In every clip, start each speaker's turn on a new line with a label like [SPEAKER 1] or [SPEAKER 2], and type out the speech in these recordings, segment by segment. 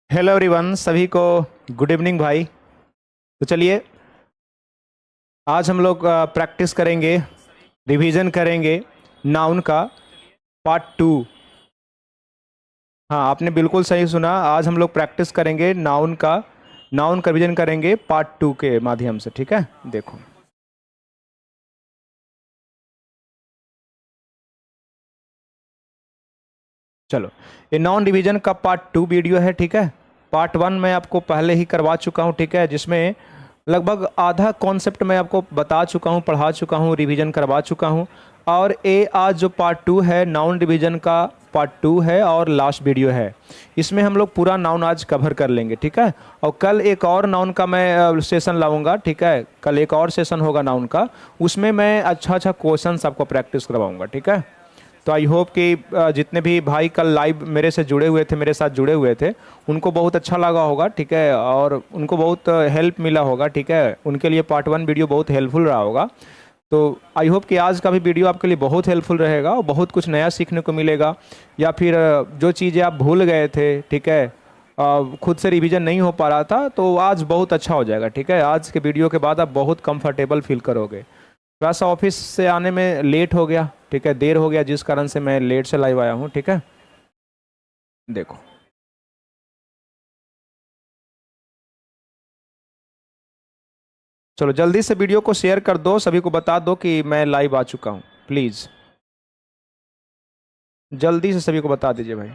[SPEAKER 1] Hello everyone, सभी को good evening भाई। तो चलिए, आज हम लोग प्रैक्टिस करेंगे, रिवीजन करेंगे नाउन का पार्ट 2। हाँ, आपने बिल्कुल सही सुना। आज हम लोग प्रैक्टिस करेंगे नाउन का रिवीजन करेंगे पार्ट 2 के माध्यम से। ठीक है, देखो। चलो, ये नाउन रिवीजन का पार्ट 2 वीडियो है। ठीक है, पार्ट 1 मैं आपको पहले ही करवा चुका हूँ। ठीक है, जिसमें लगभग आधा कॉन्सेप्ट मैं आपको बता चुका हूँ, पढ़ा चुका हूँ, रिवीजन करवा चुका हूँ। और ये आज जो पार्ट 2 है, नाउन रिवीजन का पार्ट 2 है और लास्ट वीडियो है। इसमें हम लोग पूरा नाउन आज कवर कर लेंगे। ठीक है, और कल एक और नाउन का मैं सेशन लाऊंगा। ठीक है, कल एक और सेशन होगा नाउन का, उसमें मैं अच्छा अच्छा क्वेश्चंस आपको प्रैक्टिस करवाऊंगा। ठीक है, तो आई होप कि जितने भी भाई कल लाइव मेरे से जुड़े हुए थे, मेरे साथ जुड़े हुए थे, उनको बहुत अच्छा लगा होगा। ठीक है, और उनको बहुत हेल्प मिला होगा। ठीक है, उनके लिए पार्ट 1 वीडियो बहुत हेल्पफुल रहा होगा। तो आई होप कि आज का भी वीडियो आपके लिए बहुत हेल्पफुल रहेगा और बहुत कुछ नया सीखने को मिलेगा। या फिर जो चीज़ें आप भूल गए थे, ठीक है, खुद से रिवीजन नहीं हो पा रहा था, तो आज बहुत अच्छा हो जाएगा। ठीक है, आज के वीडियो के बाद आप बहुत कंफर्टेबल फील करोगे। थोड़ा सा ऑफिस से आने में लेट हो गया, ठीक है, देर हो गया, जिस कारण से मैं लेट से लाइव आया हूँ। ठीक है, देखो। चलो, जल्दी से वीडियो को शेयर कर दो, सभी को बता दो कि मैं लाइव आ चुका हूँ। प्लीज़ जल्दी से सभी को बता दीजिए भाई।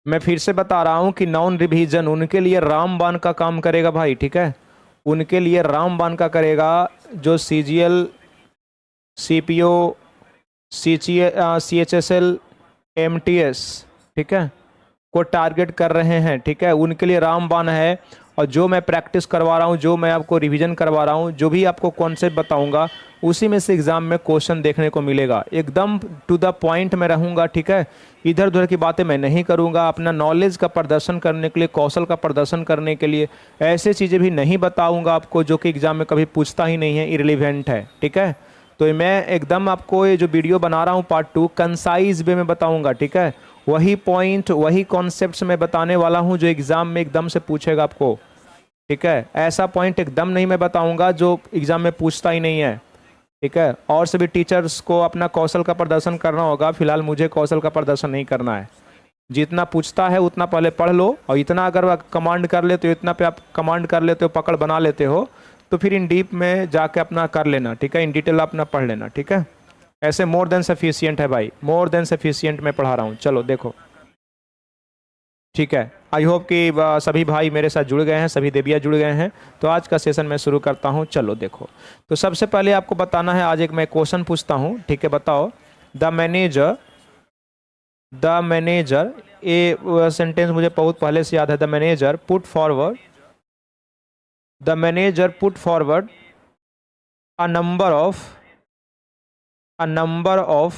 [SPEAKER 1] मैं फिर से बता रहा हूँ कि नाउन रिवीजन उनके लिए रामबाण का काम करेगा भाई। ठीक है, उनके लिए रामबाण का करेगा जो CGL, CPO, CHSL, MTS, ठीक है, को टारगेट कर रहे हैं। ठीक है, उनके लिए रामबाण है। और जो मैं प्रैक्टिस करवा रहा हूँ, जो मैं आपको रिवीजन करवा रहा हूँ, जो भी आपको कॉन्सेप्ट बताऊंगा, उसी में से एग्जाम में क्वेश्चन देखने को मिलेगा। एकदम टू द पॉइंट में रहूंगा। ठीक है, इधर उधर की बातें मैं नहीं करूंगा। अपना नॉलेज का प्रदर्शन करने के लिए, कौशल का प्रदर्शन करने के लिए ऐसे चीज़ें भी नहीं बताऊंगा आपको जो कि एग्जाम में कभी पूछता ही नहीं है, इरिलीवेंट है। ठीक है, तो मैं एकदम आपको ये जो वीडियो बना रहा हूँ पार्ट 2, कंसाइज वे में बताऊंगा। ठीक है, वही पॉइंट, वही कॉन्सेप्ट्स मैं बताने वाला हूँ जो एग्जाम में एकदम से पूछेगा आपको। ठीक है, ऐसा पॉइंट एकदम नहीं मैं बताऊंगा जो एग्जाम में पूछता ही नहीं है। ठीक है, और सभी टीचर्स को अपना कौशल का प्रदर्शन करना होगा। फिलहाल मुझे कौशल का प्रदर्शन नहीं करना है। जितना पूछता है उतना पहले पढ़ लो, और इतना अगर आप कमांड कर लेते हो, इतना पे आप कमांड कर लेते हो, पकड़ बना लेते हो, तो फिर इन डीप में जाके अपना कर लेना। ठीक है, इन डिटेल अपना पढ़ लेना। ठीक है, ऐसे मोर देन सफिशियंट है भाई, मोर देन सफिशियंट मैं पढ़ा रहा हूँ। चलो देखो। ठीक है, आई होप कि सभी भाई मेरे साथ जुड़ गए हैं, सभी देवियाँ जुड़ गए हैं। तो आज का सेशन मैं शुरू करता हूँ। चलो देखो, तो सबसे पहले आपको बताना है, आज एक मैं क्वेश्चन पूछता हूँ। ठीक है, बताओ। द मैनेजर ये सेंटेंस मुझे बहुत पहले से याद है। The manager put forward a number of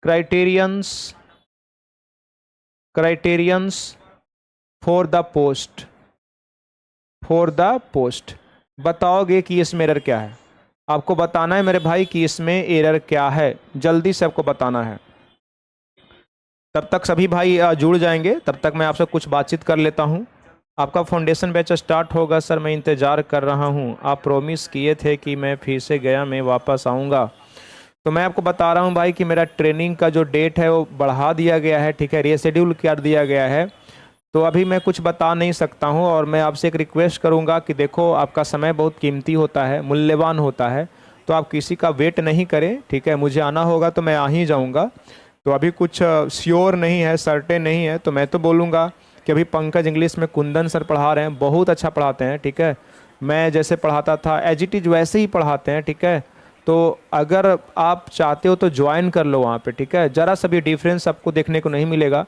[SPEAKER 1] criterions for the post. बताओगे कि इसमें एरर क्या है? आपको बताना है मेरे भाई कि इसमें एरर क्या है, जल्दी से आपको बताना है। तब तक सभी भाई जुड़ जाएंगे, तब तक मैं आपसे कुछ बातचीत कर लेता हूं। आपका फाउंडेशन बैच स्टार्ट होगा सर, मैं इंतज़ार कर रहा हूं। आप प्रॉमिस किए थे कि मैं फिर से गया, मैं वापस आऊँगा। तो मैं आपको बता रहा हूं भाई कि मेरा ट्रेनिंग का जो डेट है वो बढ़ा दिया गया है। ठीक है, रीशेड्यूल कर दिया गया है। तो अभी मैं कुछ बता नहीं सकता हूं, और मैं आपसे एक रिक्वेस्ट करूंगा कि देखो, आपका समय बहुत कीमती होता है, मूल्यवान होता है, तो आप किसी का वेट नहीं करें। ठीक है, मुझे आना होगा तो मैं आ ही जाऊंगा। तो अभी कुछ श्योर नहीं है, सर्टेन नहीं है, तो मैं तो बोलूँगा कि अभी पंकज इंग्लिश में कुंदन सर पढ़ा रहे हैं, बहुत अच्छा पढ़ाते हैं। ठीक है, मैं जैसे पढ़ाता था एज इट इज़ वैसे ही पढ़ाते हैं। ठीक है, तो अगर आप चाहते हो तो ज्वाइन कर लो वहाँ पे। ठीक है, ज़रा सा भी डिफरेंस आपको देखने को नहीं मिलेगा।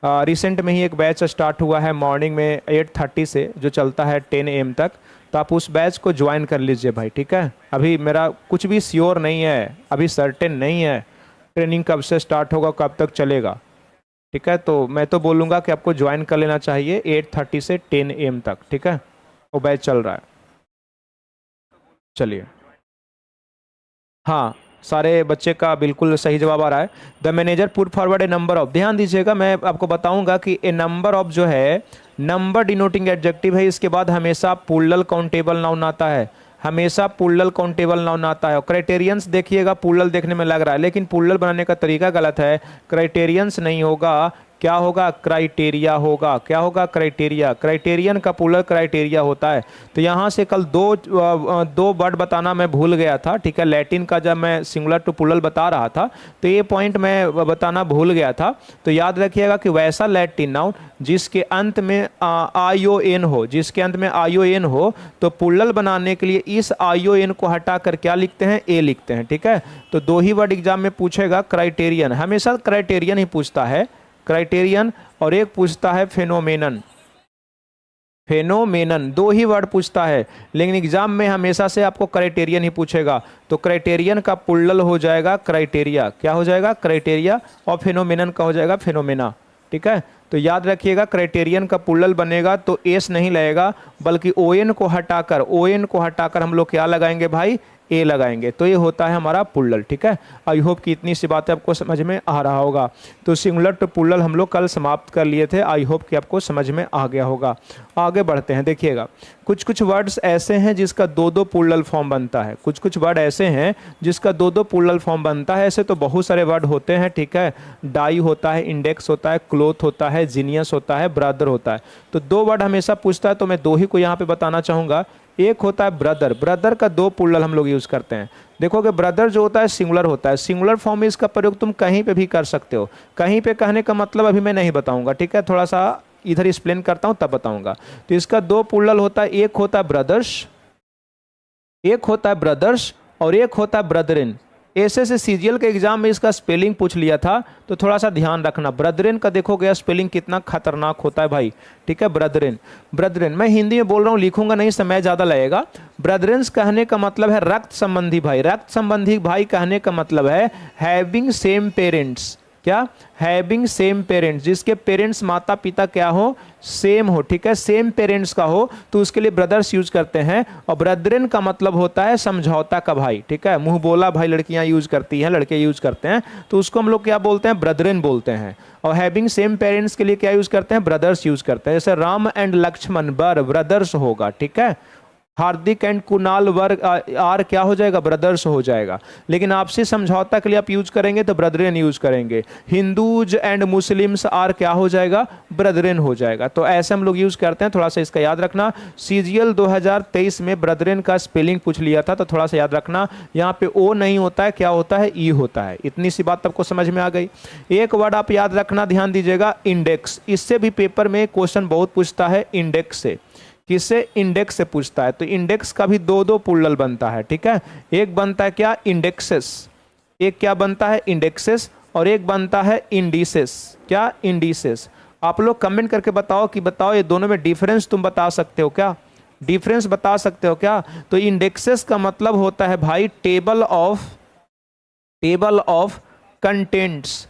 [SPEAKER 1] रिसेंट में ही एक बैच स्टार्ट हुआ है मॉर्निंग में 8:30 से, जो चलता है 10 AM तक। तो आप उस बैच को ज्वाइन कर लीजिए भाई। ठीक है, अभी मेरा कुछ भी श्योर नहीं है, अभी सर्टेन नहीं है ट्रेनिंग कब से स्टार्ट होगा, कब तक चलेगा। ठीक है, तो मैं तो बोलूँगा कि आपको ज्वाइन कर लेना चाहिए 8:30 से 10 AM तक। ठीक है, वो बैच चल रहा है। चलिए, हाँ, सारे बच्चे का बिल्कुल सही जवाब आ रहा है। The manager put forward A number of, ध्यान दीजिएगा, मैं आपको बताऊंगा कि ए नंबर ऑफ जो है, नंबर डिनोटिंग एडजेक्टिव है, इसके बाद हमेशा प्लूरल काउंटेबल नाउन आता है, हमेशा प्लूरल काउंटेबल नाउन आता है। और क्राइटेरियंस देखिएगा, प्लूरल देखने में लग रहा है लेकिन प्लूरल बनाने का तरीका गलत है, क्राइटेरियंस नहीं होगा, क्या होगा, क्राइटेरिया होगा। क्या होगा, क्राइटेरिया। क्राइटेरियन का प्लूरल क्राइटेरिया होता है। तो यहाँ से कल दो वर्ड बताना मैं भूल गया था, ठीक है, लैटिन का जब मैं सिंगुलर टू प्लूरल बता रहा था तो ये पॉइंट मैं बताना भूल गया था। तो याद रखिएगा कि वैसा लैटिन नाउन जिसके अंत में ION हो, जिसके अंत में ION हो, तो प्लूरल बनाने के लिए इस ION को हटाकर क्या लिखते हैं, ए लिखते हैं, ठीक है। तो दो ही वर्ड एग्जाम में पूछेगा, क्राइटेरियन, हमेशा क्राइटेरियन ही पूछता है, क्राइटेरियन, और एक पूछता है फेनोमेनन। फेनोमेनन दो ही वर्ड पूछता है, लेकिन एग्जाम में हमेशा से आपको क्राइटेरियन ही पूछेगा। तो क्राइटेरियन का प्लूरल हो जाएगा क्राइटेरिया, क्या हो जाएगा, क्राइटेरिया, और फेनोमेनन का हो जाएगा फेनोमेना, ठीक है। तो याद रखिएगा, क्राइटेरियन का प्लूरल बनेगा तो एस नहीं लगेगा, बल्कि ON को हटाकर हम लोग क्या लगाएंगे भाई, ए लगाएंगे। तो ये होता है हमारा प्लूरल, ठीक है। आई होप कि इतनी सी बातें आपको समझ में आ रहा होगा। तो सिंगुलर टू प्लूरल हम लोग कल समाप्त कर लिए थे, आई होप कि आपको समझ में आ गया होगा। आगे बढ़ते हैं, देखिएगा, कुछ कुछ वर्ड्स ऐसे हैं जिसका दो दो प्लूरल फॉर्म बनता है, कुछ कुछ वर्ड ऐसे हैं जिसका दो दो प्लूरल फॉर्म बनता है। ऐसे तो बहुत सारे वर्ड होते हैं, ठीक है, डाई होता है, इंडेक्स होता है, क्लोथ होता है, जीनियस होता है, ब्रदर होता है। तो दो वर्ड हमेशा पूछता है, तो मैं दो ही को यहाँ पे बताना चाहूँगा। एक होता है ब्रदर, ब्रदर का दो प्लूरल हम लोग यूज़ करते हैं। देखोगे ब्रदर जो होता है सिंगुलर होता है, सिंगुलर फॉर्म में इसका प्रयोग तुम कहीं पे भी कर सकते हो। कहीं पे कहने का मतलब अभी मैं नहीं बताऊंगा, ठीक है, थोड़ा सा इधर एक्सप्लेन करता हूं तब बताऊंगा। तो इसका दो प्लूरल होता है, एक होता है ब्रदर्स, एक होता है ब्रदर्स और एक होता है ब्रदरिन। ऐसे CGL के एग्जाम में इसका स्पेलिंग पूछ लिया था, तो थोड़ा सा ध्यान रखना। ब्रदरिन का देखोगे स्पेलिंग कितना खतरनाक होता है भाई, ठीक है। ब्रदरिन, ब्रदरिन मैं हिंदी में बोल रहा हूँ, लिखूंगा नहीं, समय ज़्यादा लगेगा। ब्रदरिन्स कहने का मतलब है रक्त संबंधी भाई, रक्त संबंधी भाई कहने का मतलब है हैविंग सेम पेरेंट्स, क्या, हैविंग सेम पेरेंट्स, जिसके पेरेंट्स माता पिता क्या हो, सेम हो, ठीक है, सेम पेरेंट्स का हो, तो उसके लिए ब्रदर्स यूज करते हैं। और ब्रदरिन का मतलब होता है समझौता का भाई, ठीक है, मुंह बोला भाई लड़कियां यूज करती हैं, लड़के यूज करते हैं, तो उसको हम लोग क्या बोलते हैं, ब्रदरिन बोलते हैं। और हैविंग सेम पेरेंट्स के लिए क्या यूज करते हैं, ब्रदर्स यूज करते हैं। जैसे राम एंड लक्ष्मण बर ब्रदर्स होगा, ठीक है। हार्दिक एंड कुणाल वर्ग आर क्या हो जाएगा, ब्रदर्स हो जाएगा। लेकिन आपसी समझौता के लिए आप यूज करेंगे तो ब्रदरेन यूज करेंगे। हिंदूज एंड मुस्लिम्स आर क्या हो जाएगा, ब्रदरेन हो जाएगा। तो ऐसे हम लोग यूज करते हैं, थोड़ा सा इसका याद रखना। CGL 2023 में ब्रदरेन का स्पेलिंग पूछ लिया था, तो थोड़ा सा याद रखना, यहाँ पे ओ नहीं होता है, क्या होता है, ई होता है। इतनी सी बात आपको समझ में आ गई। एक वर्ड आप याद रखना, ध्यान दीजिएगा, इंडेक्स। इससे भी पेपर में क्वेश्चन बहुत पूछता है, इंडेक्स से। किससे, इंडेक्स से पूछता है। तो इंडेक्स का भी दो दो प्लूरल बनता है, ठीक है। एक बनता है क्या, इंडेक्सेस, एक क्या बनता है, इंडेक्सेस, और एक बनता है इंडिसेस, क्या, इंडिसेस। आप लोग कमेंट करके बताओ कि बताओ ये दोनों में डिफरेंस तुम बता सकते हो क्या, डिफरेंस बता सकते हो क्या। तो इंडेक्सेस का मतलब होता है भाई table of contents,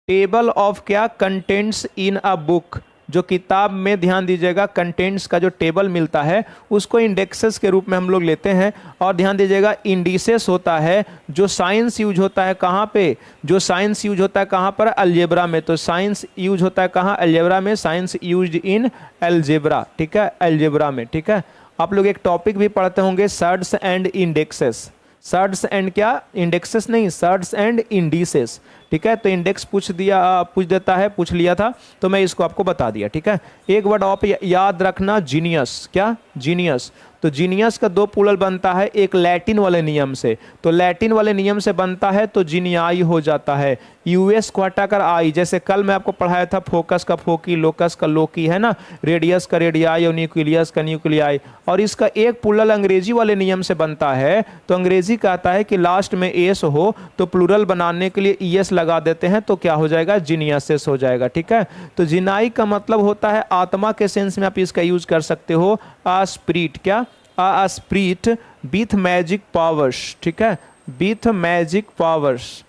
[SPEAKER 1] table of क्या, कंटेंट्स इन अ बुक। जो किताब में, ध्यान दीजिएगा, कंटेंट्स का जो टेबल मिलता है उसको इंडेक्सेस के रूप में हम लोग लेते हैं। और ध्यान दीजिएगा, इंडिसेस होता है जो साइंस यूज होता है कहाँ पे, जो साइंस यूज होता है कहाँ पर, अलजेब्रा में। तो साइंस यूज होता है कहाँ, अलजेब्रा में, साइंस यूज इन अलजेब्रा, ठीक है, अलजेब्रा में, ठीक है। आप लोग एक टॉपिक भी पढ़ते होंगे, shirts and indexes, shirts and क्या, इंडेक्सेस नहीं, सर्ट्स एंड इंडिसेस, ठीक है। तो इंडेक्स पूछ देता है, पूछ लिया था, तो मैं इसको आपको बता दिया, ठीक है। एक वर्ड आप याद रखना, जीनियस, क्या, जीनियस। तो जीनियस का दो प्लूरल बनता है, एक लैटिन वाले नियम से, तो लैटिन वाले नियम से बनता है तो जीनियाई हो जाता है, यूएस को हटाकर आई। जैसे कल मैं आपको पढ़ाया था, फोकस का फोकी, लोकस का लोकी, है ना, रेडियस का रेडियाई और न्यूक्लियस का न्यूक्लियाई। और इसका एक प्लूरल अंग्रेजी वाले नियम से बनता है। तो अंग्रेजी कहता है कि लास्ट में एस हो तो प्लूरल बनाने के लिए ईएस लगा देते हैं, तो क्या हो जाएगा, जीनियसेस हो जाएगा, ठीक है। तो जिनाई का मतलब होता है आत्मा के सेंस में आप इसका यूज कर सकते हो, आ स्पिरिट, क्या, आ स्पिरिट विथ मैजिक पावर्स, ठीक है, with magic powers,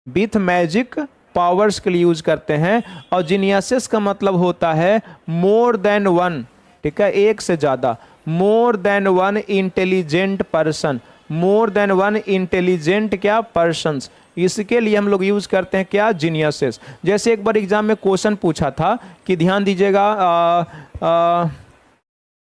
[SPEAKER 1] with magic powers के लिए यूज करते हैं। और जीनियसेस का मतलब होता है मोर देन वन, ठीक है, एक से ज्यादा, more than one intelligent person, more than one intelligent क्या पर्सन्स, इसके लिए हम लोग यूज करते हैं क्या जीनियसेस। जैसे एक बार एग्जाम में क्वेश्चन पूछा था कि ध्यान दीजिएगा,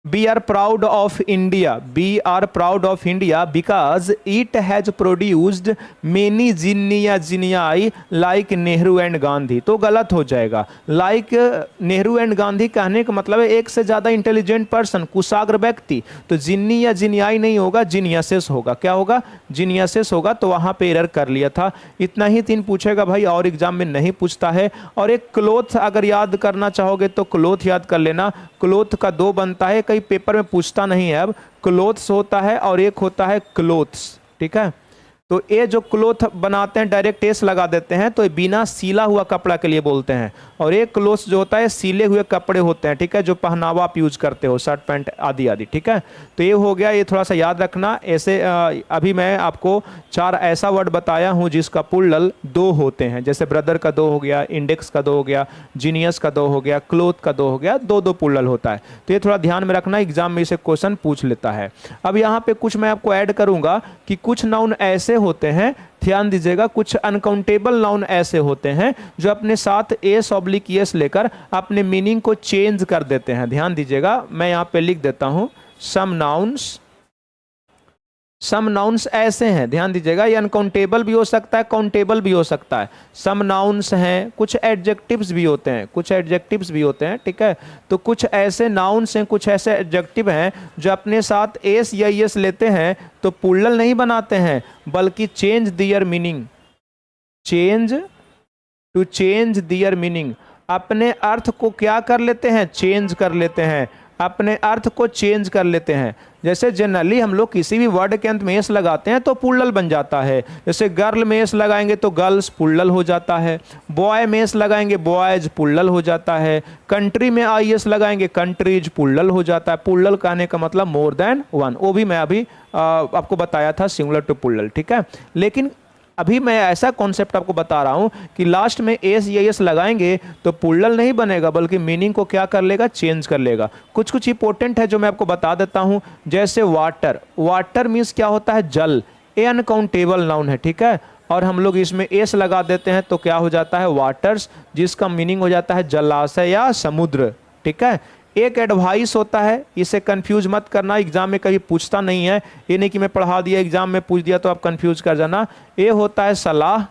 [SPEAKER 1] We are proud of India. We are proud of India because it has produced many genii like Nehru and Gandhi। तो गलत हो जाएगा। Like नेहरू एंड गांधी कहने का मतलब है एक से ज़्यादा इंटेलिजेंट पर्सन, कुशाग्र व्यक्ति। तो जिन्नी या जिनियाई नहीं होगा, जीनियसेस होगा। क्या होगा? जीनियसेस होगा। तो वहाँ पे एरर कर लिया था। इतना ही 3 पूछेगा भाई, और एग्जाम में नहीं पूछता है। और एक क्लोथ अगर याद करना चाहोगे तो क्लोथ याद कर लेना। क्लोथ का 2 बनता है, कई पेपर में पूछता नहीं है। अब क्लोथ्स होता है और एक होता है क्लोथ्स, ठीक है। तो ये जो क्लोथ बनाते हैं डायरेक्ट एस लगा देते हैं, तो बिना सीला हुआ कपड़ा के लिए बोलते हैं। और एक क्लोथ्स जो होता है सीले हुए कपड़े होते हैं, ठीक है, जो पहनावा आप यूज करते हो, शर्ट पैंट आदि आदि, ठीक है। तो ये हो गया, ये थोड़ा सा याद रखना। ऐसे अभी मैं आपको 4 ऐसा वर्ड बताया हूँ जिसका प्लूरल 2 होते हैं। जैसे ब्रदर का 2 हो गया, इंडेक्स का 2 हो गया, जीनियस का 2 हो गया, क्लोथ का 2 हो गया, 2 प्लूरल होता है। तो ये थोड़ा ध्यान में रखना, एग्जाम में इसे क्वेश्चन पूछ लेता है। अब यहाँ पे कुछ मैं आपको ऐड करूंगा कि कुछ नाउन ऐसे होते हैं, ध्यान दीजिएगा, कुछ अनकाउंटेबल नाउन ऐसे होते हैं जो अपने साथ एस ऑब्लिक एस लेकर अपने मीनिंग को चेंज कर देते हैं। ध्यान दीजिएगा, मैं यहाँ पे लिख देता हूं सम नाउन्स ऐसे हैं। ध्यान दीजिएगा, ये अनकाउंटेबल भी हो सकता है, काउंटेबल भी हो सकता है। सम नाउन्स हैं, कुछ एडजेक्टिव्स भी होते हैं, कुछ एडजेक्टिव्स भी होते हैं, ठीक है। तो कुछ ऐसे नाउन्स हैं, कुछ ऐसे एडजेक्टिव हैं जो अपने साथ एस या यस लेते हैं तो प्लूरल नहीं बनाते हैं, बल्कि चेंज दियर मीनिंग, चेंज दियर मीनिंग, अपने अर्थ को क्या कर लेते हैं? चेंज कर लेते हैं, अपने अर्थ को चेंज कर लेते हैं। जैसे जनरली हम लोग किसी भी वर्ड के अंत में एस लगाते हैं तो प्लूरल बन जाता है। जैसे गर्ल में एस लगाएंगे तो गर्ल्स प्लूरल हो जाता है, बॉय में एस लगाएंगे बॉयज प्लूरल हो जाता है, कंट्री में आई एस लगाएंगे कंट्रीज प्लूरल हो जाता है। प्लूरल कहने का मतलब मोर देन वन, वो भी मैं अभी आपको बताया था, सिंगुलर टू प्लूरल, ठीक है। लेकिन अभी मैं ऐसा कॉन्सेप्ट आपको बता रहा हूं कि लास्ट में एस या एस लगाएंगे तो प्लूरल नहीं बनेगा, बल्कि मीनिंग को क्या कर लेगा? चेंज कर लेगा। कुछ इंपॉर्टेंट है जो मैं आपको बता देता हूं। जैसे वाटर, वाटर मीन्स क्या होता है? जल। ए अनकाउंटेबल नाउन है, ठीक है, और हम लोग इसमें एस लगा देते हैं तो क्या हो जाता है? वाटर्स, जिसका मीनिंग हो जाता है जलाशय या समुद्र, ठीक है। एक एडवाइस होता है, इसे कंफ्यूज मत करना, एग्जाम में कभी पूछता नहीं है। ये नहीं कि मैं पढ़ा दिया एग्जाम में पूछ दिया तो आप कंफ्यूज कर जाना। ये होता है सलाह,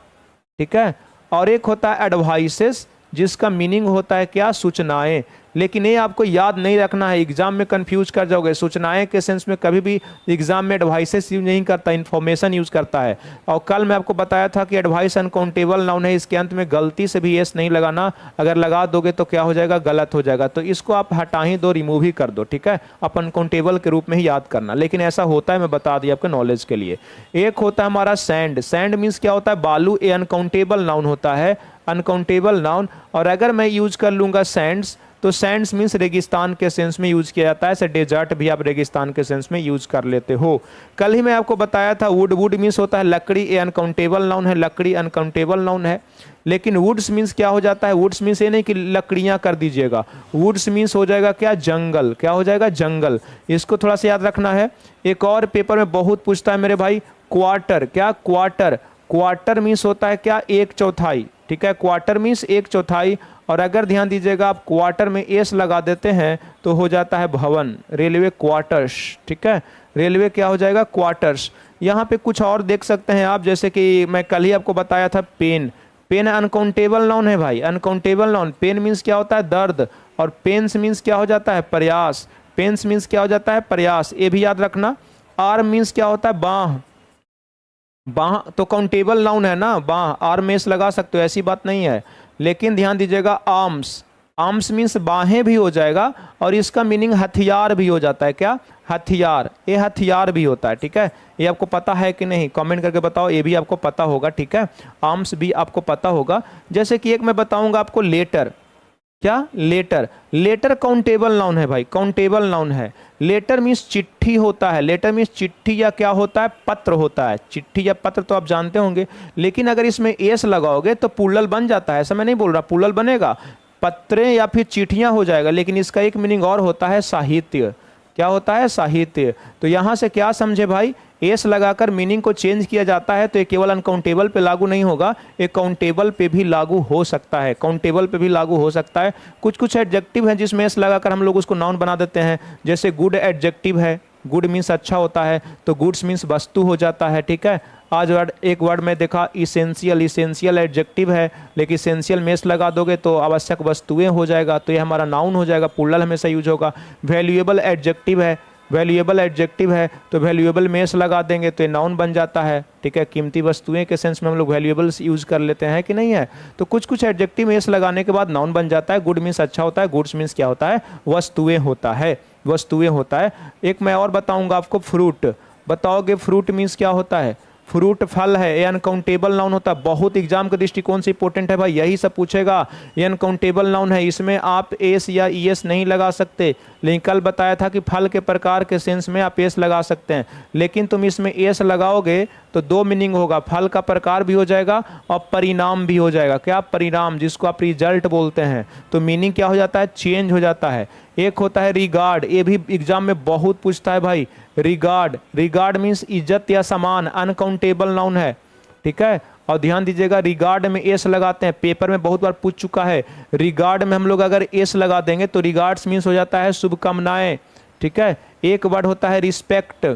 [SPEAKER 1] ठीक है, और एक होता है एडवाइसेस, जिसका मीनिंग होता है क्या? सूचनाएं। लेकिन ये आपको याद नहीं रखना है, एग्जाम में कंफ्यूज कर जाओगे। सूचनाएं के सेंस में कभी भी एग्जाम में एडवाइसेस यूज नहीं करता, इन्फॉर्मेशन यूज करता है। और कल मैं आपको बताया था कि एडवाइस अनकाउंटेबल नाउन है, इसके अंत में गलती से भी एस नहीं लगाना। अगर लगा दोगे तो क्या हो जाएगा? गलत हो जाएगा। तो इसको आप हटा ही दो, रिमूव ही कर दो, ठीक है। आप अनकाउंटेबल के रूप में ही याद करना, लेकिन ऐसा होता है, मैं बता दिया आपके नॉलेज के लिए। एक होता है हमारा सैंड। सैंड मीन्स क्या होता है? बालू। ए अनकाउंटेबल नाउन होता है, अनकाउंटेबल नाउन। और अगर मैं यूज कर लूंगा सैंड्स, तो सैंड्स मीन्स रेगिस्तान के सेंस में यूज किया जाता है। ऐसे डेजर्ट भी आप रेगिस्तान के सेंस में यूज कर लेते हो। कल ही मैं आपको बताया था वुड। वुड मीन्स होता है लकड़ी। ए अनकाउंटेबल नाउन है, लकड़ी अनकाउंटेबल नाउन है। लेकिन वुड्स मीन्स क्या हो जाता है? वुड्स मीन्स ये नहीं कि लकड़ियां कर दीजिएगा, वुड्स मीन्स हो जाएगा क्या? जंगल। क्या हो जाएगा? जंगल। इसको थोड़ा सा याद रखना है। एक और पेपर में बहुत पूछता है मेरे भाई, क्वार्टर। क्या? क्वार्टर। क्वार्टर मीन्स होता है क्या? 1/4, ठीक है। Quarter means 1/4। और अगर ध्यान दीजिएगा आप क्वार्टर में एस लगा देते हैं तो हो जाता है भवन। रेलवे क्वार्टर्स, ठीक है। रेलवे क्या हो जाएगा? क्वार्टर्स। यहाँ पे कुछ और देख सकते हैं आप, जैसे कि मैं कल ही आपको बताया था पेन। पेन अनकाउंटेबल नाउन है भाई, अनकाउंटेबल नाउन। पेन मीन्स क्या होता है? दर्द। और पेन्स मीन्स क्या हो जाता है? प्रयास। पेन्स मीन्स क्या हो जाता है? प्रयास। ये भी याद रखना। आर्म मीन्स क्या होता है? बाह। बाह तो काउंटेबल नाउन है ना, बाह। आर्म में एस लगा सकते हो, ऐसी बात नहीं है। लेकिन ध्यान दीजिएगा, आर्म्स। आर्म्स मीन्स बाहें भी हो जाएगा, और इसका मीनिंग हथियार भी हो जाता है। क्या? हथियार। ये हथियार भी होता है, ठीक है। ये आपको पता है कि नहीं? कमेंट करके बताओ। ये भी आपको पता होगा, ठीक है। आर्म्स भी आपको पता होगा। जैसे कि एक मैं बताऊंगा आपको, लेटर। क्या? लेटर। लेटर काउंटेबल नाउन है भाई, काउंटेबल नाउन है। लेटर मीन्स चिट्ठी होता है। लेटर मीन्स चिट्ठी या क्या होता है? पत्र होता है। चिट्ठी या पत्र तो आप जानते होंगे, लेकिन अगर इसमें एस लगाओगे तो प्लूरल बन जाता है। ऐसा मैं नहीं बोल रहा, प्लूरल बनेगा, पत्रे या फिर चिट्ठियां हो जाएगा। लेकिन इसका एक मीनिंग और होता है, साहित्य। क्या होता है, साहित्य। तो यहाँ से क्या समझे भाई, एस लगाकर मीनिंग को चेंज किया जाता है तो ये केवल अनकाउंटेबल पे लागू नहीं होगा, ये काउंटेबल पे भी लागू हो सकता है, काउंटेबल पे भी लागू हो सकता है। कुछ कुछ एडजेक्टिव हैं जिसमें एस लगाकर हम लोग उसको नाउन बना देते हैं, जैसे गुड एडजेक्टिव है, गुड मीन्स अच्छा होता है, तो गुड्स मीन्स वस्तु हो जाता है, ठीक है। आज एक वर्ड में देखा इसेंशियल, इसेंशियल एडजेक्टिव है, लेकिन इसेंशियल में एस लगा दोगे तो आवश्यक वस्तुएं हो जाएगा, तो ये हमारा नाउन हो जाएगा, प्लूरल हमेशा यूज होगा। वैल्यूएबल एडजेक्टिव है, वैल्यूएबल एडजेक्टिव है तो वैल्यूएबल में एस लगा देंगे तो ये नाउन बन जाता है, ठीक है। कीमती वस्तुएं के सेंस में हम लोग वैल्यूएबल्स यूज कर लेते हैं कि नहीं है। तो कुछ कुछ एडजेक्टिव में एस लगाने के बाद नाउन बन जाता है। गुड मीन्स अच्छा होता है, गुड्स मीन्स क्या होता है, वस्तुएं होता है, वस्तुएं होता है। एक मैं और बताऊंगा आपको, फ्रूट। बताओगे फ्रूट मीन्स क्या होता है, फ्रूट फल है, ये अनकाउंटेबल नाउन होता है। बहुत एग्जाम के दृष्टिकोण से इंपॉर्टेंट है भाई, यही सब पूछेगा। ये अनकाउंटेबल नाउन है, इसमें आप एस या ईएस नहीं लगा सकते, लेकिन कल बताया था कि फल के प्रकार के सेंस में आप एस लगा सकते हैं, लेकिन तुम इसमें एस लगाओगे तो दो मीनिंग होगा, फल का प्रकार भी हो जाएगा और परिणाम भी हो जाएगा। क्या, परिणाम, जिसको आप रिजल्ट बोलते हैं, तो मीनिंग क्या हो जाता है, चेंज हो जाता है। एक होता है रिगार्ड, ये भी एग्जाम में बहुत पूछता है भाई, रिगार्ड। रिगार्ड मीन्स इज्जत या सम्मान, अनकाउंटेबल नाउन है, ठीक है। और ध्यान दीजिएगा, रिगार्ड में एस लगाते हैं, पेपर में बहुत बार पूछ चुका है। रिगार्ड में हम लोग अगर एस लगा देंगे तो रिगार्ड्स मीन्स हो जाता है शुभकामनाएं, ठीक है। एक वर्ड होता है रिस्पेक्ट,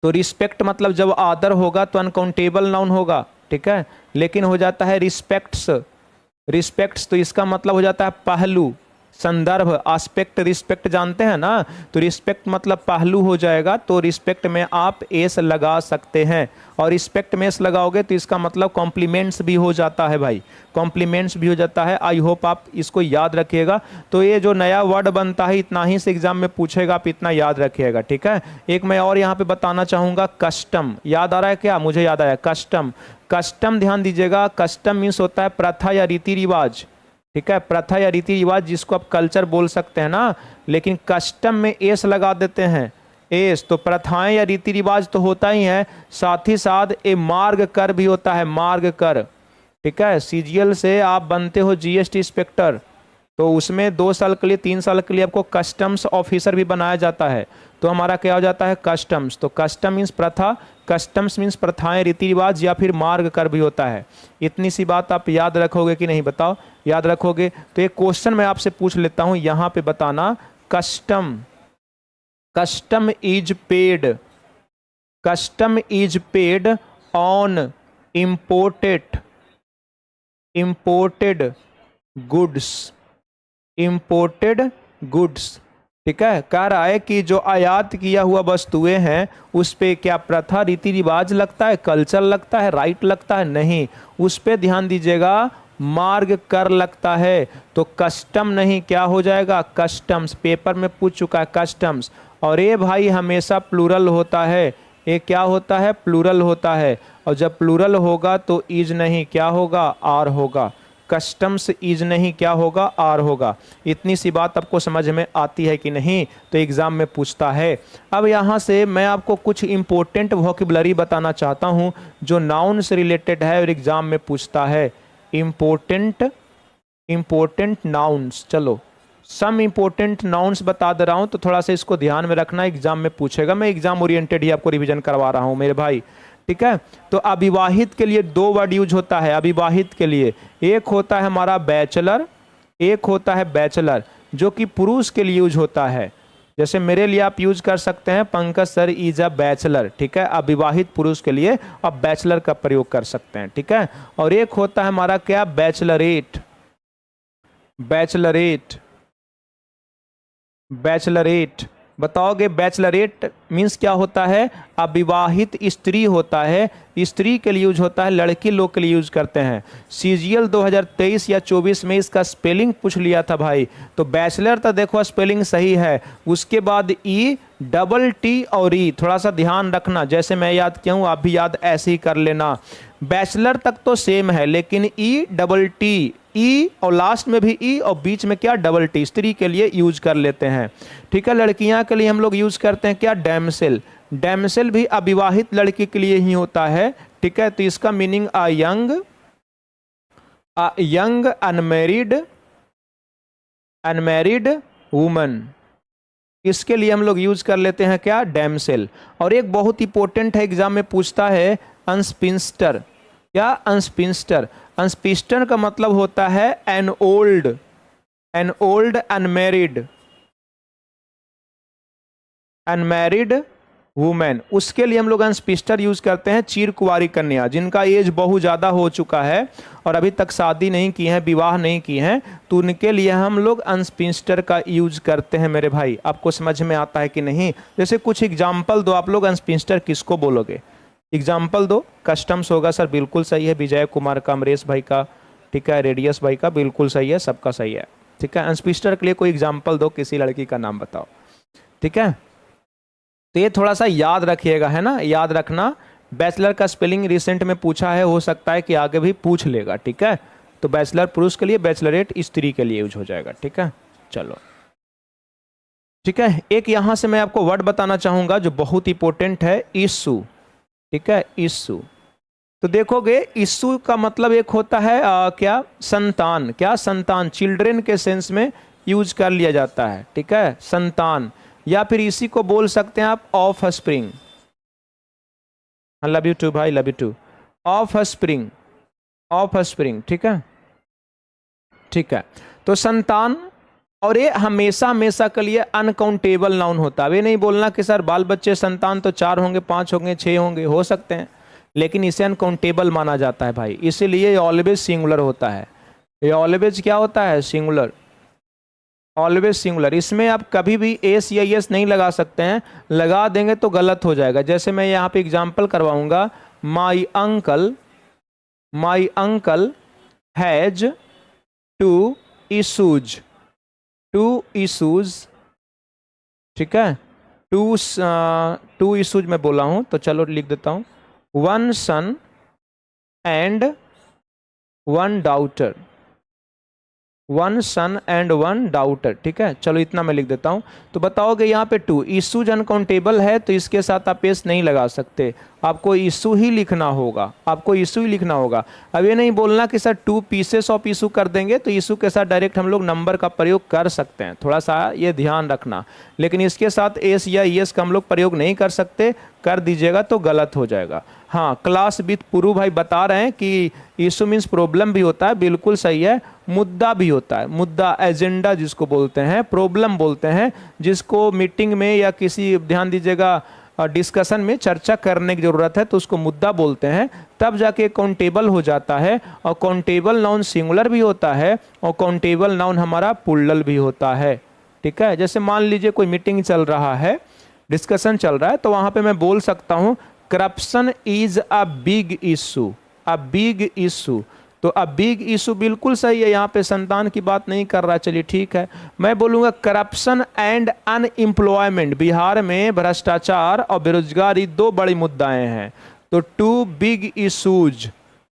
[SPEAKER 1] तो रिस्पेक्ट मतलब जब आदर होगा तो अनकाउंटेबल नाउन होगा, ठीक है, लेकिन हो जाता है रिस्पेक्ट्स। रिस्पेक्ट्स तो इसका मतलब हो जाता है पहलू, संदर्भ, आस्पेक्ट, रिस्पेक्ट जानते हैं ना, तो रिस्पेक्ट मतलब पहलू हो जाएगा, तो रिस्पेक्ट में आप एस लगा सकते हैं। और रिस्पेक्ट में एस लगाओगे तो इसका मतलब कॉम्प्लीमेंट्स भी हो जाता है भाई, कॉम्प्लीमेंट्स भी हो जाता है। आई होप आप इसको याद रखिएगा। तो ये जो नया वर्ड बनता है इतना ही से एग्जाम में पूछेगा, आप इतना याद रखिएगा, ठीक है। एक मैं और यहाँ पे बताना चाहूँगा, कस्टम। याद आ रहा है क्या, मुझे याद आया, कस्टम। कस्टम ध्यान दीजिएगा, कस्टम मीन्स होता है प्रथा या रीति रिवाज, ठीक है, प्रथा या रीति रिवाज, जिसको आप कल्चर बोल सकते हैं ना, लेकिन कस्टम में एस लगा देते हैं, एस। तो प्रथाएं या रीति रिवाज तो होता ही है, साथ ही साथ ए मार्ग कर भी होता है, मार्ग कर, ठीक है। सीजीएल से आप बनते हो जीएसटी इंस्पेक्टर, तो उसमें 2 साल के लिए 3 साल के लिए आपको कस्टम्स ऑफिसर भी बनाया जाता है, तो हमारा क्या हो जाता है, कस्टम्स। तो कस्टम मीन्स प्रथा, कस्टम्स मीन्स प्रथाएं, रीति रिवाज, या फिर मार्ग कर भी होता है। इतनी सी बात आप याद रखोगे कि नहीं, बताओ, याद रखोगे। तो एक क्वेश्चन मैं आपसे पूछ लेता हूं, यहां पे बताना, custom, custom is paid, custom is paid on imported, imported goods, imported goods, ठीक है। कह रहा है कि जो आयात किया हुआ वस्तुएं हैं उस पे क्या प्रथा, रीति रिवाज लगता है, कल्चर लगता है, राइट लगता है, नहीं, उस पे ध्यान दीजिएगा, मार्ग कर लगता है। तो कस्टम नहीं, क्या हो जाएगा, कस्टम्स। पेपर में पूछ चुका है कस्टम्स, और ये भाई हमेशा प्लूरल होता है, ये क्या होता है, प्लूरल होता है। और जब प्लूरल होगा तो इज नहीं, क्या होगा, आर होगा। कस्टम्स इज नहीं, क्या होगा, आर होगा। इतनी सी बात आपको समझ में आती है कि नहीं, तो एग्जाम में पूछता है। अब यहाँ से मैं आपको कुछ इंपॉर्टेंट वोकेबलरी बताना चाहता हूँ जो नाउन से रिलेटेड है और एग्जाम में पूछता है। इंपॉर्टेंट नाउन्स, चलो सम इंपॉर्टेंट नाउन्स बता दे रहा हूँ, तो थोड़ा सा इसको ध्यान में रखना, एग्जाम में पूछेगा। मैं एग्जाम ओरिएंटेड ही आपको रिवीजन करवा रहा हूँ मेरे भाई, ठीक है। तो अविवाहित के लिए 2 वर्ड यूज होता है, अविवाहित के लिए एक होता है हमारा बैचलर, एक होता है बैचलर, जो कि पुरुष के लिए यूज होता है। जैसे मेरे लिए आप यूज कर सकते हैं, Pankaj sir is a bachelor, ठीक है। अविवाहित पुरुष के लिए आप बैचलर का प्रयोग कर सकते हैं, ठीक है। और एक होता है हमारा क्या, बैचलरेट, बैचलरेट, बैचलरेट। बताओगे बैचलरेट मीन्स क्या होता है, अविवाहित स्त्री होता है, स्त्री के लिए यूज होता है, लड़की लोग के लिए यूज करते हैं। सीजीएल 2023 या 24 में इसका स्पेलिंग पूछ लिया था भाई, तो बैचलर तो देखो स्पेलिंग सही है, उसके बाद ई, डबल टी और ई, थोड़ा सा ध्यान रखना, जैसे मैं याद किया हूँ आप भी याद ऐसे ही कर लेना। बैचलर तक तो सेम है, लेकिन ई, डबल टी, ई और लास्ट में भी ई और बीच में क्या, डबल टी, स्त्री के लिए यूज कर लेते हैं, ठीक है। लड़कियां के लिए हम लोग यूज करते हैं क्या, डैमसेल। डैमसेल भी अविवाहित लड़की के लिए ही होता है, ठीक है। तो इसका meaning a young unmarried woman, इसके लिए हम लोग यूज कर लेते हैं क्या, डैमसेल। और एक बहुत इंपॉर्टेंट है, एग्जाम में पूछता है अनस्पिंस्टर। क्या, अनस्पिंस्टर। अनस्पिंस्टर का मतलब होता है एन ओल्ड अनमैरिड वुमेन। उसके लिए हम लोग अनस्पिंस्टर यूज करते हैं, चीर कुंवारी कन्या, जिनका एज बहुत ज़्यादा हो चुका है और अभी तक शादी नहीं की है, विवाह नहीं की हैं, तो उनके लिए हम लोग अनस्पिंस्टर का यूज करते हैं मेरे भाई। आपको समझ में आता है कि नहीं? जैसे कुछ एग्जाम्पल दो आप लोग, अनस्पिंस्टर किसको बोलोगे? एग्जाम्पल दो। कस्टम्स होगा सर, बिल्कुल सही है, विजय कुमार का, अमरेश भाई का, ठीक है, रेडियस भाई का, बिल्कुल सही है, सबका सही है, ठीक है। अनस्पिंस्टर के लिए कोई एग्जाम्पल दो, किसी लड़की का नाम बताओ, ठीक है। तो ये थोड़ा सा याद रखिएगा, है ना, याद रखना। बैचलर का स्पेलिंग रिसेंट में पूछा है, हो सकता है कि आगे भी पूछ लेगा, ठीक है। तो बैचलर पुरुष के लिए, बैचलरेट स्त्री के लिए यूज हो जाएगा, ठीक है। चलो ठीक है। एक यहां से मैं आपको वर्ड बताना चाहूंगा जो बहुत इंपॉर्टेंट है, इशू, ठीक है, इशू। तो देखोगे इशू का मतलब एक होता है क्या, संतान। क्या, संतान, चिल्ड्रेन के सेंस में यूज कर लिया जाता है, ठीक है, संतान। या फिर इसी को बोल सकते हैं आप offspring. Love you too भाई, love you too. Offspring, offspring, ठीक है, ठीक है। तो संतान, और ये हमेशा हमेशा के लिए अनकाउंटेबल नाउन होता है। ये नहीं बोलना कि सर बाल बच्चे संतान तो 4 होंगे, 5 होंगे, 6 होंगे, हो सकते हैं, लेकिन इसे अनकाउंटेबल माना जाता है भाई। इसीलिए ये ऑलवेज सिंगुलर होता है। ये ऑलवेज क्या होता है, सिंगुलर, ऑलवेज सिंगुलर। इसमें आप कभी भी एस या यस नहीं लगा सकते हैं, लगा देंगे तो गलत हो जाएगा। जैसे मैं यहाँ पे एग्जांपल करवाऊंगा, my uncle has 2 issues, 2 issues, ठीक है, 2 इशूज मैं बोला हूँ, तो चलो लिख देता हूँ, 1 son and 1 daughter, 1 son and 1 daughter, ठीक है। चलो इतना मैं लिख देता हूं। तो बताओगे यहाँ पे 2 इशूज अनकाउंटेबल है, तो इसके साथ आप एस नहीं लगा सकते, आपको इशू ही लिखना होगा, आपको इशू ही लिखना होगा। अब ये नहीं बोलना कि सर 2 पीसेस ऑफ इशू कर देंगे, तो इशू के साथ डायरेक्ट हम लोग नंबर का प्रयोग कर सकते हैं, थोड़ा सा ये ध्यान रखना। लेकिन इसके साथ एस या एस का हम लोग प्रयोग नहीं कर सकते, कर दीजिएगा तो गलत हो जाएगा। हाँ, क्लास विद पुरु भाई बता रहे हैं कि इशू मीन्स प्रॉब्लम भी होता है, बिल्कुल सही है। मुद्दा भी होता है, मुद्दा, एजेंडा जिसको बोलते हैं, प्रॉब्लम बोलते हैं जिसको मीटिंग में या किसी, ध्यान दीजिएगा, डिस्कशन में चर्चा करने की जरूरत है, तो उसको मुद्दा बोलते हैं। तब जाके काउंटेबल हो जाता है। और काउंटेबल नाउन सिंगुलर भी होता है और काउंटेबल नाउन हमारा प्लूरल भी होता है, ठीक है। जैसे मान लीजिए कोई मीटिंग चल रहा है, डिस्कशन चल रहा है, तो वहां पे मैं बोल सकता हूं corruption is a big issue, a big issue. तो अ बिग इशू बिल्कुल सही है, यहाँ पे संतान की बात नहीं कर रहा, चलिए ठीक है। मैं बोलूँगा करप्शन एंड अनएम्प्लॉयमेंट, बिहार में भ्रष्टाचार और बेरोजगारी 2 बड़ी मुद्दाएं हैं। तो 2 बिग इशूज,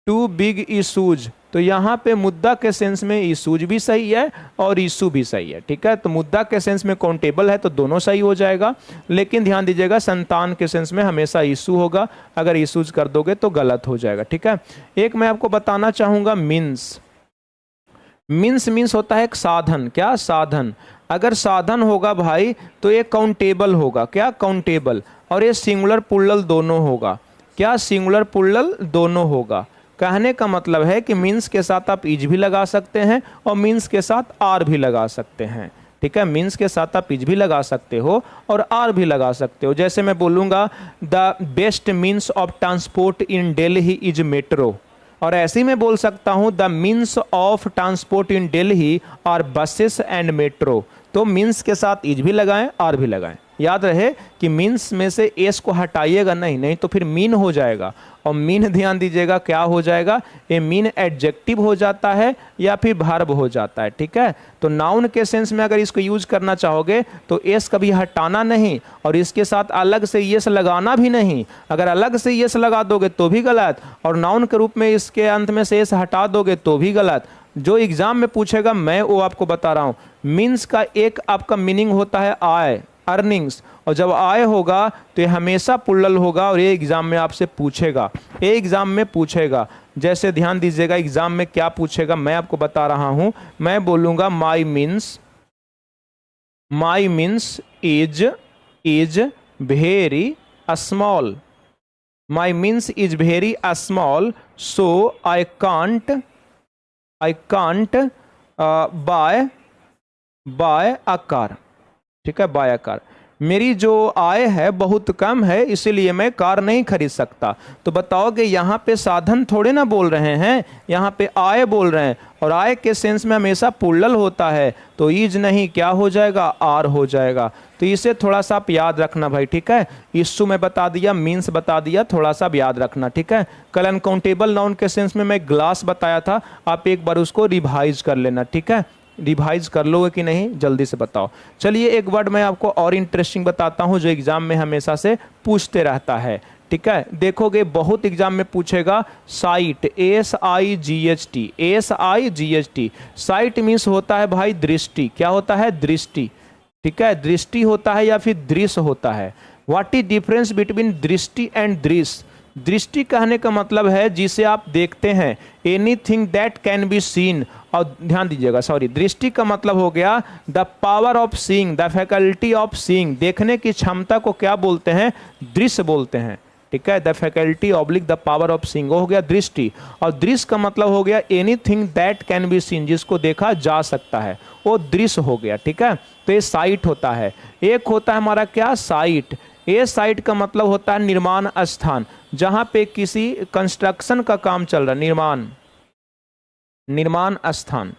[SPEAKER 1] 2 बिग इशूज। तो यहाँ पे मुद्दा के सेंस में इशूज भी सही है और इशू भी सही है, ठीक है। तो मुद्दा के सेंस में काउंटेबल है तो दोनों सही हो जाएगा, लेकिन ध्यान दीजिएगा संतान के सेंस में हमेशा इशू होगा, अगर इशूज कर दोगे तो गलत हो जाएगा, ठीक है। एक मैं आपको बताना चाहूंगा मीन्स। मीन्स होता है एक साधन। क्या, साधन। अगर साधन होगा भाई तो ये काउंटेबल होगा। क्या, काउंटेबल। और ये सिंगुलर प्लूरल दोनों होगा। क्या, सिंगुलर प्लूरल दोनों होगा। कहने का मतलब है कि मीन्स के साथ आप इज भी लगा सकते हैं और मीन्स के साथ आर भी लगा सकते हैं, ठीक है। मीन्स के साथ आप इज भी लगा सकते हो और आर भी लगा सकते हो। जैसे मैं बोलूँगा the best means of transport in Delhi is metro, और ऐसे ही मैं बोल सकता हूँ the means of transport in Delhi are buses and metro. तो मीन्स के साथ इज भी लगाएं, आर भी लगाएं। याद रहे कि मीन्स में से एस को हटाइएगा नहीं, नहीं तो फिर मीन हो जाएगा। और मीन ध्यान दीजिएगा क्या हो जाएगा, ये मीन एडजेक्टिव हो जाता है या फिर वर्ब हो जाता है, ठीक है। तो नाउन के सेंस में अगर इसको यूज करना चाहोगे तो एस कभी हटाना नहीं और इसके साथ अलग से यस लगाना भी नहीं। अगर अलग से यस लगा दोगे तो भी गलत, और नाउन के रूप में इसके अंत में से एस हटा दोगे तो भी गलत। जो एग्जाम में पूछेगा मैं वो आपको बता रहा हूँ। मीन्स का एक आपका मीनिंग होता है आय, अर्निंग्स, और जब आय होगा तो ये हमेशा प्लूरल होगा और ये एग्जाम में आपसे पूछेगा, ये एग्जाम में पूछेगा। जैसे ध्यान दीजिएगा एग्जाम में क्या पूछेगा मैं आपको बता रहा हूं। मैं बोलूंगा my means, my means is very small, my means is very small, so I can't buy a car, ठीक है, बाय अ कार। मेरी जो आय है बहुत कम है, इसीलिए मैं कार नहीं खरीद सकता। तो बताओगे यहाँ पे साधन थोड़े ना बोल रहे हैं, यहाँ पे आय बोल रहे हैं, और आय के सेंस में हमेशा पुल्लल होता है, तो ईज नहीं क्या हो जाएगा, आर हो जाएगा। तो इसे थोड़ा सा आप याद रखना भाई, ठीक है। इश्यू में बता दिया, मीन्स बता दिया, थोड़ा सा याद रखना, ठीक है। कल अनकाउंटेबल नाउन के सेंस में मैं ग्लास बताया था, आप एक बार उसको रिवाइज कर लेना, ठीक है। रिवाइज कर लोगे कि नहीं, जल्दी से बताओ। चलिए एक वर्ड मैं आपको और इंटरेस्टिंग बताता हूं जो एग्जाम में हमेशा से पूछते रहता है, ठीक है। देखोगे बहुत एग्जाम में पूछेगा site, SIGHT, SIGHT। Site means होता है भाई दृष्टि, क्या होता है, दृष्टि, ठीक है। दृष्टि होता है या फिर दृश्य होता है। व्हाट इज डिफरेंस बिटवीन दृष्टि एंड दृश्य। दृष्टि कहने का मतलब है जिसे आप देखते हैं, anything that can be seen. और ध्यान दीजिएगा, सॉरी, दृष्टि का मतलब हो गया the power of seeing, the faculty of seeing. देखने की क्षमता को क्या बोलते हैं, दृश्य बोलते हैं, ठीक है। The faculty oblique the power of seeing, वो हो गया दृष्टि। और दृश्य का मतलब हो गया anything that can be seen, जिसको देखा जा सकता है, वो दृश्य हो गया, ठीक है। तो ये साइट होता है। एक होता है हमारा क्या, साइट। ये साइट का मतलब होता है निर्माण स्थान, जहां पे किसी कंस्ट्रक्शन का काम चल रहा है, निर्माण स्थान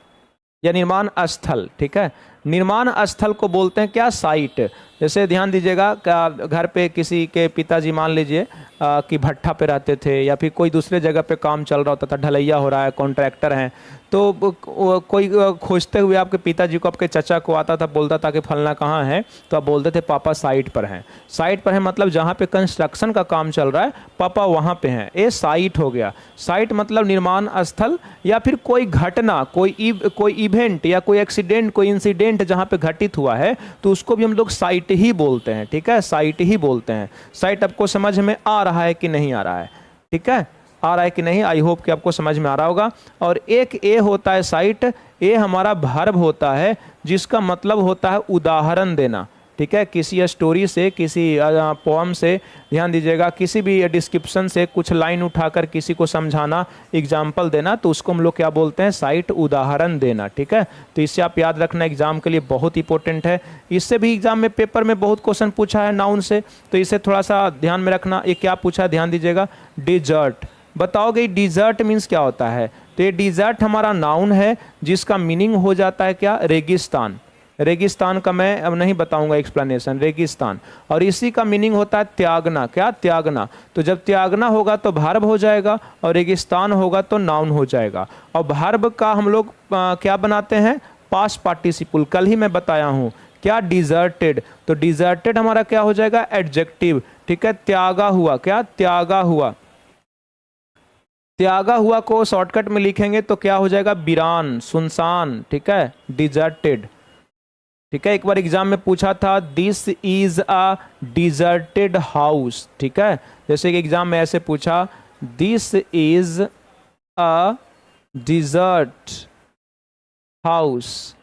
[SPEAKER 1] या निर्माण स्थल, ठीक है। निर्माण स्थल को बोलते हैं क्या, साइट। जैसे ध्यान दीजिएगा, घर पे किसी के पिताजी मान लीजिए कि भट्ठा पे रहते थे, या फिर कोई दूसरे जगह पे काम चल रहा होता था, ढलैया हो रहा है, कॉन्ट्रैक्टर हैं, तो कोई खोजते हुए आपके पिताजी को, आपके चचा को आता था, बोलता था कि फलना कहाँ है, तो आप बोलते थे पापा साइट पर हैं। साइट पर है मतलब जहाँ पे कंस्ट्रक्शन का काम चल रहा है, पापा वहाँ पे हैं, ये साइट हो गया। साइट मतलब निर्माण स्थल, या फिर कोई घटना, कोई इवेंट या कोई एक्सीडेंट, कोई इंसिडेंट जहाँ पे घटित हुआ है, तो उसको भी हम लोग साइट ही बोलते हैं, ठीक है, साइट ही बोलते हैं। साइट आपको समझ में आ रहा है कि नहीं आ रहा है, ठीक है, आ रहा है कि नहीं, आई होप कि आपको समझ में आ रहा होगा। और एक ए होता है साइट, ए हमारा वर्ब होता है, जिसका मतलब होता है उदाहरण देना, ठीक है। किसी स्टोरी से, किसी पोअम से, ध्यान दीजिएगा, किसी भी डिस्क्रिप्शन से कुछ लाइन उठाकर किसी को समझाना, एग्जाम्पल देना, तो उसको हम लोग क्या बोलते हैं, साइट, उदाहरण देना, ठीक है। तो इससे आप याद रखना, एग्जाम के लिए बहुत इंपॉर्टेंट है। इससे भी एग्जाम में पेपर में बहुत क्वेश्चन पूछा है नाउन से, तो इसे थोड़ा सा ध्यान में रखना। ये क्या पूछा है, ध्यान दीजिएगा, डिजर्ट। बताओगे डिजर्ट मीन्स क्या होता है, तो ये डिजर्ट हमारा नाउन है, जिसका मीनिंग हो जाता है क्या, रेगिस्तान। रेगिस्तान का मैं अब नहीं बताऊंगा एक्सप्लेनेशन, रेगिस्तान। और इसी का मीनिंग होता है त्यागना, क्या, त्यागना। तो जब त्यागना होगा तो वर्ब हो जाएगा, और रेगिस्तान होगा तो नाउन हो जाएगा। और वर्ब का हम लोग क्या बनाते हैं, पास्ट पार्टिसिपल। कल ही मैं बताया हूँ क्या, डिजर्टेड। तो डिजर्टेड हमारा क्या हो जाएगा, एडजेक्टिव, ठीक है। त्यागा हुआ, क्या, त्यागा हुआ। त्यागा हुआ को शॉर्टकट में लिखेंगे तो क्या हो जाएगा, वीरान, सुनसान, ठीक है, डिजर्टेड, ठीक है। एक बार एग्जाम में पूछा था, this is a deserted house, ठीक है। जैसे कि एग्जाम में ऐसे पूछा, this is a desert house,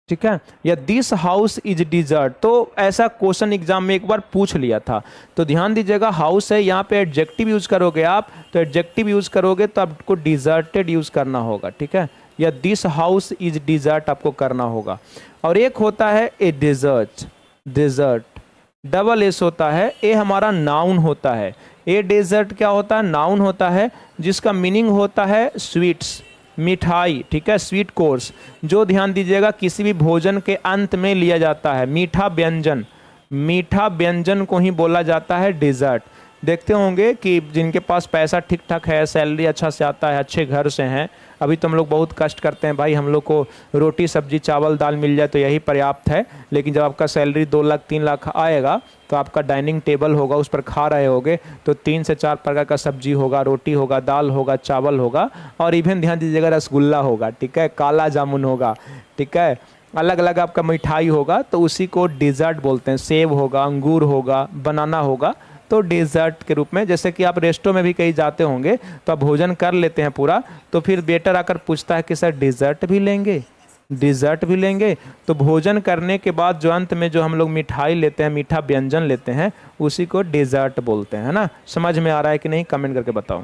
[SPEAKER 1] ठीक है, या दिस हाउस इज डिजर्ट। तो ऐसा क्वेश्चन एग्जाम में एक बार पूछ लिया था। तो ध्यान दीजिएगा, हाउस है, यहाँ पे एडजेक्टिव यूज करोगे आप, तो एडजेक्टिव यूज करोगे तो आपको डिजर्टेड यूज करना होगा, ठीक है, या दिस हाउस इज डिजर्ट आपको करना होगा। और एक होता है a desert, dessert double S होता है, ए हमारा नाउन होता है। ए डेजर्ट क्या होता है, नाउन होता है, जिसका मीनिंग होता है स्वीट्स, मिठाई, ठीक है, स्वीट कोर्स। जो ध्यान दीजिएगा किसी भी भोजन के अंत में लिया जाता है, मीठा व्यंजन, मीठा व्यंजन को ही बोला जाता है डेजर्ट। देखते होंगे कि जिनके पास पैसा ठीक ठाक है, सैलरी अच्छा से आता है, अच्छे घर से हैं, अभी तो हम लोग बहुत कष्ट करते हैं भाई, हम लोग को रोटी सब्जी चावल दाल मिल जाए तो यही पर्याप्त है। लेकिन जब आपका सैलरी 2 लाख 3 लाख आएगा, तो आपका डाइनिंग टेबल होगा, उस पर खा रहे होगे तो 3 से 4 प्रकार का सब्जी होगा, रोटी होगा, दाल होगा, चावल होगा, और इवन ध्यान दीजिएगा रसगुल्ला होगा, ठीक है, काला जामुन होगा, ठीक है, अलग अलग आपका मिठाई होगा, तो उसी को डेजर्ट बोलते हैं। सेब होगा, अंगूर होगा, बनाना होगा, तो डेजर्ट के रूप में। जैसे कि आप रेस्टों में भी कहीं जाते होंगे तो आप भोजन कर लेते हैं पूरा, तो फिर वेटर आकर पूछता है कि सर डेजर्ट भी लेंगे, डिज़र्ट भी लेंगे। तो भोजन करने के बाद जो अंत में जो हम लोग मिठाई लेते हैं, मीठा व्यंजन लेते हैं, उसी को डिज़र्ट बोलते हैं ना। समझ में आ रहा है कि नहीं, कमेंट करके बताओ।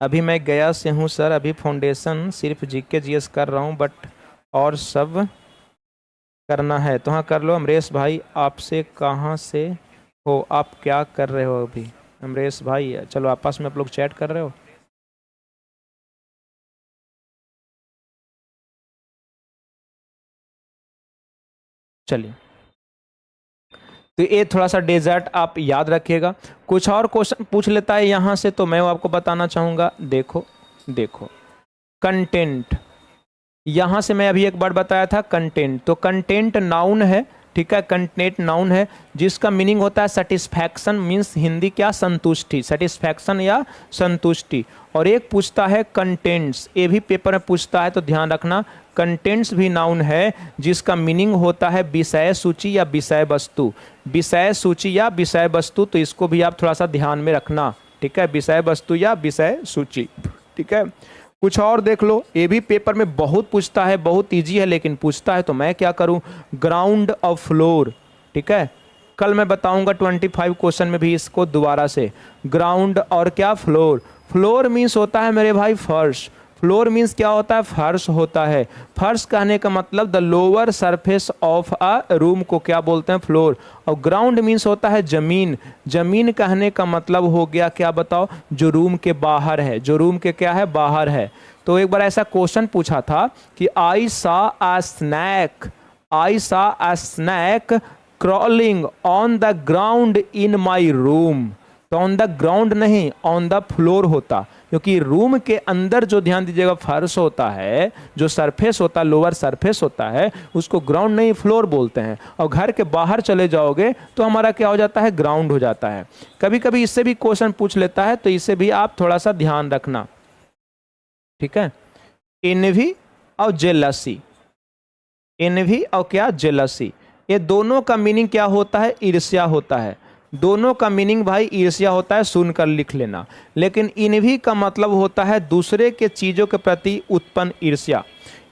[SPEAKER 1] अभी मैं गया से हूँ सर, अभी फाउंडेशन सिर्फ जीके जीएस कर रहा हूँ, बट और सब करना है। तो हाँ कर लो। अमरेश भाई आपसे कहाँ से हो, आप क्या कर रहे हो अभी? अमरेश भाई चलो आपस में आप लोग चैट कर रहे हो। चलिए, तो ये थोड़ा सा डेजर्ट आप याद रखिएगा। कुछ और क्वेश्चन पूछ लेता है यहाँ से, तो मैं वो आपको बताना चाहूँगा। देखो देखो, कंटेंट, यहाँ से मैं अभी एक बार बताया था कंटेंट, तो कंटेंट नाउन है, ठीक है। कंटेंट नाउन है जिसका मीनिंग होता है सेटिस्फैक्शन, मीन्स हिंदी क्या, संतुष्टि, सेटिस्फैक्शन या संतुष्टि। और एक पूछता है कंटेंट्स, ये भी पेपर में पूछता है, तो ध्यान रखना कंटेंट्स भी नाउन है जिसका मीनिंग होता है विषय सूची या विषय वस्तु, विषय सूची या विषय वस्तु। तो इसको भी आप थोड़ा सा ध्यान में रखना, ठीक है, विषय वस्तु या विषय सूची, ठीक है। कुछ और देख लो, ये भी पेपर में बहुत पूछता है, बहुत इजी है लेकिन पूछता है, तो मैं क्या करूं, ग्राउंड और फ्लोर, ठीक है। कल मैं बताऊंगा 25 क्वेश्चन में भी इसको दोबारा से। ग्राउंड और क्या, फ्लोर। फ्लोर मीन्स होता है मेरे भाई फर्श, फ्लोर मीन्स क्या होता है, फर्श होता है। फर्श कहने का मतलब the lower surface of a room को क्या बोलते हैं, फ्लोर। और ग्राउंड मीन्स होता है जमीन, जमीन कहने का मतलब हो गया क्या बताओ, जो रूम के बाहर है, जो रूम के क्या है, बाहर है। तो एक बार ऐसा क्वेश्चन पूछा था कि आई saw a snake, I saw a snake crawling on the ground in my room. तो ऑन द ग्राउंड नहीं, ऑन द फ्लोर होता, क्योंकि रूम के अंदर जो, ध्यान दीजिएगा, फर्श होता है, जो सरफेस होता है, लोअर सरफेस होता है, उसको ग्राउंड नहीं फ्लोर बोलते हैं। और घर के बाहर चले जाओगे तो हमारा क्या हो जाता है, ग्राउंड हो जाता है। कभी कभी इससे भी क्वेश्चन पूछ लेता है, तो इससे भी आप थोड़ा सा ध्यान रखना, ठीक है। एनवी और जेलसी, एनवी और क्या, जेलसी, ये दोनों का मीनिंग क्या होता है, ईर्ष्या होता है। दोनों का मीनिंग भाई ईर्ष्या होता है, सुनकर लिख लेना। लेकिन इन्वी का मतलब होता है दूसरे के चीज़ों के प्रति उत्पन्न ईर्ष्या।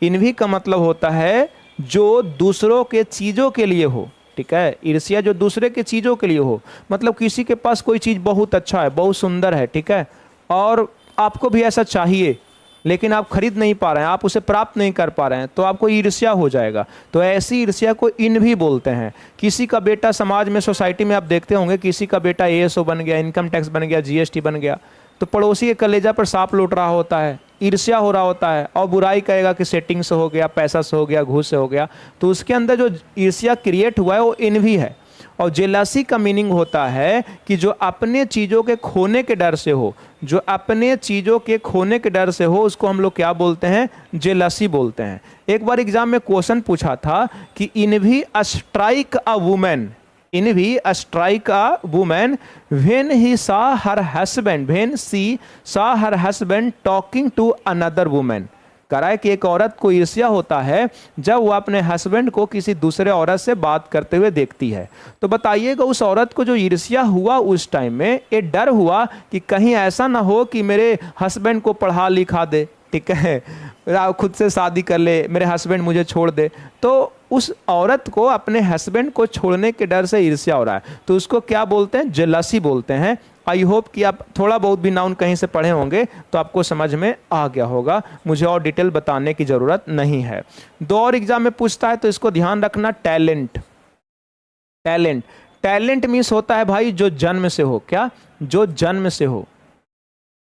[SPEAKER 1] इन्वी का मतलब होता है जो दूसरों के चीज़ों के लिए हो, ठीक है। ईर्ष्या जो दूसरे के चीज़ों के लिए हो, मतलब किसी के पास कोई चीज़ बहुत अच्छा है, बहुत सुंदर है, ठीक है, और आपको भी ऐसा चाहिए, लेकिन आप खरीद नहीं पा रहे हैं, आप उसे प्राप्त नहीं कर पा रहे हैं, तो आपको ईर्ष्या हो जाएगा। तो ऐसी ईर्ष्या को इन्वी बोलते हैं। किसी का बेटा समाज में, सोसाइटी में आप देखते होंगे, किसी का बेटा एएसओ बन गया, इनकम टैक्स बन गया, जीएसटी बन गया, तो पड़ोसी के कलेजा पर सांप लौट रहा होता है, ईर्ष्या हो रहा होता है, और बुराई कहेगा कि सेटिंग से हो गया, पैसा से हो गया, घूस से हो गया। तो उसके अंदर जो ईर्ष्या क्रिएट हुआ है वो इन्वी है। और जेलसी का मीनिंग होता है कि जो अपने चीज़ों के खोने के डर से हो, जो अपने चीज़ों के खोने के डर से हो, उसको हम लोग क्या बोलते हैं, जेलसी बोलते हैं। एक बार एग्जाम में क्वेश्चन पूछा था कि envy strike a women, envy strike a women when he saw her husband, when she saw her husband talking to another women. करा है कि एक औरत को ईर्ष्या होता है जब वो अपने हस्बैंड को किसी दूसरे औरत से बात करते हुए देखती है। तो बताइएगा उस औरत को जो ईर्ष्या हुआ उस टाइम में, ये डर हुआ कि कहीं ऐसा ना हो कि मेरे हस्बैंड को पढ़ा लिखा दे, ठीक है, खुद से शादी कर ले, मेरे हस्बैंड मुझे छोड़ दे। तो उस औरत को अपने हस्बैंड को छोड़ने के डर से ईर्ष्या हो रहा है, तो उसको क्या बोलते हैं, जेलसी बोलते हैं। आई होप कि आप थोड़ा बहुत भी नाउन कहीं से पढ़े होंगे तो आपको समझ में आ गया होगा, मुझे और डिटेल बताने की ज़रूरत नहीं है। दो और एग्जाम में पूछता है, तो इसको ध्यान रखना। टैलेंट, टैलेंट, टैलेंट मीन्स होता है भाई जो जन्म से हो, क्या, जो जन्म से हो,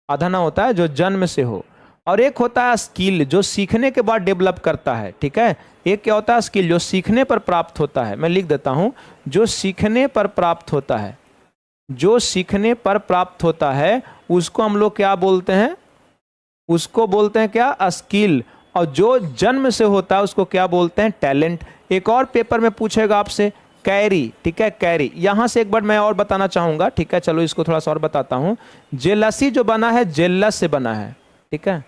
[SPEAKER 1] आधा ना होता है, जो जन्म से हो। और एक होता है स्किल, जो सीखने के बाद डेवलप करता है, ठीक है। एक क्या होता है, स्किल, जो सीखने पर प्राप्त होता है। मैं लिख देता हूं, जो सीखने पर प्राप्त होता है, जो सीखने पर प्राप्त होता है उसको हम लोग क्या बोलते हैं, उसको बोलते हैं क्या, स्किल। और जो जन्म से होता है उसको क्या बोलते हैं, टैलेंट। एक और पेपर में पूछेगा आपसे कैरी, ठीक है, कैरी। यहां से एक बार मैं और बताना चाहूंगा, ठीक है, चलो इसको थोड़ा सा और बताता हूं। जेलसी जो बना है, जेलस से बना है, ठीक है।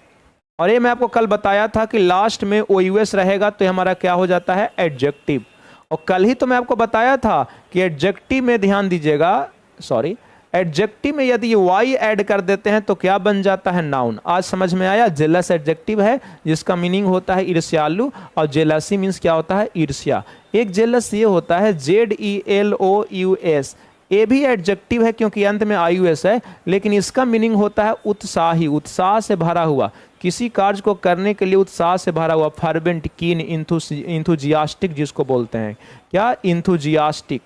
[SPEAKER 1] और ये मैं आपको कल बताया था कि लास्ट में ओयूएस रहेगा तो हमारा क्या हो जाता है, एडजेक्टिव। और कल ही तो मैं आपको बताया था कि एडजेक्टिव में ध्यान दीजिएगा, सॉरी, एडजेक्टिव में यदि वाई ऐड कर देते हैं तो क्या बन जाता है, नाउन। आज समझ में आया, जेलस एडजेक्टिव है जिसका मीनिंग होता है ईर्ष्यालु, और जेलसी मीन्स क्या होता है, ईर्ष्या। एक जेलस ये होता है ZELOUS, ये भी एडजेक्टिव है क्योंकि अंत में IUS है, लेकिन इसका मीनिंग होता है उत्साही, उत्साह से भरा हुआ, किसी कार्य को करने के लिए उत्साह से भरा हुआ, फर्वेंट, कीन, इंथुजियास्टिक जिसको बोलते हैं, क्या, इंथुजियास्टिक,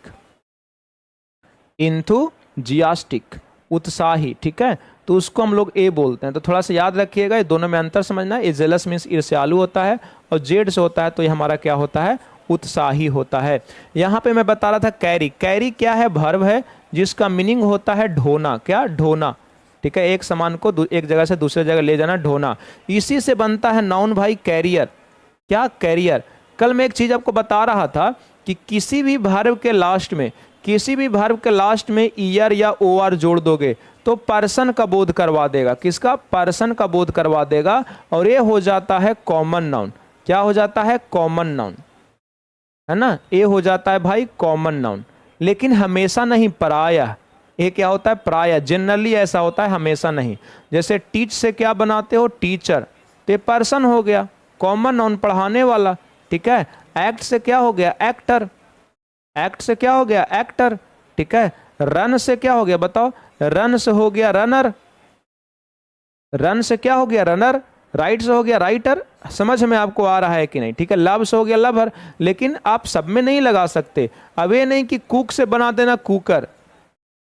[SPEAKER 1] इंथुजियास्टिक, उत्साही, ठीक है, तो उसको हम लोग ए बोलते हैं। तो थोड़ा सा याद रखिएगा, ये दोनों में अंतर समझना है। जेलस मीन्स ईर्ष्यालु होता है, और जेड से होता है तो ये हमारा क्या होता है, उत्साही होता है। यहाँ पे मैं बता रहा था कैरी, कैरी क्या है, वर्ब है जिसका मीनिंग होता है ढोना, क्या, ढोना, ठीक है, एक सामान को एक जगह से दूसरे जगह ले जाना, ढोना। इसी से बनता है नाउन भाई, कैरियर, क्या, कैरियर। कल मैं एक चीज आपको बता रहा था कि किसी भी वर्ब के लास्ट में, किसी भी वर्ब के लास्ट में ईयर या OR जोड़ दोगे तो पर्सन का बोध करवा देगा, किसका, पर्सन का बोध करवा देगा, और ये हो जाता है कॉमन नाउन। क्या हो जाता है, कॉमन नाउन, है ना, ये हो जाता है भाई कॉमन नाउन। लेकिन हमेशा नहीं, प्रायः, ये क्या होता है, प्रायः, जनरली ऐसा होता है, हमेशा नहीं। जैसे टीच से क्या बनाते हो, टीचर, तो ये पर्सन हो गया, कॉमन नाउन, पढ़ाने वाला, ठीक है। एक्ट से क्या हो गया, एक्टर, एक्ट से क्या हो गया, एक्टर, ठीक है। रन से क्या हो गया, बताओ, रन से हो गया रनर, रन से क्या हो गया, रनर। राइट से हो गया राइटर। समझ में आपको आ रहा है कि नहीं, ठीक है। लव से हो गया लवर, लेकिन आप सब में नहीं लगा सकते। अब ये नहीं कि कुक से बना देना कुकर,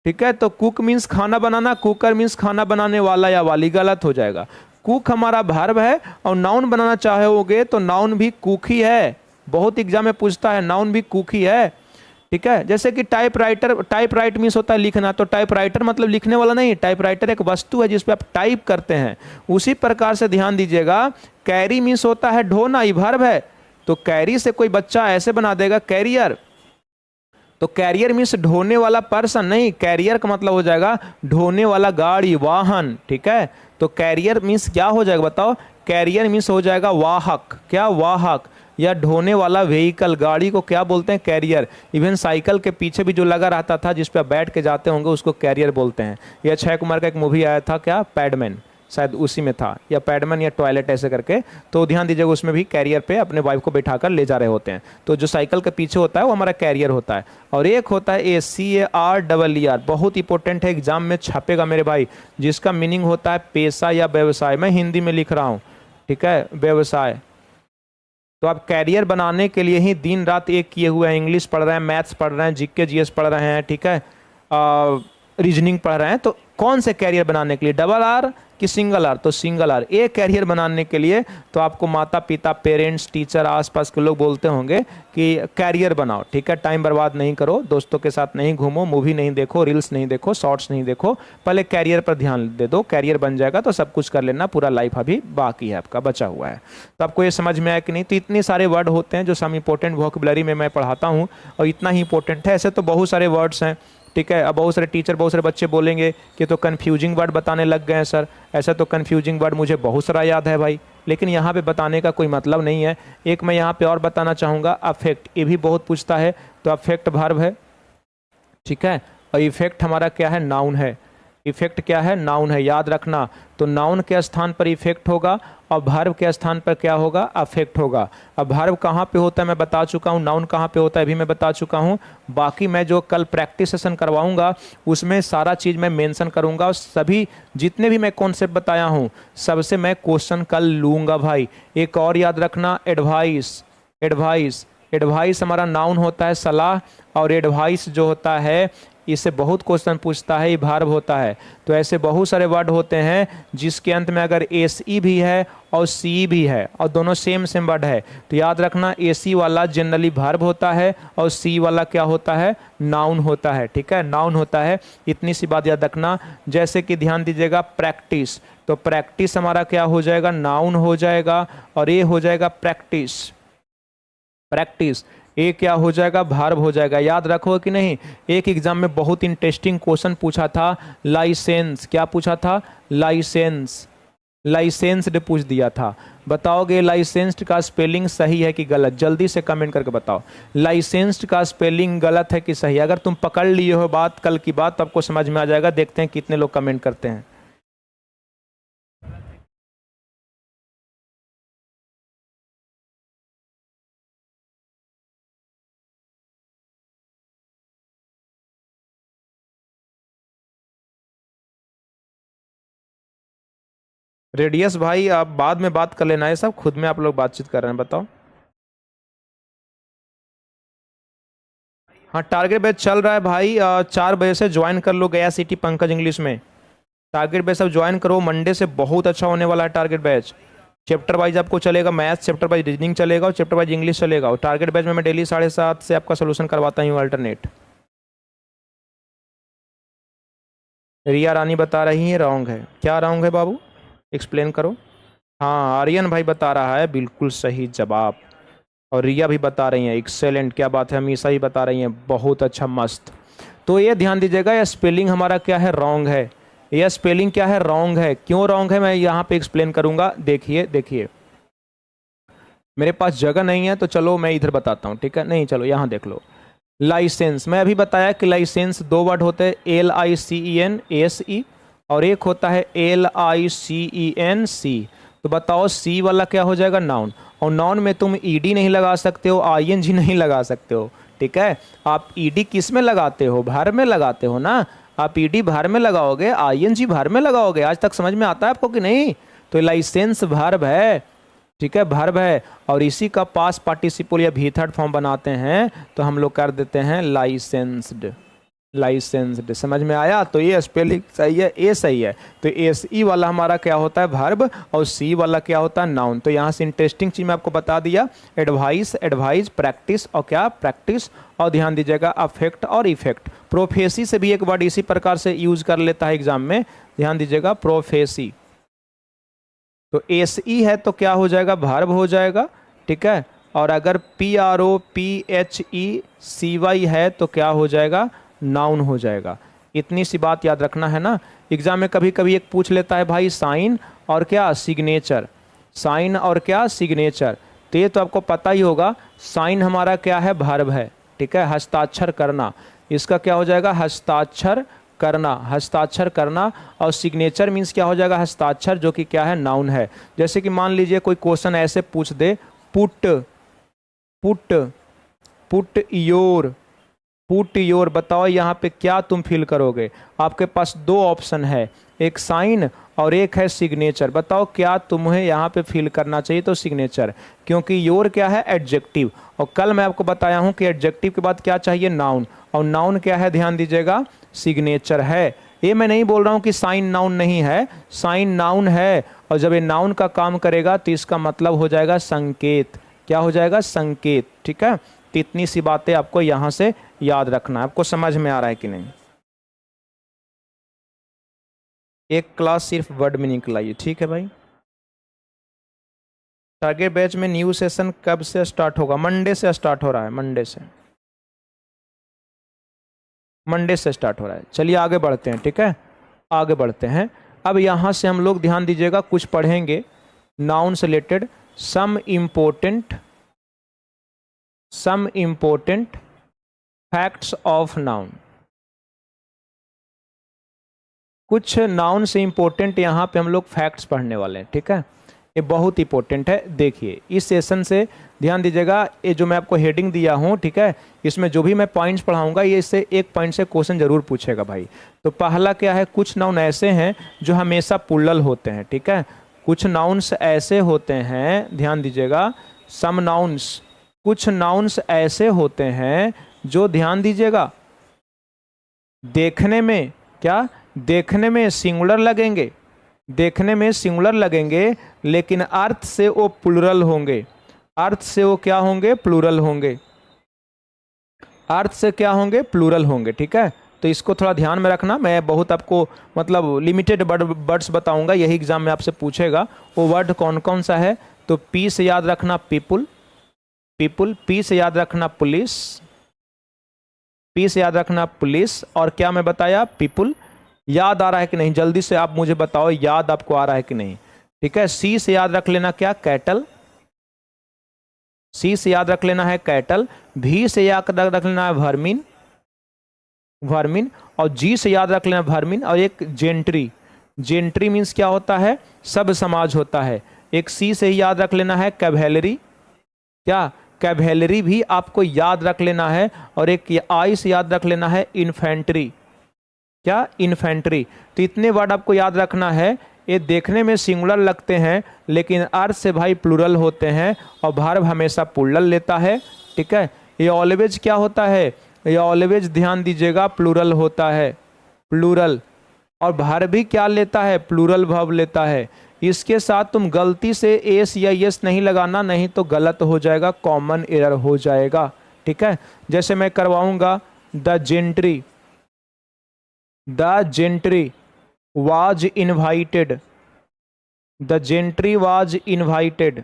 [SPEAKER 1] ठीक है, तो कुक मीन्स खाना बनाना, कुकर मीन्स खाना बनाने वाला या वाली, गलत हो जाएगा। कुक हमारा वर्ब है, और नाउन बनाना चाहोगे तो नाउन भी कुक ही है, बहुत एग्जाम में पूछता है, नाउन भी कुक ही है, ठीक है। जैसे कि type writer, type right means होता है लिखना, तो टाइप राइटर मतलब लिखने वाला नहीं, टाइप राइटर एक वस्तु है जिसपे आप टाइप करते हैं। उसी प्रकार से ध्यान दीजिएगा, कैरी मीन्स होता है ढोना, ये वर्ब है, तो कैरी से कोई बच्चा ऐसे बना देगा कैरियर, तो कैरियर मीन्स ढोने वाला पर्सन नहीं, कैरियर का मतलब हो जाएगा ढोने वाला गाड़ी, वाहन, ठीक है। तो कैरियर मीन्स क्या हो जाएगा, बताओ, कैरियर मीन्स हो जाएगा वाहक, क्या, वाहक, या ढोने वाला व्हीकल, गाड़ी को क्या बोलते हैं, कैरियर। इवन साइकिल के पीछे भी जो लगा रहता था जिस पे आप बैठ के जाते होंगे उसको कैरियर बोलते हैं। या अक्षय कुमार का एक मूवी आया था, क्या, पैडमैन, शायद उसी में था, या पैडमैन या टॉयलेट ऐसे करके, तो ध्यान दीजिएगा उसमें भी कैरियर पे अपने वाइफ को बैठाकर ले जा रहे होते हैं, तो जो साइकिल के पीछे होता है वो हमारा कैरियर होता है। और एक होता है CARER, बहुत इंपॉर्टेंट है, एग्जाम में छपेगा मेरे भाई, जिसका मीनिंग होता है पेशा या व्यवसाय। मैं हिंदी में लिख रहा हूँ, ठीक है, व्यवसाय। तो आप कैरियर बनाने के लिए ही दिन रात एक किए हुए हैं, इंग्लिश पढ़ रहे हैं, मैथ्स पढ़ रहे हैं, GK GS पढ़ रहे हैं, ठीक है, रीजनिंग पढ़ रहे हैं, तो कौन से कैरियर बनाने के लिए, डबल आर कि सिंगल आर, तो सिंगल आर। एक कैरियर बनाने के लिए तो आपको माता पिता, पेरेंट्स, टीचर, आसपास के लोग बोलते होंगे कि कैरियर बनाओ, ठीक है, टाइम बर्बाद नहीं करो, दोस्तों के साथ नहीं घूमो, मूवी नहीं देखो, रील्स नहीं देखो, शॉर्ट्स नहीं देखो, पहले कैरियर पर ध्यान दे दो, कैरियर बन जाएगा तो सब कुछ कर लेना, पूरा लाइफ अभी बाकी है आपका, बचा हुआ है। तो आपको ये समझ में आया कि नहीं। तो इतने सारे वर्ड होते हैं जो सम इंपॉर्टेंट वोकैबुलरी में मैं पढ़ाता हूँ, और इतना ही इंपॉर्टेंट है। ऐसे तो बहुत सारे वर्ड्स हैं, ठीक है। अब बहुत सारे टीचर, बहुत सारे बच्चे बोलेंगे कि तो कन्फ्यूजिंग वर्ड बताने लग गए हैं सर। ऐसा तो कन्फ्यूजिंग वर्ड मुझे बहुत सारा याद है भाई, लेकिन यहाँ पे बताने का कोई मतलब नहीं है। एक मैं यहाँ पे और बताना चाहूँगा, अफेक्ट, ये भी बहुत पूछता है, तो अफेक्ट वर्ब है, ठीक है, और इफेक्ट हमारा क्या है, नाउन है। इफेक्ट क्या है, नाउन है, याद रखना। तो नाउन के स्थान पर इफेक्ट होगा, और वर्ब के स्थान पर क्या होगा, अफेक्ट होगा। अब वर्ब कहाँ पे होता है मैं बता चुका हूँ, नाउन कहाँ पे होता है भी मैं बता चुका हूँ। बाकी मैं जो कल प्रैक्टिस सेशन करवाऊंगा उसमें सारा चीज़ मैं मेंशन करूंगा, और सभी जितने भी मैं कॉन्सेप्ट बताया हूँ सबसे मैं क्वेश्चन कल लूँगा भाई। एक और याद रखना, एडवाइस, एडवाइस, एडवाइस हमारा नाउन होता है, सलाह, और एडवाइस जो होता है इससे बहुत क्वेश्चन पूछता है, ये वर्ब होता है। तो ऐसे बहुत सारे वर्ड होते हैं जिसके अंत में अगर SE भी है और CE भी है, और दोनों सेम वर्ड है, तो याद रखना AC वाला जनरली वर्ब होता है, और CE वाला क्या होता है, नाउन होता है, ठीक है, नाउन होता है। इतनी सी बात याद रखना। जैसे कि ध्यान दीजिएगा, प्रैक्टिस, तो प्रैक्टिस हमारा क्या हो जाएगा, नाउन हो जाएगा, और ये हो जाएगा प्रैक्टिस, प्रैक्टिस, ये क्या हो जाएगा, वर्ब हो जाएगा। याद रखो कि नहीं। एक एग्जाम में बहुत इंटरेस्टिंग क्वेश्चन पूछा था, लाइसेंस, क्या पूछा था, लाइसेंस, लाइसेंस्ड पूछ दिया था। बताओगे लाइसेंस्ड का स्पेलिंग सही है कि गलत? जल्दी से कमेंट करके बताओ लाइसेंस्ड का स्पेलिंग गलत है कि सही। अगर तुम पकड़ लिए हो बात, कल की बात, तो आपको समझ में आ जाएगा। देखते हैं कितने लोग कमेंट करते हैं। रेडियस भाई आप बाद में बात कर लेना, ये सब खुद में आप लोग बातचीत कर रहे हैं, बताओ। हाँ टारगेट बैच चल रहा है भाई, 4 बजे से ज्वाइन कर लो गया सिटी पंकज इंग्लिश में। टारगेट बैच सब ज्वाइन करो, मंडे से बहुत अच्छा होने वाला है टारगेट बैच। चैप्टर वाइज आपको चलेगा, मैथ्स चैप्टर वाइज रीजनिंग चलेगा और चैप्टर वाइज इंग्लिश चलेगा। और टारगेट बैच में मैं डेली 7:30 से आपका सोल्यूशन करवाता हूँ अल्टरनेट। रिया रानी बता रही है रॉन्ग है। क्या रॉन्ग है बाबू, एक्सप्लेन करो। हाँ आर्यन भाई बता रहा है बिल्कुल सही जवाब। और रिया भी बता रही हैं एक्सेलेंट, क्या बात है, हमेशा ही बता रही हैं बहुत अच्छा मस्त। तो ये ध्यान दीजिएगा, यह स्पेलिंग हमारा क्या है, रॉन्ग है। यह स्पेलिंग क्या है, रॉन्ग है। क्यों रॉन्ग है मैं यहाँ पे एक्सप्लेन करूंगा। देखिए देखिए, मेरे पास जगह नहीं है तो चलो मैं इधर बताता हूँ, ठीक है। नहीं चलो यहाँ देख लो, लाइसेंस। मैं अभी बताया कि लाइसेंस 2 वर्ड होते हैं, LICENSE, और एक होता है LICENC। तो बताओ सी वाला क्या हो जाएगा, नाउन। और नाउन में तुम ईडी नहीं लगा सकते हो, ING नहीं लगा सकते हो, ठीक है। आप ईडी किस में लगाते हो, भर में लगाते हो ना। आप ईडी भर में लगाओगे, ING भर में लगाओगे। आज तक समझ में आता है आपको कि नहीं। तो लाइसेंस वर्ब है, ठीक है, वर्ब है। और इसी का पास पार्टिसिपल या भी थर्ड फॉर्म बनाते हैं तो हम लोग कर देते हैं लाइसेंस्ड। लाइसेंस्ड समझ में आया। तो ये स्पेलिंग सही है, ए सही है। तो SE वाला हमारा क्या होता है, वर्ब, और सी वाला क्या होता है, नाउन। तो यहाँ से इंटरेस्टिंग चीज़ मैं आपको बता दिया, एडवाइस, एडवाइज, प्रैक्टिस, और क्या प्रैक्टिस। और ध्यान दीजिएगा अफेक्ट और इफेक्ट। प्रोफेसी से भी एक वर्ड इसी प्रकार से यूज कर लेता है एग्जाम में, ध्यान दीजिएगा, प्रोफेसी। तो SE है तो क्या हो जाएगा, वर्ब हो जाएगा, ठीक है। और अगर PROPHECY है तो क्या हो जाएगा, नाउन हो जाएगा। इतनी सी बात याद रखना है ना। एग्जाम में कभी कभी एक पूछ लेता है भाई, साइन और क्या, सिग्नेचर। साइन और क्या, सिग्नेचर। तो ये तो आपको पता ही होगा, साइन हमारा क्या है, वर्ब है, ठीक है, हस्ताक्षर करना। इसका क्या हो जाएगा, हस्ताक्षर करना, हस्ताक्षर करना। और सिग्नेचर मीन्स क्या हो जाएगा, हस्ताक्षर, जो कि क्या है, नाउन है। जैसे कि मान लीजिए कोई क्वेश्चन ऐसे पूछ दे, put put put your, put your. बताओ यहाँ पे क्या तुम फिल करोगे। आपके पास 2 ऑप्शन है, एक साइन और एक है सिग्नेचर। बताओ क्या तुम्हें यहाँ पे फिल करना चाहिए, तो सिग्नेचर, क्योंकि योर क्या है, एडजेक्टिव। और कल मैं आपको बताया हूँ कि एडजेक्टिव के बाद क्या चाहिए, नाउन। और नाउन क्या है, ध्यान दीजिएगा, सिग्नेचर है। ये मैं नहीं बोल रहा हूँ कि साइन नाउन नहीं है, साइन नाउन है। और जब ये नाउन का काम करेगा तो इसका मतलब हो जाएगा संकेत। क्या हो जाएगा, संकेत, ठीक है। तो इतनी सी बातें आपको यहाँ से याद रखना है। आपको समझ में आ रहा है कि नहीं। एक क्लास सिर्फ वर्ड में निकलाइए, ठीक है भाई। टारगेट बैच में न्यू सेशन कब से स्टार्ट होगा, मंडे से स्टार्ट हो रहा है, मंडे से, मंडे से स्टार्ट हो रहा है। चलिए आगे बढ़ते हैं, ठीक है, आगे बढ़ते हैं। अब यहाँ से हम लोग ध्यान दीजिएगा कुछ पढ़ेंगे नाउन से related, some important facts of noun. कुछ नाउन से इंपॉर्टेंट यहाँ पे हम लोग फैक्ट्स पढ़ने वाले हैं, ठीक है। ये बहुत इंपॉर्टेंट है। देखिए इस सेशन से ध्यान दीजिएगा, ये जो मैं आपको हेडिंग दिया हूँ, ठीक है, इसमें जो भी मैं पॉइंट्स पढ़ाऊंगा ये इससे एक पॉइंट से क्वेश्चन जरूर पूछेगा भाई। तो पहला क्या है, कुछ नाउन ऐसे हैं जो हमेशा प्लूरल होते हैं, ठीक है। कुछ नाउन्स ऐसे होते हैं, ध्यान दीजिएगा, सम नाउन्स, कुछ नाउन्स ऐसे होते हैं जो, ध्यान दीजिएगा, देखने में क्या, देखने में सिंगुलर लगेंगे, देखने में सिंगुलर लगेंगे, लेकिन अर्थ से वो प्लूरल होंगे। अर्थ से वो क्या होंगे, प्लूरल होंगे। अर्थ से क्या होंगे, प्लूरल होंगे, ठीक है। तो इसको थोड़ा ध्यान में रखना। मैं बहुत आपको मतलब लिमिटेड वर्ड्स बताऊंगा, यही एग्जाम में आपसे पूछेगा। वो वर्ड कौन कौन सा है, तो पी से याद रखना पीपुल, पीपुल, पी से याद रखना पुलिस, पी से याद रखना पुलिस, और क्या मैं बताया, पीपुल। याद आ रहा है कि नहीं, जल्दी से आप मुझे बताओ, याद आपको आ रहा है कि नहीं। ठीक है। सी से याद रख लेना क्या, कैटल, सी से याद रख लेना है कैटल, भी से याद रख लेना है वर्मिन, वर्मिन, और जी से याद रख लेना वर्मिन, और एक जेंट्री, जेंट्री मीन्स क्या होता है, सब समाज होता है। एक सी से ही याद रख लेना है कैवेलरी, क्या, कैवेलरी भी आपको याद रख लेना है, और एक आई से याद रख लेना है इन्फेंट्री, क्या, इन्फेंट्री। तो इतने वर्ड आपको याद रखना है। ये देखने में सिंगुलर लगते हैं लेकिन अर्थ से भाई प्लूरल होते हैं, और वर्ब हमेशा प्लूरल लेता है, ठीक है। ये ऑलवेज क्या होता है, ये ऑलवेज ध्यान दीजिएगा प्लूरल होता है, प्लूरल, और वर्ब भी क्या लेता है, प्लूरल वर्ब लेता है। इसके साथ तुम गलती से एस या यस नहीं लगाना, नहीं तो गलत हो जाएगा, कॉमन एरर हो जाएगा, ठीक है। जैसे मैं करवाऊंगा the gentry, the gentry was invited, the gentry was invited,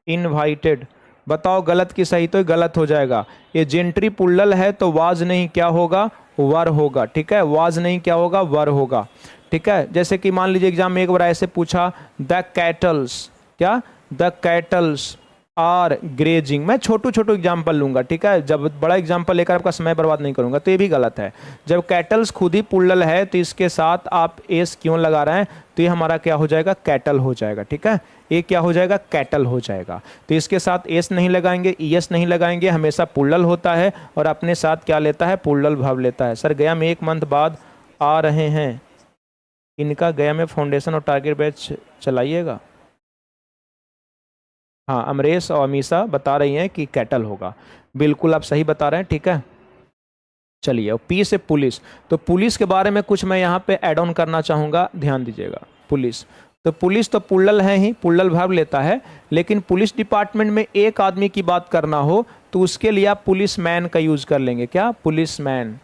[SPEAKER 1] invited। बताओ गलत की सही, तो गलत हो जाएगा। ये जेंट्री पुल्लल है तो वाज नहीं क्या होगा, वर होगा, ठीक है। वाज नहीं क्या होगा, वर होगा, ठीक है। जैसे कि मान लीजिए एग्जाम में एक बार ऐसे पूछा, द कैटल्स, क्या, द कैटल्स आर ग्रेजिंग। मैं छोटू छोटू एग्जाम्पल लूंगा, ठीक है, जब बड़ा एग्जाम्पल लेकर आपका समय बर्बाद नहीं करूंगा, तो ये भी गलत है। जब कैटल्स खुद ही पुल्लल है तो इसके साथ आप एस क्यों लगा रहे हैं, तो ये हमारा क्या हो जाएगा, कैटल हो जाएगा, ठीक है। ये क्या हो जाएगा, कैटल हो जाएगा। तो इसके साथ एस नहीं लगाएंगे, ईएस नहीं लगाएंगे, हमेशा पुल्लल होता है, और अपने साथ क्या लेता है, पुल्लल भाव लेता है। सर गया में 1 मंथ बाद आ रहे हैं, इनका गया में फाउंडेशन और टारगेट बैच चलाइएगा। हाँ, अमरेश और अमीषा बता रही हैं कि कैटल होगा, बिल्कुल आप सही बता रहे हैं, ठीक है। चलिए, और पी से पुलिस, तो पुलिस के बारे में कुछ मैं यहाँ पे ऐड ऑन करना चाहूँगा, ध्यान दीजिएगा। पुलिस, तो पुलिस तो पुल्लल है ही, पुल्लल वर्ब लेता है, लेकिन पुलिस डिपार्टमेंट में एक आदमी की बात करना हो तो उसके लिए आप पुलिस मैन का यूज कर लेंगे, क्या, पुलिस मैन,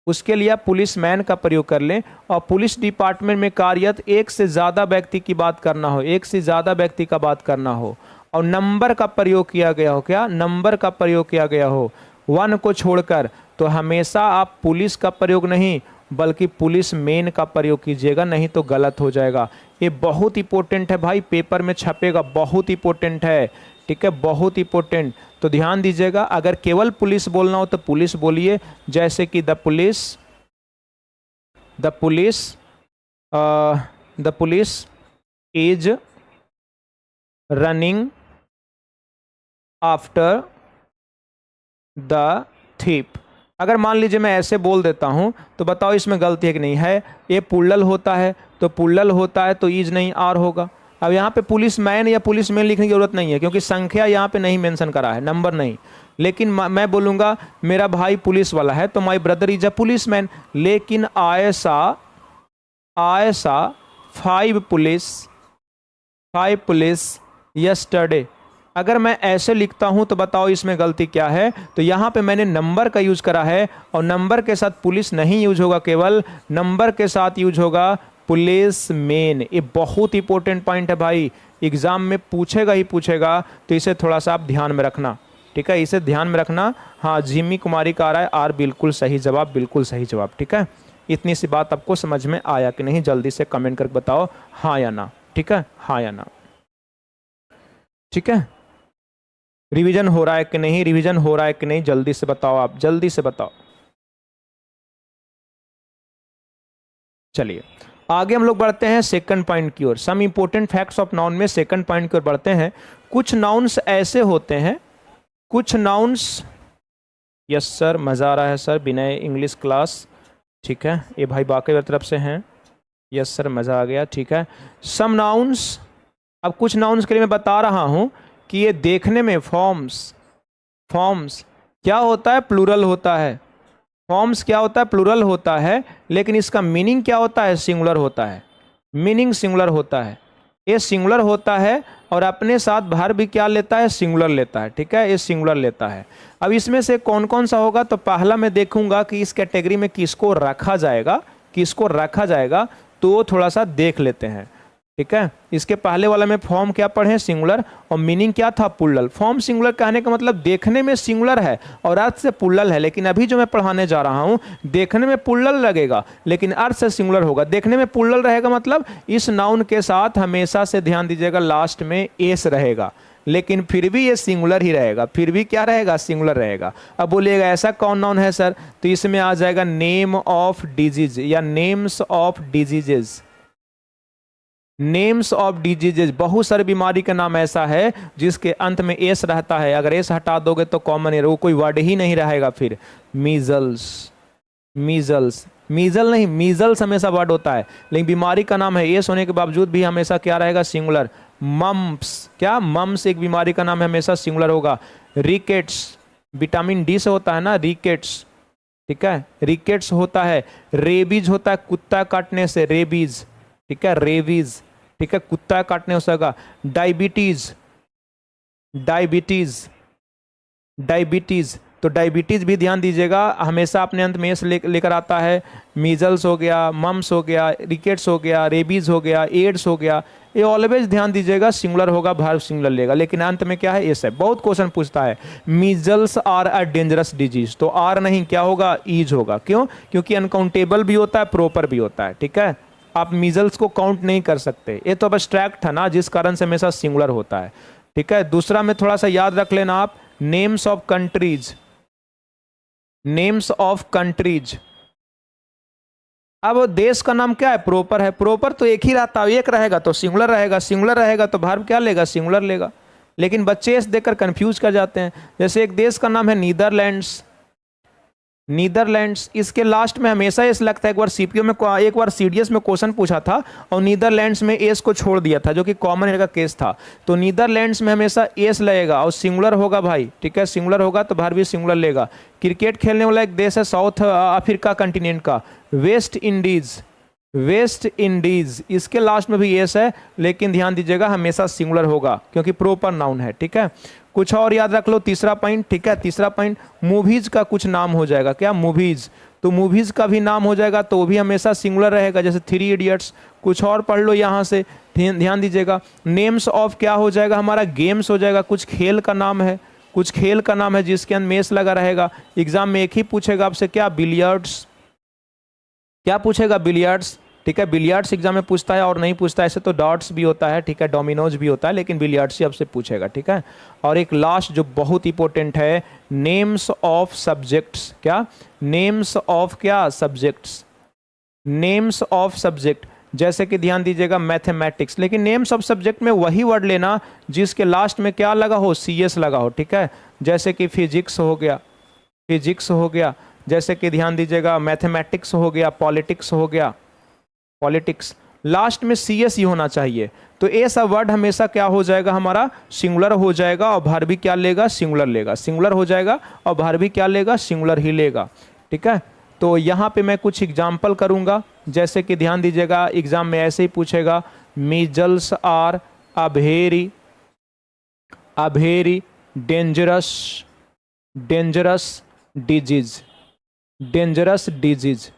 [SPEAKER 1] उसके लिए आप पुलिस मैन का प्रयोग कर लें। और पुलिस डिपार्टमेंट में कार्यरत एक से ज़्यादा व्यक्ति की बात करना हो, एक से ज़्यादा व्यक्ति का बात करना हो, और नंबर का प्रयोग किया गया हो, क्या, नंबर का प्रयोग किया गया हो, 1 को छोड़कर, तो हमेशा आप पुलिस का प्रयोग नहीं बल्कि पुलिस मेन का प्रयोग कीजिएगा, नहीं तो गलत हो जाएगा। ये बहुत इंपॉर्टेंट है भाई, पेपर में छपेगा, बहुत इंपॉर्टेंट है, ठीक है, बहुत इंपॉर्टेंट। तो ध्यान दीजिएगा, अगर केवल पुलिस बोलना हो तो पुलिस बोलिए, जैसे कि the police, the police, the police is running after the thief. अगर मान लीजिए मैं ऐसे बोल देता हूं तो बताओ इसमें गलती है कि नहीं है। ये पुल्लल होता है तो पुल्लल होता है तो इज नहीं आर होगा। अब यहाँ पे पुलिस मैन या पुलिस मैन लिखने की जरूरत नहीं है क्योंकि संख्या यहाँ पे नहीं मेंशन करा है, नंबर नहीं। लेकिन मैं बोलूँगा मेरा भाई पुलिस वाला है तो my brother is a police man. लेकिन आयसा 5 पुलिस यस्टरडे, अगर मैं ऐसे लिखता हूं तो बताओ इसमें गलती क्या है। तो यहां पे मैंने नंबर का यूज करा है और नंबर के साथ पुलिस नहीं यूज होगा, केवल नंबर के साथ यूज होगा पुलिस मेन। ये बहुत इंपॉर्टेंट पॉइंट है भाई, एग्जाम में पूछेगा ही पूछेगा, तो इसे थोड़ा सा आप ध्यान में रखना, ठीक है, इसे ध्यान में रखना। हाँ, जिमी कुमारी का आ रहा है आर, बिल्कुल सही जवाब, बिल्कुल सही जवाब, ठीक है। इतनी सी बात आपको समझ में आया कि नहीं, जल्दी से कमेंट करके बताओ हाँ या ना, ठीक है, हाँ या ना, ठीक है। रिवीजन हो रहा है कि नहीं, रिवीजन हो रहा है कि नहीं, जल्दी से बताओ, आप जल्दी से बताओ। चलिए आगे हम लोग बढ़ते हैं सेकंड पॉइंट की ओर। Some important facts of noun में सेकंड पॉइंट की ओर बढ़ते हैं। कुछ नाउन्स ऐसे होते हैं, कुछ नाउन्स, यस सर, मजा आ रहा है सर, विनय इंग्लिश क्लास, ठीक है, ये भाई बाकी तरफ से हैं, यस सर, मजा आ गया, ठीक है। सम नाउन्स, अब कुछ नाउन्स के लिए मैं बता रहा हूं कि ये देखने में फॉर्म्स क्या होता है, प्लूरल होता है। फॉर्म्स क्या होता है, प्लूरल होता है, लेकिन इसका मीनिंग क्या होता है, सिंगुलर होता है। मीनिंग सिंगुलर होता है, ये सिंगुलर होता है और अपने साथ वर्ब भी क्या लेता है, सिंगुलर लेता है, ठीक है, ये सिंगुलर लेता है। अब इसमें से कौन कौन सा होगा, तो पहला मैं देखूंगा कि इस कैटेगरी में किसको रखा जाएगा, किसको रखा जाएगा, तो थोड़ा सा देख लेते हैं। ठीक है। इसके पहले वाला में फॉर्म क्या पढ़े, सिंगुलर, और मीनिंग क्या था, प्लूरल। फॉर्म सिंगुलर कहने का मतलब देखने में सिंगुलर है और अर्थ से प्लूरल है, लेकिन अभी जो मैं पढ़ाने जा रहा हूं देखने में प्लूरल लगेगा लेकिन अर्थ से सिंगुलर होगा। देखने में प्लूरल रहेगा मतलब इस नाउन के साथ हमेशा से ध्यान दीजिएगा लास्ट में एस रहेगा, लेकिन फिर भी ये सिंगुलर ही रहेगा, फिर भी क्या रहेगा, सिंगुलर रहेगा। अब बोलिएगा ऐसा कौन नाउन है सर, तो इसमें आ जाएगा नेम ऑफ डिजीज या names of diseases. Names of diseases, बहुत सारी बीमारी का नाम ऐसा है जिसके अंत में एस रहता है, अगर एस हटा दोगे तो कॉमन एरर, वो कोई वर्ड ही नहीं रहेगा फिर। मीजल्स, मीजल्स, मीजल नहीं, मीजल्स हमेशा वर्ड होता है, लेकिन बीमारी का नाम है, एस होने के बावजूद भी हमेशा क्या रहेगा, सिंगुलर। मम्प्स, क्या मम्स एक बीमारी का नाम है, हमेशा सिंगुलर होगा। रिकेट्स, विटामिन डी से होता है ना रिकेट्स, ठीक है, रिकेट्स होता है। रेबीज होता है कुत्ता काटने से, रेबीज, ठीक है, रेबीज, ठीक है, कुत्ता काटने से होगा। डायबिटीज, डायबिटीज, डायबिटीज, तो डायबिटीज भी ध्यान दीजिएगा हमेशा अपने अंत में एस लेकर आता है। मीजल्स हो गया, मम्स हो गया, रिकेट्स हो गया, रेबीज हो गया, एड्स हो गया, ये ऑलवेज ध्यान दीजिएगा सिंगुलर होगा, वर्ब सिंगुलर लेगा, लेकिन अंत में क्या है, एस है। बहुत क्वेश्चन पूछता है measles are a dangerous disease, तो आर नहीं, क्या होगा, ईज होगा। क्यों, क्योंकि अनकाउंटेबल भी होता है, प्रॉपर भी होता है, ठीक है। आप मीजल्स को काउंट नहीं कर सकते, ये तो अब एब्स्ट्रैक्ट था ना, जिस कारण से हमेशा सिंगुलर होता है, ठीक है। दूसरा में थोड़ा सा याद रख लेना आप, names of countries, names of countries. अब देश का नाम क्या है, प्रॉपर है, प्रॉपर तो एक ही रहता है, एक रहेगा तो सिंगुलर रहेगा, सिंगुलर रहेगा तो वर्ब क्या लेगा, सिंगुलर लेगा। लेकिन बच्चे इस देखकर कंफ्यूज कर जाते हैं, जैसे एक देश का नाम है नीदरलैंड्स, नीदरलैंड्स, इसके लास्ट में हमेशा एस लगता है। एक बार सीपीओ में, एक बार सीडीएस में क्वेश्चन पूछा था और नीदरलैंड्स में एस को छोड़ दिया था, जो कि कॉमन का केस था। तो नीदरलैंड्स में हमेशा एस लगेगा और सिंगुलर होगा भाई, ठीक है, सिंगुलर होगा तो वर्ब भी सिंगुलर लेगा। क्रिकेट खेलने वाला एक देश है साउथ अफ्रीका कंटिनेंट का, वेस्ट इंडीज, वेस्ट इंडीज, इसके लास्ट में भी एस है, लेकिन ध्यान दीजिएगा हमेशा सिंगुलर होगा क्योंकि प्रॉपर नाउन है, ठीक है। कुछ और याद रख लो, तीसरा पॉइंट, ठीक है, तीसरा पॉइंट, मूवीज का कुछ नाम हो जाएगा, क्या, मूवीज, तो मूवीज का भी नाम हो जाएगा तो वो भी हमेशा सिंगुलर रहेगा, जैसे 3 इडियट्स। कुछ और पढ़ लो यहाँ से, ध्यान दीजिएगा। नेम्स ऑफ क्या हो जाएगा हमारा, गेम्स हो जाएगा, कुछ खेल का नाम है, कुछ खेल का नाम है जिसके अंदर मेस लगा रहेगा। एग्जाम में एक ही पूछेगा आपसे, क्या, बिलियर्ड्स, क्या पूछेगा, बिलियर्ड्स, ठीक है, बिलियर्ड्स एग्जाम में पूछता है और नहीं पूछता है, ऐसे तो डॉट्स भी होता है, ठीक है, डोमिनोज भी होता है, लेकिन बिलियर्ड्स ही आपसे पूछेगा, ठीक है। और एक लास्ट जो बहुत इंपॉर्टेंट है, नेम्स ऑफ सब्जेक्ट्स, क्या, नेम्स ऑफ क्या, सब्जेक्ट्स, नेम्स ऑफ सब्जेक्ट, जैसे कि ध्यान दीजिएगा मैथमेटिक्स, लेकिन नेम्स ऑफ सब्जेक्ट में वही वर्ड लेना जिसके लास्ट में क्या लगा हो, सी एस लगा हो, ठीक है, जैसे कि फिजिक्स हो गया, फिजिक्स हो गया, जैसे कि ध्यान दीजिएगा मैथमेटिक्स हो गया, पॉलिटिक्स हो गया, पॉलिटिक्स, लास्ट में सी एस ही होना चाहिए। तो ऐसा वर्ड हमेशा क्या हो जाएगा हमारा, सिंगुलर हो जाएगा और वर्ब भी क्या लेगा, सिंगुलर लेगा, सिंगुलर हो जाएगा और वर्ब भी क्या लेगा, सिंगुलर ही लेगा, ठीक है। तो यहाँ पे मैं कुछ एग्जाम्पल करूँगा, जैसे कि ध्यान दीजिएगा एग्जाम में ऐसे ही पूछेगा, measles are a very dangerous, dangerous disease, dangerous disease.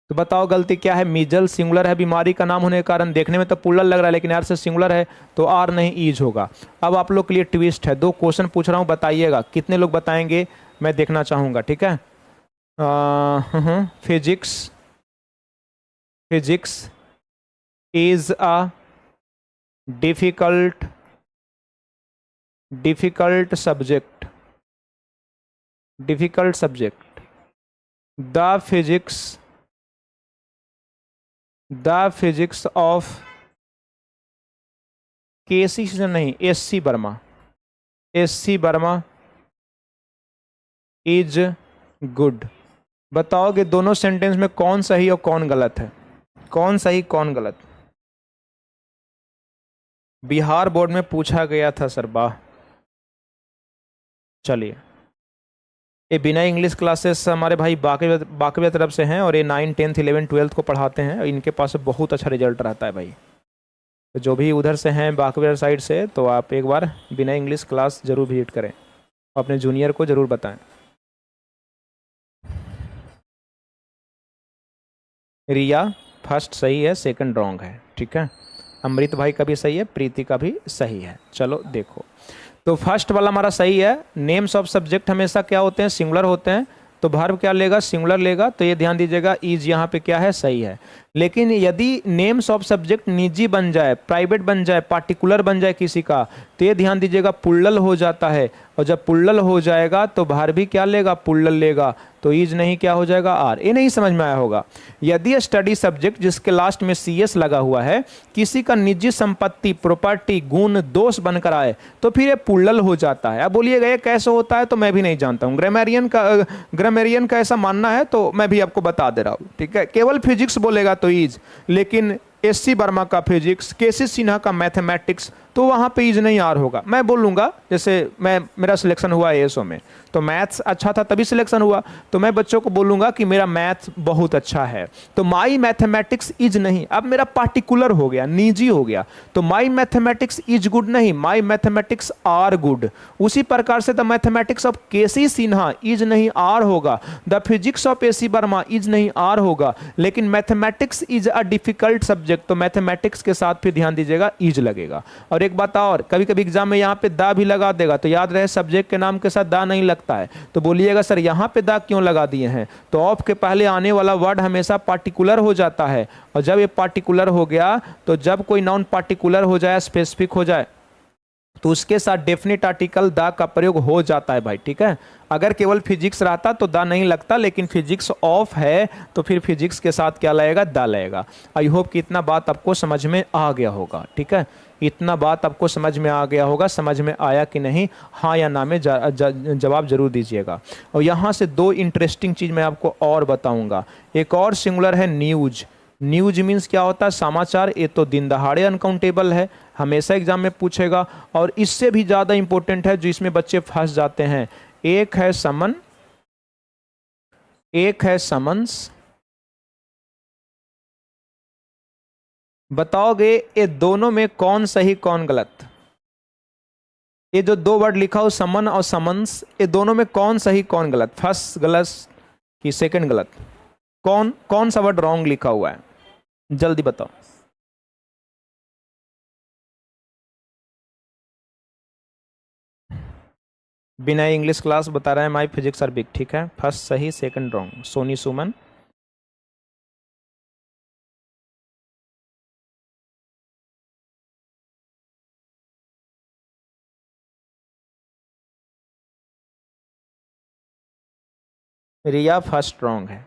[SPEAKER 1] तो बताओ गलती क्या है, मीजल सिंगुलर है, बीमारी का नाम होने के कारण देखने में तो प्लूरल लग रहा है, लेकिन आर से सिंगुलर है तो आर नहीं ईज होगा। अब आप लोग के लिए ट्विस्ट है, 2 क्वेश्चन पूछ रहा हूँ, बताइएगा कितने लोग बताएंगे, मैं देखना चाहूँगा, ठीक है। Physics, physics is a difficult, difficult subject, difficult subject. The physics of KC से नहीं, SC Verma, SC Verma is good. बताओगे दोनों सेंटेंस में कौन सही और कौन गलत है, कौन सही कौन गलत। बिहार बोर्ड में पूछा गया था सर, वाह। चलिए, ये बिना इंग्लिश क्लासेस हमारे भाई बाकी तरफ से हैं और ये 9, 10, 11, 12 को पढ़ाते हैं, इनके पास बहुत अच्छा रिजल्ट रहता है भाई। तो जो भी उधर से हैं बाकी साइड से, तो आप एक बार बिना इंग्लिश क्लास जरूर विजिट करें, अपने जूनियर को जरूर बताएं। रिया फर्स्ट सही है, सेकंड रॉन्ग है, ठीक है। अमृत भाई का भी सही है, प्रीति का भी सही है। चलो देखो, तो फर्स्ट वाला हमारा सही है। नेम्स ऑफ सब्जेक्ट हमेशा क्या होते हैं, सिंगुलर होते हैं, तो वर्ब क्या लेगा, सिंगुलर लेगा। तो ये ध्यान दीजिएगा, इज यहाँ पे क्या है, सही है। लेकिन यदि नेम्स ऑफ सब्जेक्ट निजी बन जाए, प्राइवेट बन जाए, पार्टिकुलर बन जाए किसी का, तो ये ध्यान दीजिएगा पुल्लल हो जाता है। और जब पुल्लल हो जाएगा तो वर्ब भी क्या लेगा, पुल्लल लेगा। तो इज नहीं क्या हो जाएगा, आर। ये नहीं समझ में आया होगा। यदि स्टडी सब्जेक्ट जिसके लास्ट में सी एस लगा हुआ है किसी का निजी संपत्ति, प्रॉपर्टी, गुण, दोष बनकर आए तो फिर ये पुल्लल हो जाता है। अब बोलिएगा ये कैसे होता है, तो मैं भी नहीं जानता हूँ। ग्रामेरियन का ऐसा मानना है, तो मैं भी आपको बता दे रहा हूँ, ठीक है। केवल फिजिक्स बोलेगा तो इज, लेकिन एससी वर्मा का फिजिक्स, केसी सिन्हा का मैथमेटिक्स, तो वहाँ पे इज नहीं आर होगा। मैं बोलूँगा, जैसे मेरा सिलेक्शन हुआ एएसओ में, तो मैथ्स अच्छा था तभी सिलेक्शन हुआ, तो मैं बच्चों को बोलूँगा कि मेरा मैथ बहुत अच्छा है, तो माई मैथमेटिक्स इज नहीं। अब मेरा पार्टिकुलर हो गया, निजी हो गया, तो माई मैथमेटिक्स इज गुड नहीं, माई मैथमेटिक्स आर गुड। उसी प्रकार से the mathematics of K C Sinha is नहीं आर होगा, the physics of A C Verma is नहीं आर होगा। लेकिन mathematics is a difficult subject, तो मैथमेटिक्स के साथ फिर ध्यान दीजिएगा इज लगेगा। और एक बात और, कभी कभी एग्जाम में यहाँ पे दा भी लगा देगा, तो याद रहे सब्जेक्ट के नाम के साथ दा नहीं लगता है। तो बोलिएगा सर यहाँ पे दा क्यों लगा दिए हैं, तो ऑफ के पहले आने वाला वर्ड हमेशा पार्टिकुलर हो जाता है। और जब ये पार्टिकुलर हो गया, तो जब कोई नाउन पार्टिकुलर हो जाए, स्पेसिफिक हो जाए, तो उसके साथ डेफिनेट आर्टिकल दा का प्रयोग हो जाता है भाई, ठीक है। अगर केवल फिजिक्स रहता तो दा नहीं लगता, लेकिन फिजिक्स ऑफ है तो फिर फिजिक्स के साथ क्या लगेगा, दा लगेगा। आई होप कि इतना बात आपको समझ में आ गया होगा, ठीक है। इतना बात आपको समझ में आ गया होगा। समझ में आया कि नहीं, हाँ या ना में जवाब जरूर दीजिएगा। और यहाँ से दो इंटरेस्टिंग चीज़ मैं आपको और बताऊँगा। एक और सिंगुलर है न्यूज। न्यूज मीन्स क्या होता है, समाचार। ये तो दिन दहाड़े अनकाउंटेबल है, हमेशा एग्जाम में पूछेगा। और इससे भी ज़्यादा इंपॉर्टेंट है, जो इसमें बच्चे फंस जाते हैं, एक है समन, एक है समन्स। बताओगे ये दोनों में कौन सही कौन गलत। ये जो दो वर्ड लिखा हो, समन और समन्स, ये दोनों में कौन सही कौन गलत, फर्स्ट गलत कि सेकंड गलत, कौन सा वर्ड रॉन्ग लिखा हुआ है, जल्दी बताओ। बिना इंग्लिश क्लास बता रहे हैं माई फिजिक्स आर बिग, ठीक है। फर्स्ट सही, सेकंड रॉन्ग। सोनी सुमन, रिया फर्स्ट रॉन्ग है।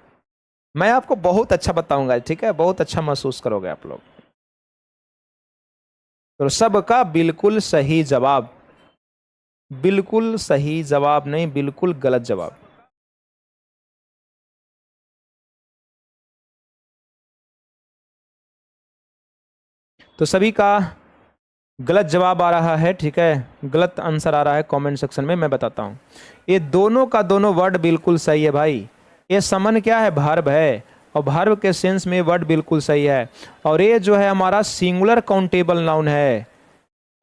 [SPEAKER 1] मैं आपको बहुत अच्छा बताऊंगा, ठीक है, बहुत अच्छा महसूस करोगे आप लोग। तो सबका बिल्कुल सही जवाब, बिल्कुल सही जवाब नहीं, बिल्कुल गलत जवाब। तो सभी का गलत जवाब आ रहा है, ठीक है, गलत आंसर आ रहा है कमेंट सेक्शन में। मैं बताता हूँ, ये दोनों का दोनों वर्ड बिल्कुल सही है भाई। ये समन क्या है, वर्ब है, और वर्ब के सेंस में वर्ड बिल्कुल सही है। और ये जो है हमारा सिंगुलर काउंटेबल नाउन है,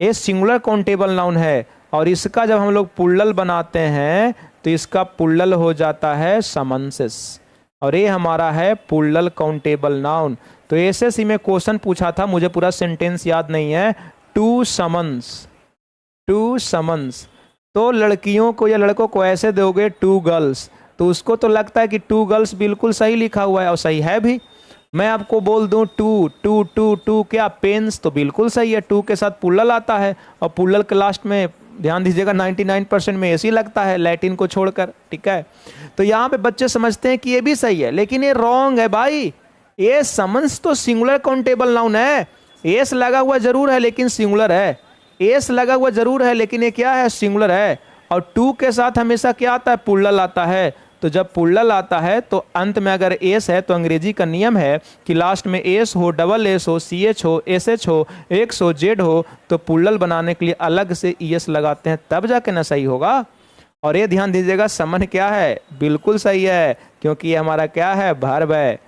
[SPEAKER 1] ये सिंगुलर काउंटेबल नाउन है। और इसका जब हम लोग पुल्लल बनाते हैं तो इसका पुल्लल हो जाता है समन्सेस, और ये हमारा है पुल्लल काउंटेबल नाउन। तो एसएससी में क्वेश्चन पूछा था, मुझे पूरा सेंटेंस याद नहीं है, टू समन्स, टू समन्स। तो लड़कियों को या लड़कों को ऐसे दोगे टू गर्ल्स, तो उसको तो लगता है कि टू गर्ल्स बिल्कुल सही लिखा हुआ है, और सही है भी। मैं आपको बोल दूं टू टू टू टू क्या पेन्स, तो बिल्कुल सही है, टू के साथ पुल्लल आता है, और पुल्लल के लास्ट में ध्यान दीजिएगा 99% में ऐसे ही लगता है, लैटिन को छोड़कर, ठीक है। तो यहाँ पे बच्चे समझते हैं कि ये भी सही है, लेकिन ये रॉन्ग है भाई। ये समन्स तो सिंगुलर काउंटेबल नाउन है, एस लगा हुआ जरूर है लेकिन सिंगुलर है, एस लगा हुआ जरूर है लेकिन ये क्या है, सिंगुलर है। और टू के साथ हमेशा क्या आता है, पुल्लल आता है। तो जब पुल्लल आता है तो अंत में अगर एस है, तो अंग्रेजी का नियम है कि लास्ट में एस हो, डबल एस हो, सी एच हो, एस एच हो, एक्स हो, जेड हो, तो पुल्लल बनाने के लिए अलग से ई एस लगाते हैं, तब जाके ना सही होगा। और ये ध्यान दीजिएगा, समन क्या है, बिल्कुल सही है, क्योंकि ये हमारा क्या है, वर्ब है।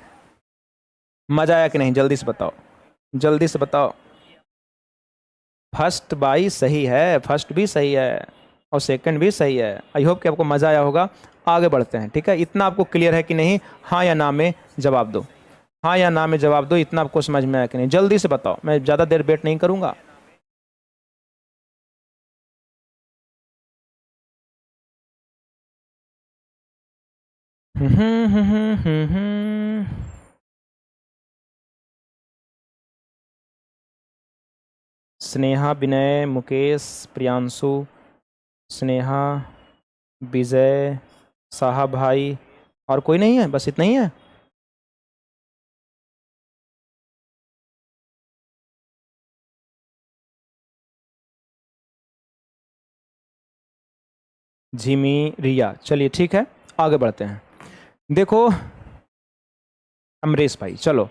[SPEAKER 1] मजा आया कि नहीं, जल्दी से बताओ, जल्दी से बताओ। फर्स्ट बाई सही है, फर्स्ट भी सही है और सेकंड भी सही है। आई होप कि आपको मज़ा आया होगा। आगे बढ़ते हैं, ठीक है। इतना आपको क्लियर है कि नहीं, हाँ या ना में जवाब दो। हाँ या ना में जवाब दो, इतना आपको समझ में आया कि नहीं, जल्दी से बताओ, मैं ज़्यादा देर वेट नहीं करूँगा। स्नेहा, विनय, मुकेश, प्रियांशु, स्नेहा, विजय, साहब भाई, और कोई नहीं है, बस इतना ही है। जिमी, रिया, चलिए ठीक है, आगे बढ़ते हैं। देखो अमरीश भाई, चलो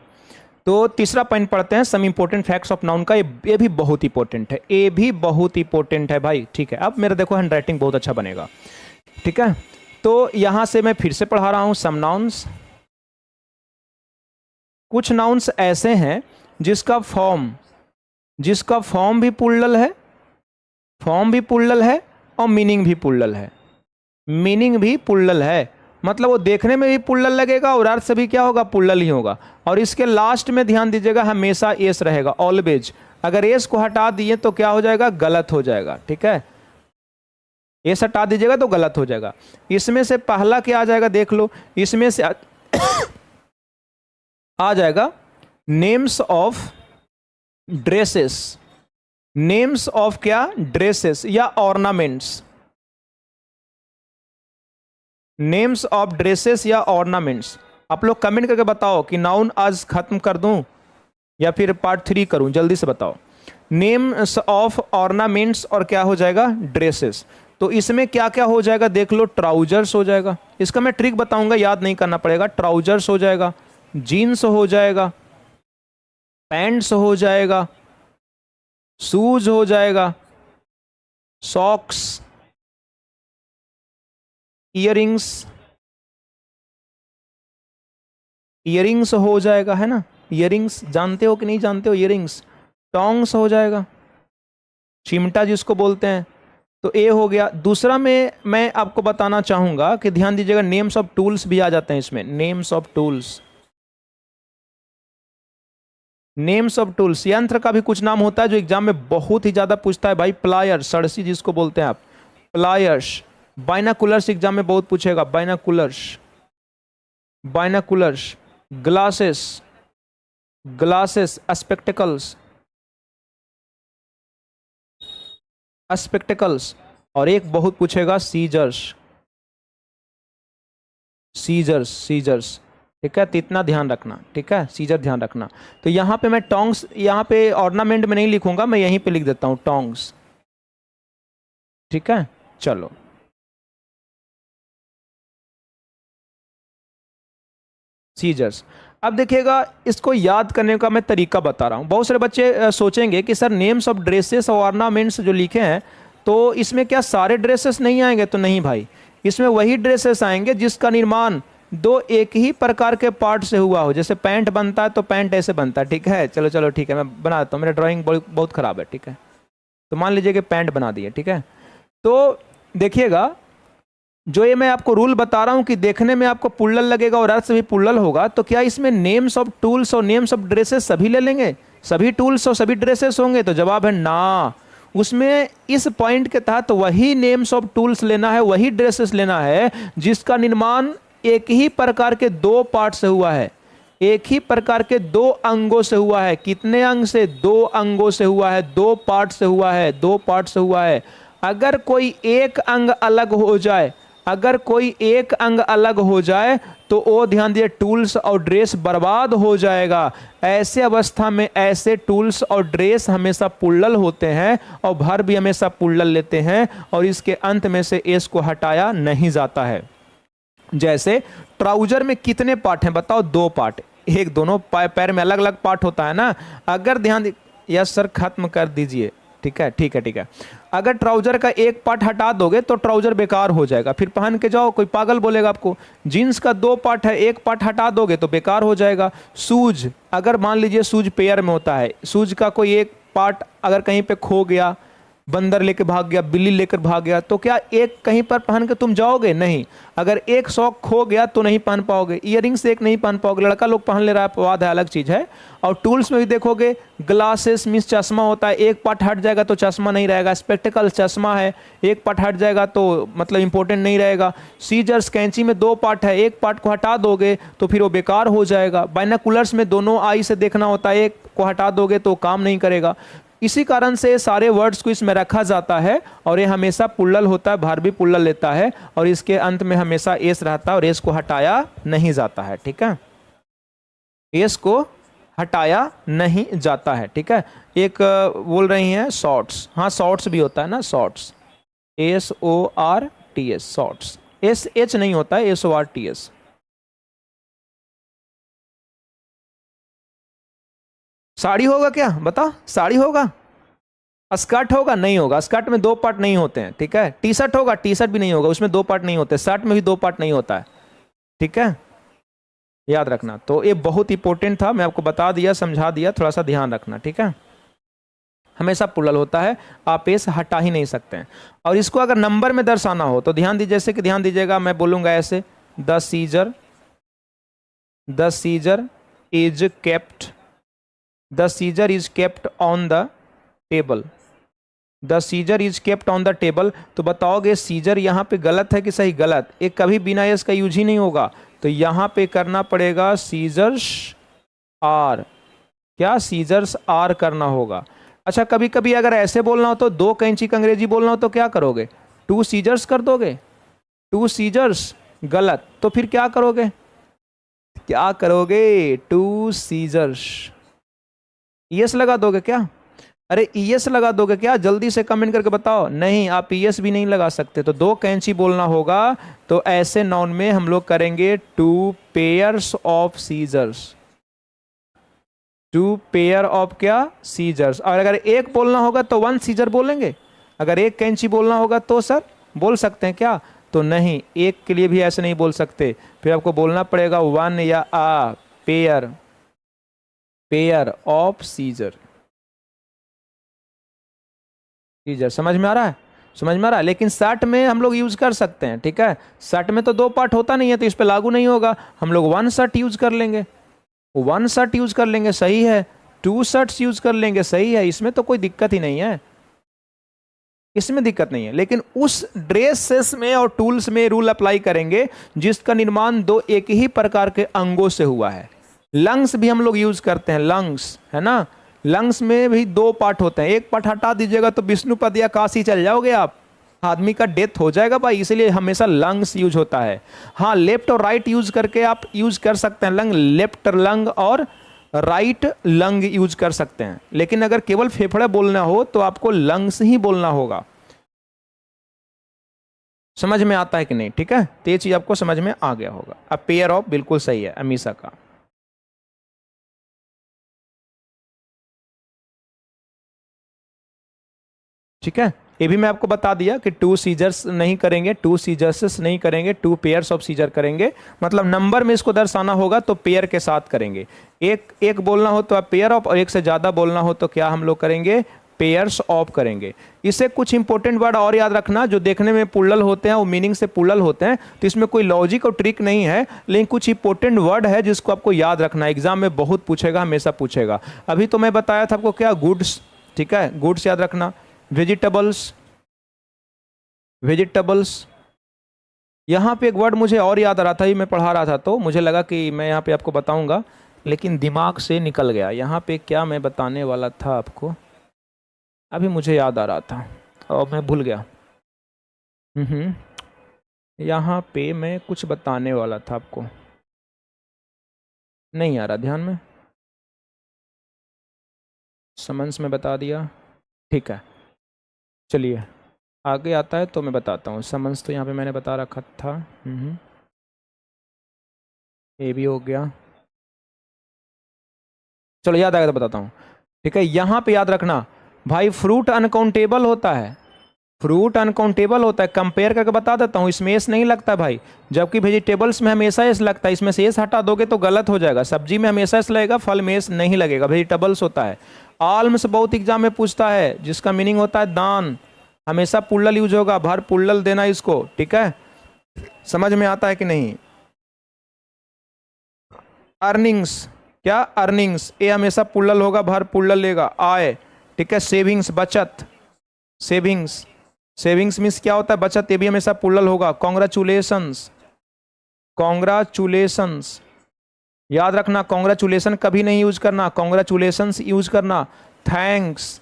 [SPEAKER 1] तो तीसरा पॉइंट पढ़ते हैं, some important facts of noun का। ये भी बहुत इंपॉर्टेंट है, ये भी बहुत इंपॉर्टेंट है भाई, ठीक है। अब मेरा देखो हैंड राइटिंग बहुत अच्छा बनेगा, ठीक है। तो यहां से मैं फिर से पढ़ा रहा हूं, सम नाउन्स। कुछ नाउन्स ऐसे हैं जिसका फॉर्म भी प्लुरल है, और मीनिंग भी प्लुरल है, मतलब वो देखने में भी प्लुरल लगेगा और अर्थ से भी क्या होगा, प्लुरल ही होगा। और इसके लास्ट में ध्यान दीजिएगा, हमेशा एस रहेगा, ऑलवेज। अगर एस को हटा दिए तो क्या हो जाएगा, गलत हो जाएगा, ठीक है। एस हटा दीजिएगा तो गलत हो जाएगा। इसमें से पहला क्या आ जाएगा, देख लो, इसमें से आ जाएगा names of dresses, names of क्या, ड्रेसेस या ऑर्नामेंट्स, नेम्स ऑफ ड्रेसेस या ऑर्नामेंट्स। आप लोग कमेंट करके बताओ कि नाउन आज खत्म कर दूं या फिर पार्ट 3 करूं, जल्दी से बताओ। नेम्स ऑफ ऑर्नामेंट्स और क्या हो जाएगा, ड्रेसेस। तो इसमें क्या क्या हो जाएगा, देख लो, ट्राउजर्स हो जाएगा, इसका मैं ट्रिक बताऊंगा, याद नहीं करना पड़ेगा। ट्राउजर्स हो जाएगा, जीन्स हो जाएगा, पैंट्स हो जाएगा, शूज हो जाएगा, सॉक्स, ईयरिंग्स हो जाएगा, है ना। ईयरिंग्स जानते हो कि नहीं जानते हो, ईयरिंग्स। टोंग्स हो जाएगा, चिमटा जिसको बोलते हैं। तो ए हो गया। दूसरा में मैं आपको बताना चाहूंगा कि ध्यान दीजिएगा, नेम्स ऑफ टूल्स भी आ जाते हैं इसमें, names of tools. Names of tools, यंत्र का भी कुछ नाम होता है जो एग्जाम में बहुत ही ज्यादा पूछता है भाई, प्लायर्स, सड़सी जिसको बोलते हैं आप, प्लायर्स। बाइनाकुलर्स एग्जाम में बहुत पूछेगा, बाइनाकुलर्स, ग्लासेस, स्पेक्टिकल्स, और एक बहुत पूछेगा सीजर्स, ठीक है। तो इतना ध्यान रखना, ठीक है, सीजर ध्यान रखना। तो यहाँ पे मैं टोंग्स, यहाँ पे ऑर्नामेंट में नहीं लिखूंगा, मैं यहीं पे लिख देता हूँ टोंग्स, ठीक है। चलो सीजर्स। अब देखिएगा, इसको याद करने का मैं तरीका बता रहा हूँ। बहुत सारे बच्चे सोचेंगे कि सर नेम्स ऑफ ड्रेसेस और ऑर्नामेंट्स जो लिखे हैं तो इसमें क्या सारे ड्रेसेस नहीं आएंगे, तो नहीं भाई, इसमें वही ड्रेसेस आएंगे जिसका निर्माण दो एक ही प्रकार के पार्ट से हुआ हो। जैसे पैंट बनता है तो पैंट ऐसे बनता है, ठीक है। चलो ठीक है, मैं बना देता हूँ, मेरा ड्राइंग बहुत खराब है, ठीक है। तो मान लीजिए कि पैंट बना दिए, ठीक है। तो देखिएगा, जो ये मैं आपको रूल बता रहा हूं कि देखने में आपको पुल्लल लगेगा और अर्थ से भी पुल्लल होगा, तो क्या इसमें नेम्स ऑफ टूल्स और नेम्स ऑफ ड्रेसेस सभी ले लेंगे, सभी टूल्स और सभी ड्रेसेस होंगे? तो जवाब है ना। उसमें इस पॉइंट के तहत वही नेम्स ऑफ टूल्स लेना है, वही ड्रेसेस लेना है जिसका निर्माण एक ही प्रकार के दो पार्ट से हुआ है, एक ही प्रकार के दो अंगों से हुआ है। कितने अंग से? दो अंगों से हुआ है, दो पार्ट से हुआ है, दो पार्ट से हुआ है। अगर कोई एक अंग अलग हो जाए, अगर कोई एक अंग अलग हो जाए तो वो ध्यान दिए टूल्स और ड्रेस बर्बाद हो जाएगा। ऐसे अवस्था में ऐसे टूल्स और ड्रेस हमेशा पुल्लल होते हैं और भर भी हमेशा पुल्लल लेते हैं और इसके अंत में से एस को हटाया नहीं जाता है। जैसे ट्राउजर में कितने पार्ट हैं बताओ? दो पार्ट। एक दोनों पैर में अलग अलग पार्ट होता है ना। अगर ध्यान, यस सर खत्म कर दीजिए, ठीक है ठीक है ठीक है। अगर ट्राउजर का एक पार्ट हटा दोगे तो ट्राउजर बेकार हो जाएगा, फिर पहन के जाओ कोई पागल बोलेगा आपको। जीन्स का दो पार्ट है, एक पार्ट हटा दोगे तो बेकार हो जाएगा। शूज, अगर मान लीजिए शूज पेयर में होता है, शूज का कोई एक पार्ट अगर कहीं पे खो गया बंदर लेकर भाग गया, बिल्ली लेकर भाग गया, तो क्या एक कहीं पर पहन के तुम जाओगे? नहीं। अगर एक शौक खो गया तो नहीं पहन पाओगे। ईयरिंग्स एक नहीं पहन पाओगे, लड़का लोग पहन ले रहा है, अपवाद है, अलग चीज़ है। और टूल्स में भी देखोगे, ग्लासेस मीन्स चश्मा होता है, एक पार्ट हट जाएगा तो चश्मा नहीं रहेगा। स्पेक्टिकल चश्मा है, एक पार्ट हट जाएगा तो मतलब इंपॉर्टेंट नहीं रहेगा। सीजर्स कैंची में 2 पार्ट है, एक पार्ट को हटा दोगे तो फिर वो बेकार हो जाएगा। बाइनोकुलर्स में दोनों आई से देखना होता है, एक को हटा दोगे तो काम नहीं करेगा। इसी कारण से सारे वर्ड्स को इसमें रखा जाता है और ये हमेशा पुल्लल होता है, भार भी पुल्लल लेता है और इसके अंत में हमेशा एस रहता है और एस को हटाया नहीं जाता है। ठीक है, एस को हटाया नहीं जाता है। ठीक है, एक बोल रही हैं शॉर्ट्स, हाँ शॉर्ट्स भी होता है ना, शॉर्ट्स, SORTS, शॉर्ट्स, SH नहीं होता है, SORTS। साड़ी होगा क्या, बता, साड़ी होगा? स्कर्ट होगा? नहीं होगा, स्कर्ट में 2 पार्ट नहीं होते हैं। ठीक है, टी शर्ट होगा? टी शर्ट भी नहीं होगा, उसमें 2 पार्ट नहीं होते। शर्ट में भी 2 पार्ट नहीं होता है। ठीक है, याद रखना। तो ये बहुत इंपॉर्टेंट था, मैं आपको बता दिया, समझा दिया, थोड़ा सा ध्यान रखना। ठीक है, हमेशा प्लुरल होता है, आप एस हटा ही नहीं सकते हैं। और इसको अगर नंबर में दर्शाना हो तो ध्यान दीजिए, जैसे कि ध्यान दीजिएगा, मैं बोलूंगा ऐसे, the seizure is kept, the seizure is kept on the table, the seizure is kept on the table. तो बताओगे सीजर यहाँ पे गलत है कि सही? गलत, एक कभी बिना एस का यूज ही नहीं होगा, तो यहाँ पे करना पड़ेगा सीजर्स आर, क्या सीजर्स आर करना होगा। अच्छा, कभी कभी अगर ऐसे बोलना हो तो 2 कैंची का अंग्रेजी बोलना हो तो क्या करोगे? 2 सीजर्स कर दोगे, 2 सीजर्स, गलत, तो फिर क्या करोगे? क्या करोगे? 2 सीजर्स, ईएस लगा दोगे क्या? अरे ईएस लगा दोगे क्या? जल्दी से कमेंट करके बताओ। नहीं, आप ईएस भी नहीं लगा सकते, तो 2 कैंची बोलना होगा। तो ऐसे नाउन में हम लोग करेंगे 2 pairs of scissors, 2 pair of क्या? सीजर्स। और अगर एक बोलना होगा तो 1 सीजर बोलेंगे। अगर एक कैंची बोलना होगा तो सर बोल सकते हैं क्या? तो नहीं, एक के लिए भी ऐसे नहीं बोल सकते, फिर आपको बोलना पड़ेगा 1 या आ पेयर ऑफ सीजर। सीजर समझ में आ रहा है? समझ में आ रहा है। लेकिन शर्ट में हम लोग यूज कर सकते हैं। ठीक है, शर्ट में तो 2 पार्ट होता नहीं है, तो इस पे लागू नहीं होगा। हम लोग 1 शर्ट यूज कर लेंगे, 1 शर्ट यूज कर लेंगे, सही है। 2 शर्ट्स यूज कर लेंगे, सही है, इसमें तो कोई दिक्कत ही नहीं है, इसमें दिक्कत नहीं है। लेकिन उस ड्रेसेस में और टूल्स में रूल अप्लाई करेंगे जिसका निर्माण 2 एक ही प्रकार के अंगों से हुआ है। लंग्स भी हम लोग यूज करते हैं, लंग्स है ना, लंग्स में भी 2 पार्ट होते हैं। एक पार्ट हटा दीजिएगा तो विष्णुपद या काशी चल जाओगे आप, आदमी का डेथ हो जाएगा भाई, इसलिए हमेशा लंग्स यूज होता है। हाँ, लेफ्ट और राइट यूज करके आप यूज कर सकते हैं लंग, लेफ्ट लंग और राइट लंग यूज कर सकते हैं। लेकिन अगर केवल फेफड़े बोलना हो तो आपको लंग्स ही बोलना होगा। समझ में आता है कि नहीं? ठीक है, तो ये चीज आपको समझ में आ गया होगा। अब पेयर ऑफ बिल्कुल सही है अमीषा का। ठीक है, ये भी मैं आपको बता दिया कि 2 सीजर्स नहीं करेंगे, 2 सीजर्स नहीं करेंगे, 2 पेयर्स ऑफ सीजर करेंगे। मतलब नंबर में इसको दर्शाना होगा तो पेयर के साथ करेंगे। एक बोलना हो तो आप पेयर ऑफ, और एक से ज्यादा बोलना हो तो क्या हम लोग करेंगे? पेयर्स ऑफ करेंगे। इससे कुछ इंपॉर्टेंट वर्ड और याद रखना, जो देखने में पुल्लल होते हैं वो मीनिंग से पुल्लल होते हैं, तो इसमें कोई लॉजिक और ट्रिक नहीं है, लेकिन कुछ इंपॉर्टेंट वर्ड है जिसको आपको याद रखना है। एग्जाम में बहुत पूछेगा, हमेशा पूछेगा। अभी तो मैं बताया था आपको क्या, गुड्स। ठीक है, गुड्स याद रखना। वेजिटेबल्स, यहाँ पे एक वर्ड मुझे और याद आ रहा था, ये मैं पढ़ा रहा था तो मुझे लगा कि मैं यहाँ पे आपको बताऊंगा, लेकिन दिमाग से निकल गया। यहाँ पे क्या मैं बताने वाला था आपको, अभी मुझे याद आ रहा था और मैं भूल गया। यहाँ पे मैं कुछ बताने वाला था आपको, नहीं आ रहा ध्यान में, समन्स में बता दिया। ठीक है, चलिए आगे आता है तो मैं बताता हूँ। समन्स तो यहाँ पे मैंने बता रखा था। ये भी हो गया, चलो याद आएगा तो बताता हूँ। ठीक है, यहाँ पे याद रखना भाई, फ्रूट अनकाउंटेबल होता है, फ्रूट अनकाउंटेबल होता है। कंपेयर करके बता देता हूँ, इसमें एस नहीं लगता भाई, जबकि वेजिटेबल्स में हमेशा एस लगता है। इसमें से एस हटा दोगे तो गलत हो जाएगा। सब्जी में हमेशा एस लगेगा, फल में एस नहीं लगेगा, वेजिटेबल्स होता है। आल्म्स बहुत एग्जाम में पूछता है, जिसका मीनिंग होता है दान, हमेशा पुल्लल यूज होगा, भर पुल्लल देना इसको, ठीक है, समझ में आता है कि नहीं। अर्निंग्स, क्या अर्निंग्स, ये हमेशा पुल्लल होगा, भर पुल्लल लेगा, आय, ठीक है। सेविंग्स, बचत, सेविंग्स, सेविंग्स मीन्स क्या होता है, बचत, ये भी हमेशा पुल्लल होगा। कॉन्ग्रेचुलेशंस, कॉन्ग्रेचुलेशंस, याद रखना कॉन्ग्रेचुलेशन कभी नहीं यूज करना, कॉन्ग्रेचुलेशंस यूज करना। थैंक्स,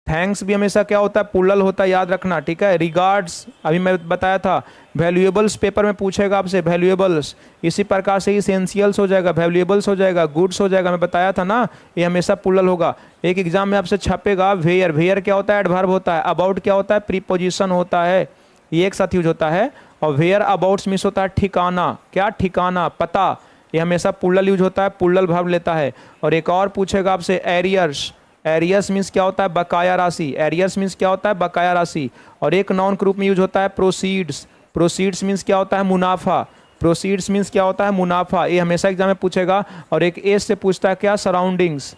[SPEAKER 1] थैंक्स भी हमेशा क्या होता है, पुल्लल होता है, याद रखना, ठीक है। रिगार्ड्स, अभी मैं बताया था। वैल्यूएबल्स पेपर में पूछेगा आपसे, वैल्यूएबल्स, इसी प्रकार से इसेंशियल्स हो जाएगा, वैल्यूएबल्स हो जाएगा, गुड्स हो जाएगा, मैं बताया था ना, ये हमेशा पुल्लल होगा। एक एग्जाम में आपसे छपेगा वेयर, वेयर क्या होता है, एडवर्ब होता है। अबाउट क्या होता है, प्रीपोजिशन होता है, ये एक साथ यूज होता है। और वेयर अबाउट्स मीन्स होता है ठिकाना, क्या ठिकाना, पता, ये हमेशा पुल्लल यूज होता है, पुल्लल भाव लेता है। और एक और पूछेगा आपसे एरियर्स, एरियर्स मीन्स क्या होता है, बकाया राशि, एरियर्स मीन्स क्या होता है, बकाया राशि। और एक नॉन के रूप में यूज होता है प्रोसीड्स, प्रोसीड्स मीन्स क्या होता है, मुनाफा, प्रोसीड्स मीन्स क्या होता है, मुनाफा, ये हमेशा एग्जाम में पूछेगा। और एक ए से पूछता है क्या, सराउंडिंग्स,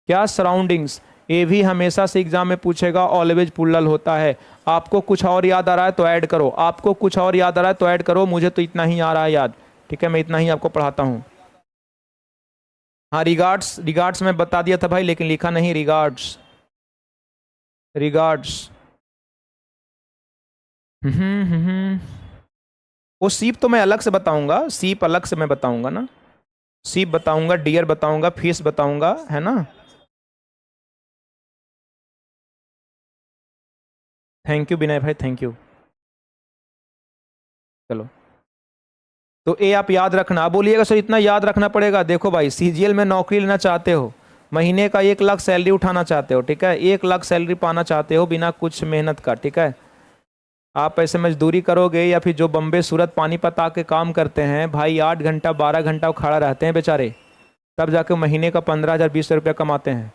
[SPEAKER 1] क्या सराउंडिंग्स, ये भी हमेशा से एग्जाम में पूछेगा, ऑलवेज पुल्लल होता है। आपको कुछ और याद आ रहा है तो ऐड करो, आपको कुछ और याद आ रहा है तो ऐड करो, मुझे तो इतना ही आ रहा है याद, ठीक है, मैं इतना ही आपको पढ़ाता हूँ। हाँ रिगार्ड्स, रिगार्ड्स मैं बता दिया था भाई, लेकिन लिखा नहीं, रिगार्ड्स, रिगार्ड्स। वो सीप तो मैं अलग से बताऊंगा, सीप अलग से मैं बताऊंगा ना, सीप बताऊंगा, डियर बताऊंगा, फिश बताऊंगा, है ना। थैंक यू विनय भाई, थैंक यू। चलो, तो ये आप याद रखना। आप बोलिएगा सर इतना याद रखना पड़ेगा, देखो भाई सीजीएल में नौकरी लेना चाहते हो, महीने का 1 लाख सैलरी उठाना चाहते हो, ठीक है, 1 लाख सैलरी पाना चाहते हो बिना कुछ मेहनत का, ठीक है। आप ऐसे मजदूरी करोगे, या फिर जो बम्बे सूरत पानीपत आके काम करते हैं भाई, 8 घंटा 12 घंटा खड़ा रहते हैं बेचारे, तब जाके महीने का 15,000 20,000 रुपया कमाते हैं।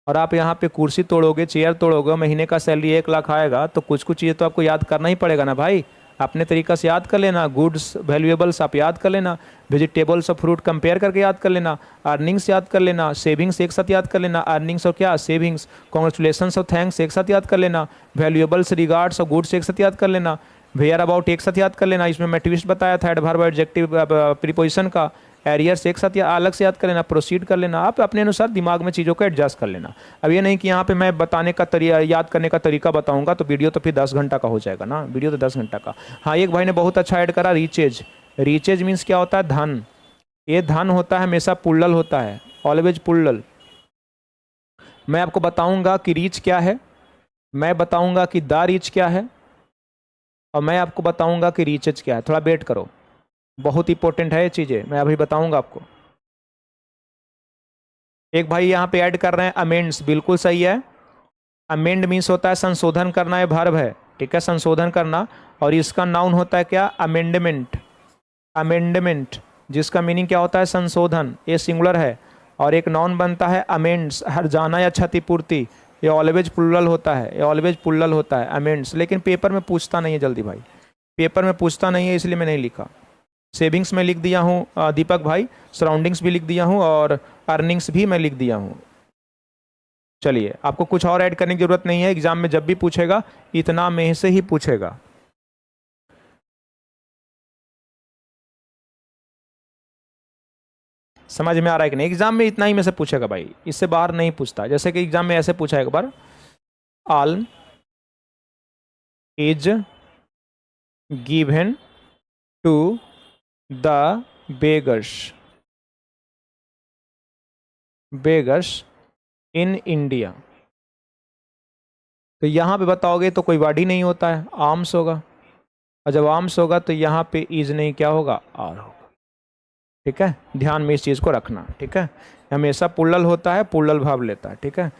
[SPEAKER 1] और आप यहाँ पे कुर्सी तोड़ोगे, चेयर तोड़ोगे, महीने का सैलरी 1 लाख आएगा, तो कुछ कुछ चीज़ें तो आपको याद करना ही पड़ेगा ना भाई, अपने तरीका से याद कर लेना। गुड्स वैल्यूएबल्स आप याद कर लेना, वेजिटेबल्स और फ्रूट कंपेयर करके याद कर लेना, अर्निंग्स याद कर लेना, सेविंग्स एक साथ याद कर लेना, अर्निंग्स और क्या सेविंग्स, कॉन्ग्रेचुलेशंस और थैंक्स एक साथ याद कर लेना, वैल्यूएबल्स रिगार्ड्स और गुड्स एक साथ याद कर लेना, वेयर अबाउट एक साथ याद कर लेना, इसमें मैं ट्विस्ट बताया था एडवर्ब एडजेक्टिव प्रीपोजिशन का, एरियर्स एक साथ या अलग से याद कर लेना, प्रोसीड कर लेना, आप अपने अनुसार दिमाग में चीज़ों को एडजस्ट कर लेना। अब ये नहीं कि यहाँ पे मैं बताने का तरीका, याद करने का तरीका बताऊंगा तो वीडियो तो फिर 10 घंटा का हो जाएगा ना, वीडियो तो 10 घंटा का। हाँ एक भाई ने बहुत अच्छा ऐड करा, रीचेज, रीचेज मीन्स क्या होता है, धन, ये धन होता है, हमेशा पुल्लल होता है, ऑलवेज पुल्लल। मैं आपको बताऊंगा कि रीच क्या है, मैं बताऊंगा कि द रीच क्या है, और मैं आपको बताऊंगा कि रीचेज क्या है। थोड़ा वेट करो, बहुत इंपॉर्टेंट है ये चीज़ें, मैं अभी बताऊंगा आपको। एक भाई यहाँ पे ऐड कर रहे हैं अमेंड्स, बिल्कुल सही है। अमेंड मीन्स होता है संशोधन करना, ये वर्ब है, ठीक है, संशोधन करना। और इसका नाउन होता है क्या, अमेंडमेंट, अमेंडमेंट, जिसका मीनिंग क्या होता है, संशोधन, ये सिंगुलर है। और एक नाउन बनता है अमेंड्स, हर्जाना या क्षतिपूर्ति, ये ऑलवेज प्लुरल होता है, ये ऑलवेज प्लुरल होता है अमेंड्स। लेकिन पेपर में पूछता नहीं है जल्दी भाई, पेपर में पूछता नहीं है, इसलिए मैं नहीं लिखा। सेविंग्स में लिख दिया हूँ दीपक भाई, सराउंडिंग्स भी लिख दिया हूँ, और अर्निंग्स भी मैं लिख दिया हूँ। चलिए, आपको कुछ और ऐड करने की जरूरत नहीं है, एग्जाम में जब भी पूछेगा इतना में से ही पूछेगा। समझ में आ रहा है कि नहीं, एग्जाम में इतना ही में से पूछेगा भाई, इससे बाहर नहीं पूछता। जैसे कि एग्जाम में ऐसे पूछा एक बार, all is given to the beggars, beggars in India, तो यहाँ पे बताओगे तो कोई वर्ड ही नहीं होता है, आर्म्स होगा। और जब आर्म्स होगा तो यहाँ पे इज नहीं, क्या होगा, आर होगा, ठीक है, ध्यान में इस चीज़ को रखना, ठीक है। हमेशा पुल्लल होता है, पुल्लल भाव लेता है, ठीक है।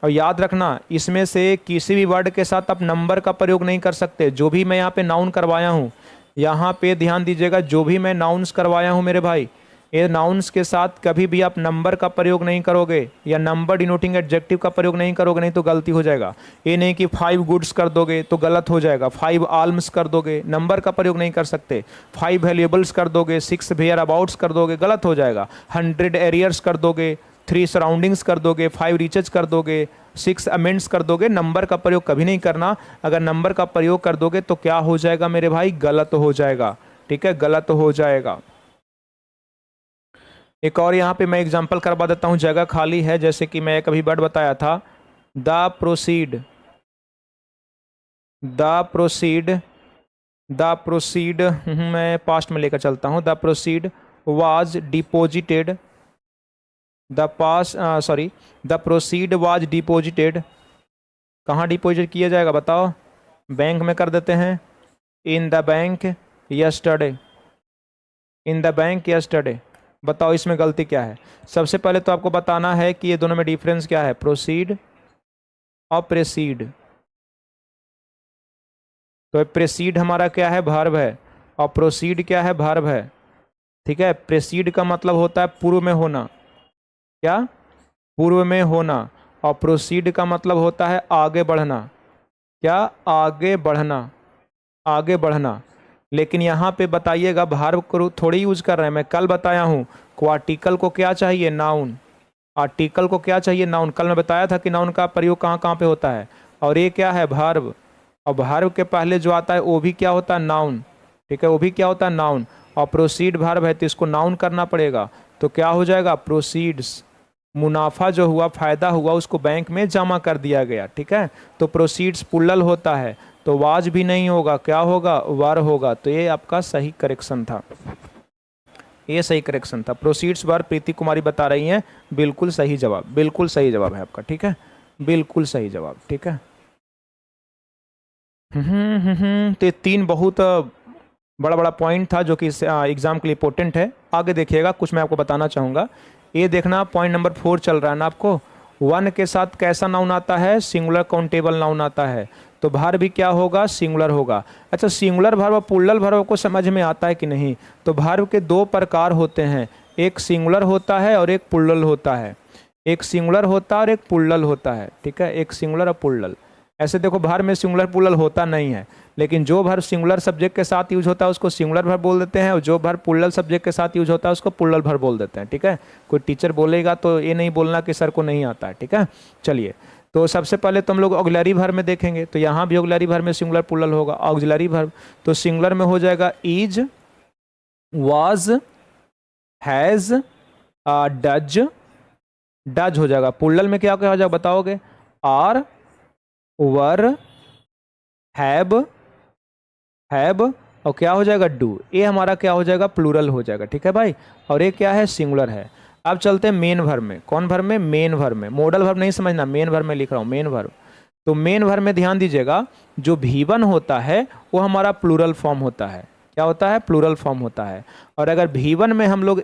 [SPEAKER 1] और याद रखना, इसमें से किसी भी वर्ड के साथ आप नंबर का प्रयोग नहीं कर सकते। जो भी मैं यहाँ पे नाउन करवाया हूँ, यहाँ पे ध्यान दीजिएगा, जो भी मैं नाउन्स करवाया हूँ मेरे भाई, ये नाउन्स के साथ कभी भी आप नंबर का प्रयोग नहीं करोगे, या नंबर डिनोटिंग एडजेक्टिव का प्रयोग नहीं करोगे, नहीं तो गलती हो जाएगा। ये नहीं कि 5 गुड्स कर दोगे तो गलत हो जाएगा, 5 आल्म्स कर दोगे, नंबर का प्रयोग नहीं कर सकते। 5 वैल्यूएबल्स कर दोगे, 6 वेयर अबाउट्स कर दोगे, गलत हो जाएगा। 100 एरियर्स कर दोगे 3 सराउंडिंग्स कर दोगे, 5 रीचेज कर दोगे, 6 अमेंड्स कर दोगे। नंबर का प्रयोग कभी नहीं करना। अगर नंबर का प्रयोग कर दोगे तो क्या हो जाएगा मेरे भाई, गलत हो जाएगा। ठीक है, गलत हो जाएगा। एक और यहाँ पे मैं एग्जांपल करवा देता हूँ, जगह खाली है। जैसे कि मैं एक अभी वर्ड बताया था, द प्रोसीड, मैं पास्ट में लेकर चलता हूँ। The proceed was deposited, the proceed was deposited. कहाँ डिपोजिट किया जाएगा बताओ, बैंक में कर देते हैं। In the bank yesterday, in the bank yesterday. बताओ इसमें गलती क्या है। सबसे पहले तो आपको बताना है कि ये दोनों में डिफरेंस क्या है, प्रोसीड और प्रेसीड। तो प्रेसीड हमारा क्या है, वर्ब है, और प्रोसीड क्या है, वर्ब है। ठीक है, प्रेसीड का मतलब होता है पूर्व में होना, क्या, पूर्व में होना। और प्रोसीड का मतलब होता है आगे बढ़ना, क्या, आगे बढ़ना, आगे बढ़ना। लेकिन यहाँ पे बताइएगा वर्ब को थोड़ी यूज कर रहे हैं। मैं कल बताया हूँ को आर्टिकल को क्या चाहिए, नाउन। आर्टिकल को क्या चाहिए, नाउन। कल मैं बताया था कि नाउन का प्रयोग कहाँ कहाँ पे होता है। और ये क्या है, वर्ब। और वर्ब के पहले जो आता है वो भी क्या होता है, नाउन। ठीक है, वो भी क्या होता है, नाउन। और प्रोसीड वर्ब है तो इसको नाउन करना पड़ेगा। तो क्या हो जाएगा, प्रोसीड्स। मुनाफा जो हुआ, फायदा हुआ, उसको बैंक में जमा कर दिया गया। ठीक है, तो प्रोसीड्स पुल्लल होता है, तो वाज भी नहीं होगा, क्या होगा, वर होगा। तो ये आपका सही करेक्शन था, ये सही करेक्शन था। प्रोसीड्स वर, प्रीति कुमारी बता रही हैं, बिल्कुल सही जवाब, बिल्कुल सही जवाब है आपका। ठीक है, बिल्कुल सही जवाब। ठीक है, तो ये 3 बहुत बड़ा बड़ा पॉइंट था जो कि एग्जाम के लिए इंपॉर्टेंट है। आगे देखिएगा, कुछ मैं आपको बताना चाहूँगा। ये देखना, पॉइंट नंबर 4 चल रहा है ना आपको। 1 के साथ कैसा नाउन आता है, सिंगुलर काउंटेबल नाउन आता है। तो वर्ब भी क्या होगा, सिंगुलर होगा। अच्छा, सिंगुलर वर्ब और प्लूरल वर्ब को समझ में आता है कि नहीं। तो वर्ब के 2 प्रकार होते हैं, एक सिंगुलर होता है और एक प्लूरल होता है। एक सिंगुलर होता है और एक प्लूरल होता है। ठीक है, एक सिंगुलर और प्लूरल। ऐसे देखो वर्ब में सिंगुलर प्लूरल होता नहीं है, लेकिन जो वर्ब सिंगुलर सब्जेक्ट के साथ यूज होता है उसको सिंगुलर वर्ब बोल देते हैं, और जो वर्ब प्लूरल सब्जेक्ट के साथ यूज होता है उसको प्लूरल वर्ब बोल देते हैं। ठीक है, कोई टीचर बोलेगा तो ये नहीं बोलना कि सर को नहीं आता है। ठीक है, चलिए, तो सबसे पहले तो हम लोग ऑक्सिलरी वर्ब में देखेंगे। तो यहाँ भी ऑक्सिलरी वर्ब में सिंगुलर प्लूरल होगा। ऑक्सिलरी वर्ब तो सिंगुलर में हो जाएगा is, was, has, does, does हो जाएगा। प्लूरल में क्या क्या हो जाएगा बताओगे, आर, वर, हैव, और क्या हो जाएगा, डू। ये हमारा क्या हो जाएगा, प्लूरल हो जाएगा। ठीक है भाई, और ये क्या है, सिंगुलर है। अब चलते हैं मेन वर्ब में। कौन वर्ब में, मेन वर्ब में। मॉडल वर्ब नहीं समझना, मेन वर्ब में लिख रहा हूँ, मेन वर्ब। तो मेन वर्ब में ध्यान दीजिएगा, जो V1 होता है वो हमारा प्लूरल फॉर्म होता है। क्या होता है, प्लूरल फॉर्म होता है। और अगर V1 में हम लोग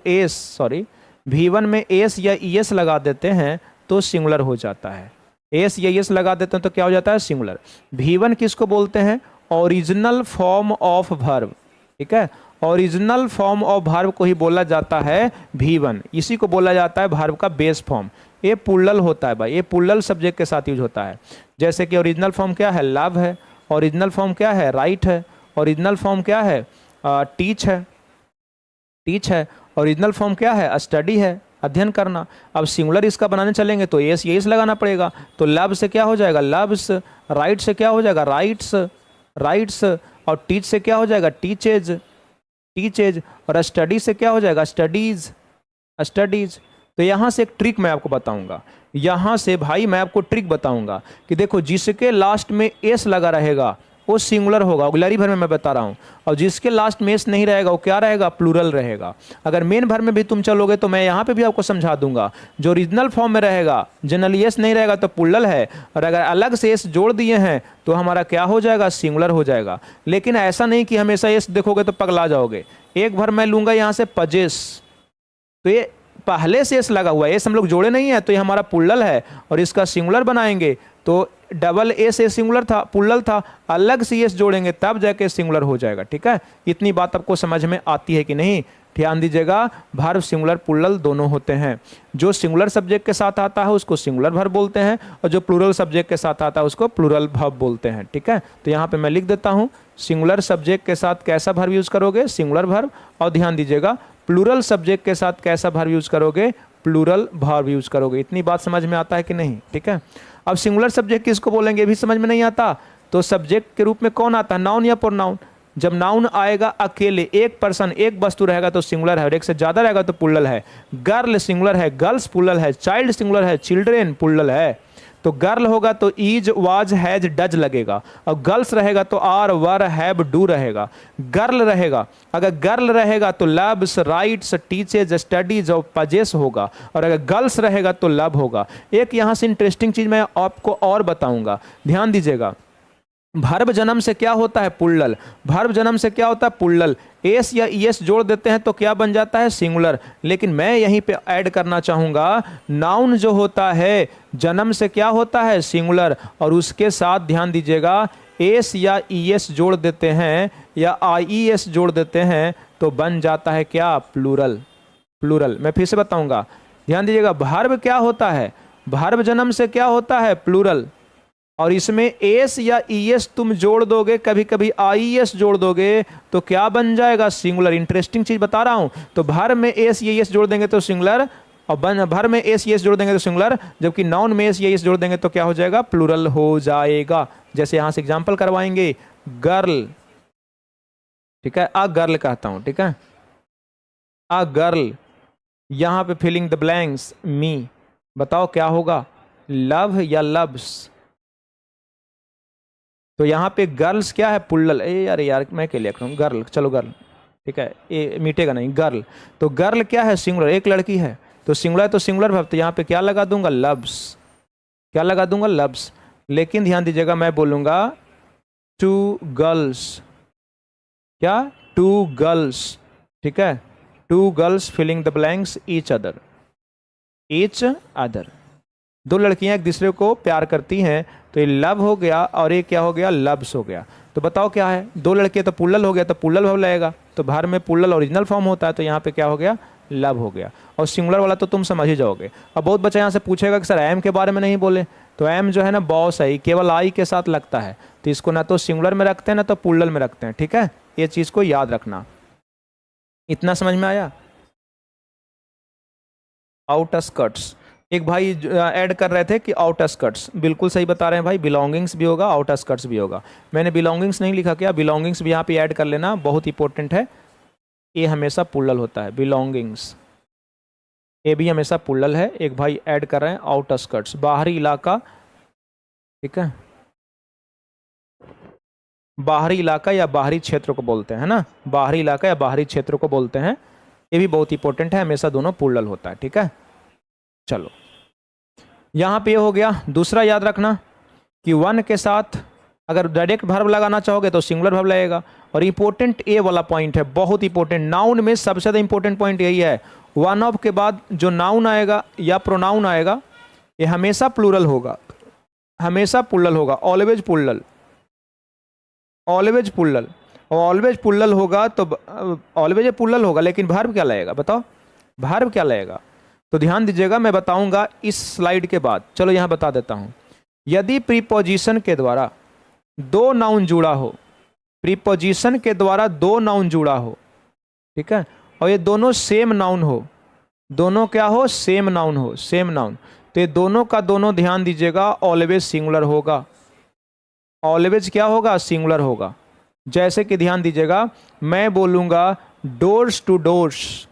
[SPEAKER 1] V1 में एस या ES लगा देते हैं तो सिंगुलर हो जाता है। एस या ES लगा देते हैं तो क्या हो जाता है, सिंगुलर। V1 किसको बोलते हैं, ओरिजिनल फॉर्म ऑफ वर्ब। ठीक है, ओरिजिनल फॉर्म ऑफ वर्ब को ही बोला जाता है V1। इसी को बोला जाता है वर्ब का बेस फॉर्म। ये प्लूरल होता है भाई, ये प्लूरल सब्जेक्ट के साथ यूज होता है। जैसे कि ओरिजिनल फॉर्म क्या है, लव है। ओरिजिनल फॉर्म क्या है, राइट है। ओरिजिनल फॉर्म क्या है, टीच है, टीच है। ओरिजिनल फॉर्म क्या है, स्टडी है, अध्ययन करना। अब सिंगुलर इसका बनाने चलेंगे तो एस ये लगाना पड़ेगा। तो लव से क्या हो जाएगा, लव्स। राइट से क्या हो जाएगा, राइट्स, राइट्स। और टीच से क्या हो जाएगा, टीचेज, टीचेज। और स्टडी से क्या हो जाएगा, स्टडीज, स्टडीज। तो यहाँ से एक ट्रिक मैं आपको बताऊंगा। यहाँ से भाई मैं आपको ट्रिक बताऊंगा कि देखो, जिसके लास्ट में एस लगा रहेगा वो सिंगुलर होगा, ऑक्सिलरी वर्ब में मैं बता रहा हूँ। और जिसके लास्ट में एस नहीं रहेगा वो क्या रहेगा, प्लूरल रहेगा। अगर मेन वर्ब में भी तुम चलोगे तो मैं यहाँ पे भी आपको समझा दूंगा। जो ओरिजिनल फॉर्म में रहेगा, जनरली एस नहीं रहेगा तो प्लूरल है, और अगर अलग से एस जोड़ दिए हैं तो हमारा क्या हो जाएगा, सिंगुलर हो जाएगा। लेकिन ऐसा नहीं कि हमेशा एस देखोगे तो पगला जाओगे। एक वर्ब मैं लूंगा यहाँ से पजेस, तो ये पहले से एस लगा हुआ है, एस हम लोग जोड़े नहीं है, तो ये हमारा प्लूरल है। और इसका सिंगुलर बनाएंगे तो डबल एस ए सिंगुलर था, प्लूरल था, अलग से एस जोड़ेंगे तब जाके सिंगुलर हो जाएगा। ठीक है, इतनी बात आपको समझ में आती है कि नहीं। ध्यान दीजिएगा, वर्ब सिंगुलर प्लूरल दोनों होते हैं। जो सिंगुलर सब्जेक्ट के साथ आता है उसको सिंगुलर वर्ब बोलते हैं, और जो प्लूरल सब्जेक्ट के साथ आता है उसको प्लूरल वर्ब बोलते हैं। ठीक है, तो यहाँ पे मैं लिख देता हूँ, सिंगुलर सब्जेक्ट के साथ कैसा वर्ब यूज करोगे, सिंगुलर वर्ब। और ध्यान दीजिएगा, प्लूरल सब्जेक्ट के साथ कैसा वर्ब यूज करोगे, प्लूरल वर्ब यूज करोगे। इतनी बात समझ में आता है कि नहीं? ठीक है। अब सिंगुलर सब्जेक्ट किसको बोलेंगे भी समझ में नहीं आता, तो सब्जेक्ट के रूप में कौन आता है? नाउन या प्रोनाउन। जब नाउन आएगा अकेले, एक पर्सन एक वस्तु रहेगा तो सिंगुलर है, और एक से ज्यादा रहेगा तो प्लूरल है। गर्ल सिंगुलर है, गर्ल्स प्लूरल है, चाइल्ड सिंगुलर है, चिल्ड्रेन प्लूरल है। तो गर्ल होगा तो ईज वाज हैज डज लगेगा, और गर्ल्स रहेगा तो आर वर हैव डू रहेगा। गर्ल रहेगा, अगर गर्ल रहेगा तो लव्स राइट्स टीचेज स्टडीज और पजेस होगा, और अगर गर्ल्स रहेगा तो लव होगा। एक यहाँ से इंटरेस्टिंग चीज मैं आपको और बताऊंगा, ध्यान दीजिएगा। वर्ब जन्म से क्या होता है? प्लूरल। वर्ब जन्म से क्या होता है? प्लूरल। एस या ईएस जोड़ देते हैं तो क्या बन जाता है? सिंगुलर। लेकिन मैं यहीं पे ऐड करना चाहूंगा, नाउन जो होता है जन्म से क्या होता है? सिंगुलर, और उसके साथ ध्यान दीजिएगा एस या ईएस जोड़ देते हैं या आईईएस जोड़ देते हैं तो बन जाता है क्या? प्लूरल। प्लूरल। मैं फिर से बताऊंगा, ध्यान दीजिएगा। वर्ब क्या होता है? वर्ब जन्म से क्या होता है? प्लूरल, और इसमें एस या ईएस तुम जोड़ दोगे, कभी कभी आईएस जोड़ दोगे तो क्या बन जाएगा? सिंगुलर। इंटरेस्टिंग चीज बता रहा हूं। तो वर्ब में एस या ईएस जोड़ देंगे तो सिंगुलर, और वर्ब में एस ईएस जोड़ देंगे तो सिंगुलर, जबकि नाउन में एस या ईएस जोड़ देंगे तो क्या हो जाएगा? प्लूरल हो जाएगा। जैसे यहां से एग्जांपल करवाएंगे, गर्ल, ठीक है, अ गर्ल कहता हूं, ठीक है, अ गर्ल। यहां पे फिलिंग द ब्लैंक्स मी, बताओ क्या होगा? लव या लव्स। तो यहाँ पे गर्ल्स क्या है? प्लूरल। अरे यार मैं क्या लिख रहा हूँ? गर्ल, चलो गर्ल, ठीक है, ये मिटेगा नहीं, गर्ल। तो गर्ल क्या है? सिंगुलर, एक लड़की है तो सिंगुलर, तो सिंगुलर वर्ब, तो यहाँ पे क्या लगा दूंगा? लव्स। क्या लगा दूंगा? लव्स। लेकिन ध्यान दीजिएगा, मैं बोलूंगा टू गर्ल्स। क्या? टू गर्ल्स, ठीक है, two girls filling the blanks each other. Each other, दो लड़कियां एक दूसरे को प्यार करती हैं, तो ये लव हो गया, और ये क्या हो गया? लव्स हो गया। तो बताओ क्या है? दो लड़के तो प्लूरल हो गया, तो प्लूरल वर्ब लगेगा, तो वर्ब में प्लूरल ओरिजिनल फॉर्म होता है, तो यहाँ पे क्या हो गया? लव हो गया। और सिंगुलर वाला तो तुम समझ ही जाओगे। अब बहुत बच्चा यहाँ से पूछेगा कि सर एम के बारे में नहीं बोले, तो एम जो है ना बॉस है, केवल आई के साथ लगता है, तो इसको ना तो सिंगुलर में रखते हैं ना तो प्लूरल में रखते हैं, ठीक है, ये चीज को याद रखना। इतना समझ में आया? आउटस्कर्ट्स, एक भाई ऐड कर रहे थे कि आउटस्कर्ट्स, बिल्कुल सही बता रहे हैं भाई, बिलोंगिंग्स भी होगा, आउटस्कर्ट्स भी होगा। मैंने बिलोंगिंग्स नहीं लिखा, क्या? बिलोंगिंग्स भी यहाँ पे ऐड कर लेना, बहुत इंपॉर्टेंट है। ये हमेशा प्लूरल होता है, बिलोंगिंग्स, ये भी हमेशा प्लूरल है। एक भाई ऐड कर रहे हैं आउटस्कर्ट्स, बाहरी इलाका, ठीक है, बाहरी इलाका या बाहरी क्षेत्र को बोलते हैं ना, बाहरी इलाका या बाहरी क्षेत्र को बोलते हैं। ये भी बहुत इंपॉर्टेंट है, हमेशा दोनों प्लूरल होता है, ठीक है। चलो यहाँ पे हो गया। दूसरा याद रखना कि वन के साथ अगर डायरेक्ट वर्ब लगाना चाहोगे तो सिंगुलर वर्ब लगेगा। और इंपॉर्टेंट ए वाला पॉइंट है, बहुत इंपॉर्टेंट, नाउन में सबसे ज़्यादा इंपॉर्टेंट पॉइंट यही है, वन ऑफ के बाद जो नाउन आएगा या प्रोनाउन आएगा ये हमेशा प्लूरल होगा, हमेशा प्लूरल होगा, ऑलवेज प्लूरल, ऑलवेज प्लूरल। और ऑलवेज प्लूरल होगा तो ऑलवेज प्लूरल होगा, लेकिन वर्ब क्या लगेगा? बताओ वर्ब क्या लगेगा? तो ध्यान दीजिएगा, मैं बताऊंगा इस स्लाइड के बाद। चलो यहां बता देता हूं। यदि प्रीपोजिशन के द्वारा दो नाउन जुड़ा हो, प्रीपोजिशन के द्वारा दो नाउन जुड़ा हो, ठीक है, और ये दोनों सेम नाउन हो, दोनों क्या हो? सेम नाउन हो, सेम नाउन, तो ये दोनों का दोनों ध्यान दीजिएगा ऑलवेज सिंगुलर होगा। ऑलवेज क्या होगा? सिंगुलर होगा। जैसे कि ध्यान दीजिएगा, मैं बोलूंगा doors to doors,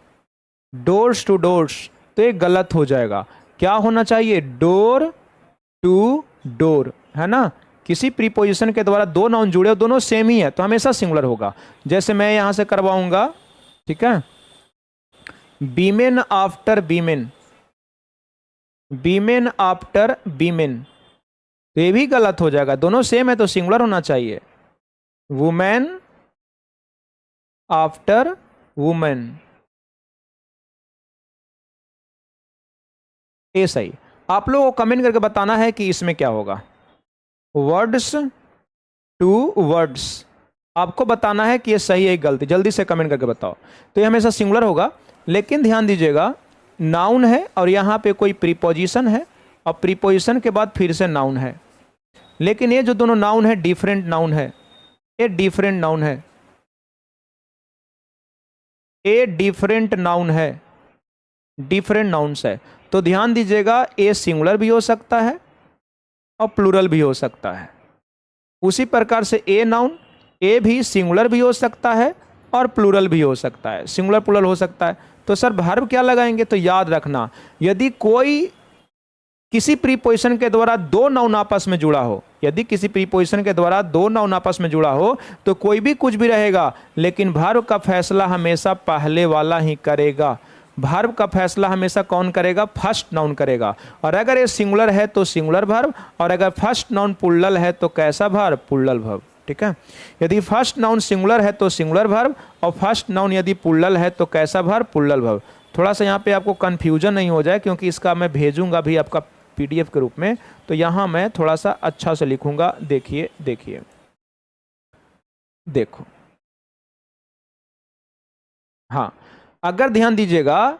[SPEAKER 1] doors to doors, तो ये गलत हो जाएगा। क्या होना चाहिए? डोर टू डोर, है ना। किसी प्रीपोजिशन के द्वारा दो नाउन जुड़े हो, दोनों सेम ही है, तो हमेशा सिंगुलर होगा। जैसे मैं यहां से करवाऊंगा, ठीक है, बीमेन आफ्टर बीमेन, बीमेन आफ्टर बीमेन, तो ये भी गलत हो जाएगा, दोनों सेम है तो सिंगुलर होना चाहिए। वुमेन आफ्टर वुमेन, ये सही। आप लोगों को कमेंट करके बताना है कि इसमें क्या होगा। वर्ड्स टू वर्ड्स, आपको बताना है कि ये सही है गलती, जल्दी से कमेंट करके बताओ। तो ये हमेशा सिंगुलर होगा, लेकिन ध्यान दीजिएगा नाउन है और यहाँ पे कोई प्रीपोजिशन है, और प्रीपोजिशन के बाद फिर से नाउन है, लेकिन ये जो दोनों नाउन है डिफरेंट नाउन है, ये डिफरेंट नाउन है, ये डिफरेंट नाउन है, डिफरेंट नाउन्स है। तो ध्यान दीजिएगा, ए सिंगुलर भी हो सकता है और प्लूरल भी हो सकता है। उसी प्रकार से ए नाउन, ए भी सिंगुलर भी हो सकता है और प्लूरल भी हो सकता है, सिंगुलर प्लूरल हो सकता है। तो सर वर्ब क्या लगाएंगे? तो याद रखना, यदि कोई किसी प्रीपोजिशन के द्वारा दो नाउन आपस में जुड़ा हो, यदि किसी प्रीपोजिशन के द्वारा दो नाउन आपस में जुड़ा हो तो कोई भी कुछ भी रहेगा, लेकिन वर्ब का फैसला हमेशा पहले वाला ही करेगा। वर्ब का फैसला हमेशा कौन करेगा? फर्स्ट नाउन करेगा। और अगर ये सिंगुलर है तो सिंगुलर वर्ब, और अगर फर्स्ट नाउन प्लूरल है तो कैसा वर्ब? Plural verb. ठीक है, यदि फर्स्ट नाउन सिंगुलर है तो सिंगुलर वर्ब, और फर्स्ट नाउन यदि प्लूरल है तो कैसा वर्ब? Plural verb. थोड़ा सा यहाँ पे आपको कन्फ्यूजन नहीं हो जाए, क्योंकि इसका मैं भेजूंगा भी आपका PDF के रूप में, तो यहाँ मैं थोड़ा सा अच्छा से लिखूंगा। देखिए देखिए देखो, हाँ, अगर ध्यान दीजिएगा,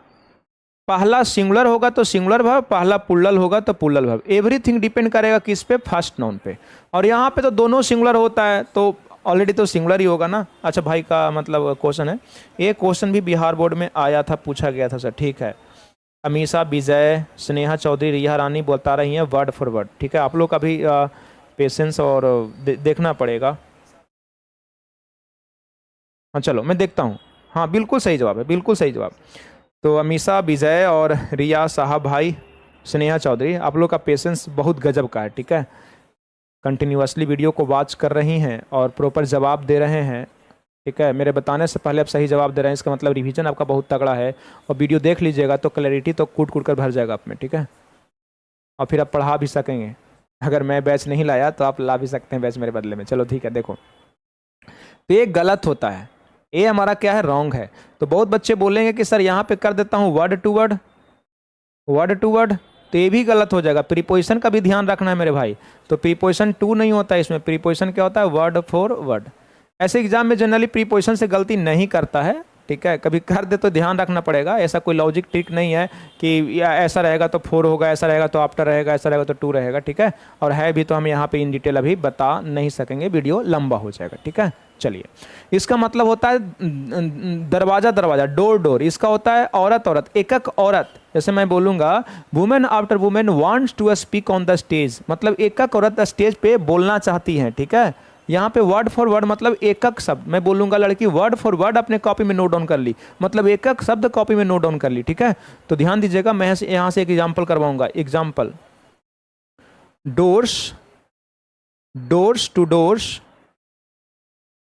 [SPEAKER 1] पहला सिंगुलर होगा तो सिंगुलर वर्ब, पहला प्लूरल होगा तो प्लूरल वर्ब। एवरीथिंग डिपेंड करेगा किस पे? फर्स्ट नाउन पे। और यहाँ पे तो दोनों सिंगुलर होता है, तो ऑलरेडी तो सिंगुलर ही होगा ना। अच्छा भाई का मतलब क्वेश्चन है, ये क्वेश्चन भी बिहार बोर्ड में आया था, पूछा गया था सर। ठीक है, अमीषा, विजय, स्नेहा चौधरी, रिया रानी बता रही हैं वर्ड फॉर वर्ड। ठीक है, आप लोग का भी पेशेंस और देखना पड़ेगा। हाँ चलो मैं देखता हूँ। हाँ बिल्कुल सही जवाब है, बिल्कुल सही जवाब। तो अमीषा, विजय और रिया, साहब भाई, स्नेहा चौधरी, आप लोग का पेशेंस बहुत गजब का है। ठीक है, कंटिन्यूअसली वीडियो को वॉच कर रही हैं और प्रॉपर जवाब दे रहे हैं। ठीक है, मेरे बताने से पहले आप सही जवाब दे रहे हैं, इसका मतलब रिवीजन आपका बहुत तगड़ा है। और वीडियो देख लीजिएगा तो क्लैरिटी तो कूट कूट कर भर जाएगा आप में। ठीक है, और फिर आप पढ़ा भी सकेंगे। अगर मैं बैच नहीं लाया तो आप ला भी सकते हैं बैच मेरे बदले में। चलो ठीक है, देखो तो ये गलत होता है, ये हमारा क्या है? रॉन्ग है। तो बहुत बच्चे बोलेंगे कि सर यहाँ पे कर देता हूँ word to word, word to word, तो ये भी गलत हो जाएगा। प्रीपोजिशन का भी ध्यान रखना है मेरे भाई। तो प्रीपोजिशन टू नहीं होता है इसमें, प्रीपोजिशन क्या होता है? Word for word. ऐसे एग्जाम में जनरली प्रीपोजिशन से गलती नहीं करता है। ठीक है, कभी कर दे तो ध्यान रखना पड़ेगा। ऐसा कोई लॉजिक ट्रिक नहीं है कि ऐसा रहेगा तो 4 होगा, ऐसा रहेगा तो आफ्टर रहेगा, ऐसा रहेगा तो 2 रहेगा। ठीक है, और है भी तो हम यहाँ पे इन डिटेल अभी बता नहीं सकेंगे, वीडियो लंबा हो जाएगा। ठीक है, चलिए, इसका मतलब होता है दरवाजा दरवाजा, डोर डोर। इसका होता है औरत औरत, एकक औरत। जैसे मैं बोलूंगा women after women wants to speak on the stage, मतलब एकक औरत स्टेज पे बोलना चाहती है। ठीक है, यहाँ पे वर्ड फॉर वर्ड मतलब एकक शब्द। मैं बोलूंगा लड़की, वर्ड फॉर वर्ड अपने कॉपी में नोट डाउन कर ली, मतलब एकक शब्द कॉपी में नोट डाउन कर ली। ठीक है, तो ध्यान दीजिएगा, मैं यहाँ से एक एग्जाम्पल करवाऊंगा। Example, doors, doors to doors,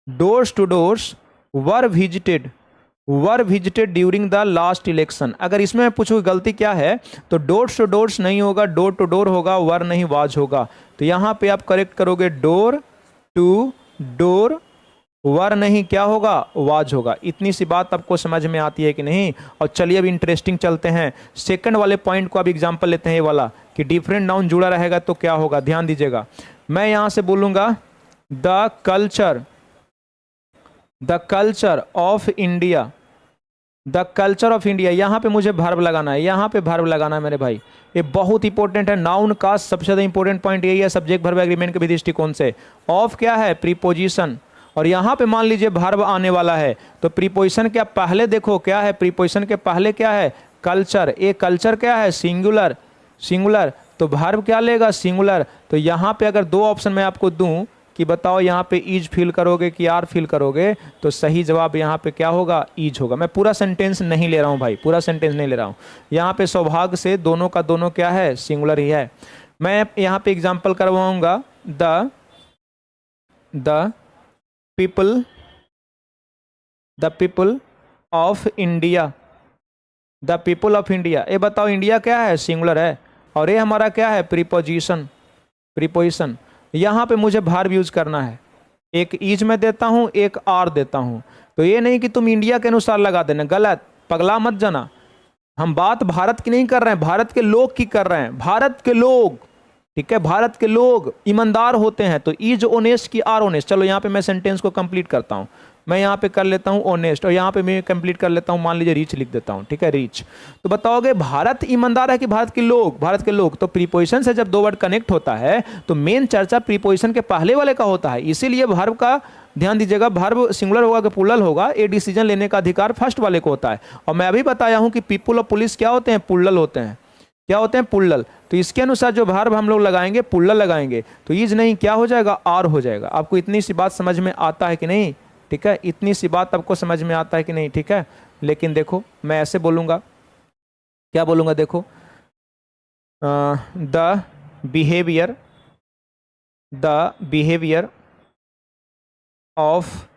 [SPEAKER 1] doors to doors were visited during the last election. अगर इसमें मैं पूछूँ गलती क्या है, तो डोर्स टू डोर्स नहीं होगा, डोर टू डोर होगा, वर नहीं वाज होगा। तो यहाँ पे आप करेक्ट करोगे डोर टू डोर, वर नहीं क्या होगा? वाज होगा। इतनी सी बात आपको समझ में आती है कि नहीं? और चलिए अब इंटरेस्टिंग चलते हैं, सेकंड वाले पॉइंट को अब एग्जांपल लेते हैं। ये वाला कि डिफरेंट नाउन जुड़ा रहेगा तो क्या होगा, ध्यान दीजिएगा। मैं यहां से बोलूंगा the culture, the culture of India, the culture of India. यहाँ पे मुझे वर्ब लगाना है, यहाँ पे वर्ब लगाना है मेरे भाई। ये बहुत इंपॉर्टेंट है, नाउन का सबसे ज्यादा इंपॉर्टेंट पॉइंट यही है सब्जेक्ट वर्ब एग्रीमेंट के भी दृष्टिकोण से। ऑफ क्या है? प्रीपोजिशन। और यहाँ पे मान लीजिए वर्ब आने वाला है, तो प्रीपोजिशन क्या पहले देखो क्या है? प्रीपोजिशन के पहले क्या है? कल्चर। ये कल्चर क्या है? सिंगुलर, सिंगुलर, तो वर्ब क्या लेगा? सिंगुलर। तो यहाँ पे अगर दो ऑप्शन मैं आपको दूं कि बताओ यहाँ पे इज फील करोगे कि आर फील करोगे, तो सही जवाब यहाँ पे क्या होगा? इज होगा। मैं पूरा सेंटेंस नहीं ले रहा हूँ भाई, पूरा सेंटेंस नहीं ले रहा हूँ। यहाँ पे सौभाग्य से दोनों का दोनों क्या है? सिंगुलर ही है। मैं यहाँ पे एग्जाम्पल करवाऊंगा the people of India, the people of India. ये बताओ इंडिया क्या है? सिंगुलर है, और ये हमारा क्या है? Preposition, preposition. यहाँ पे मुझे वर्ब यूज करना है, एक इज में देता हूँ, एक आर देता हूँ। तो ये नहीं कि तुम इंडिया के अनुसार लगा देना, गलत, पगला मत जाना। हम बात भारत की नहीं कर रहे हैं, भारत के लोग की कर रहे हैं, भारत के लोग। ठीक है, भारत के लोग ईमानदार होते हैं, तो इज ऑनेस्ट की आर ऑनेस्ट। चलो यहाँ पे मैं सेंटेंस को कंप्लीट करता हूँ। मैं यहाँ पे कर लेता हूँ ऑनेस्ट, और यहाँ पे मैं कंप्लीट कर लेता हूँ, मान लीजिए रीच लिख देता हूँ, ठीक है, रीच। तो बताओगे भारत ईमानदार है कि भारत के लोग? भारत के लोग। तो प्रीपोजिशन से जब दो वर्ड कनेक्ट होता है तो मेन चर्चा प्रीपोजिशन के पहले वाले का होता है, इसीलिए वर्ब का ध्यान दीजिएगा, वर्ब सिंगुलर होगा कि प्लूरल होगा, ये डिसीजन लेने का अधिकार फर्स्ट वाले को होता है। और मैं अभी बताया हूं कि पीपुल और पुलिस क्या होते हैं? प्लूरल होते हैं। क्या होते हैं? प्लूरल। तो इसके अनुसार जो वर्ब हम लोग लगाएंगे प्लूरल लगाएंगे, तो इज नहीं क्या हो जाएगा? आर हो जाएगा। आपको इतनी सी बात समझ में आता है कि नहीं? ठीक है, इतनी सी बात आपको समझ में आता है कि नहीं? ठीक है, लेकिन देखो मैं ऐसे बोलूंगा, क्या बोलूंगा? देखो, the behaviour of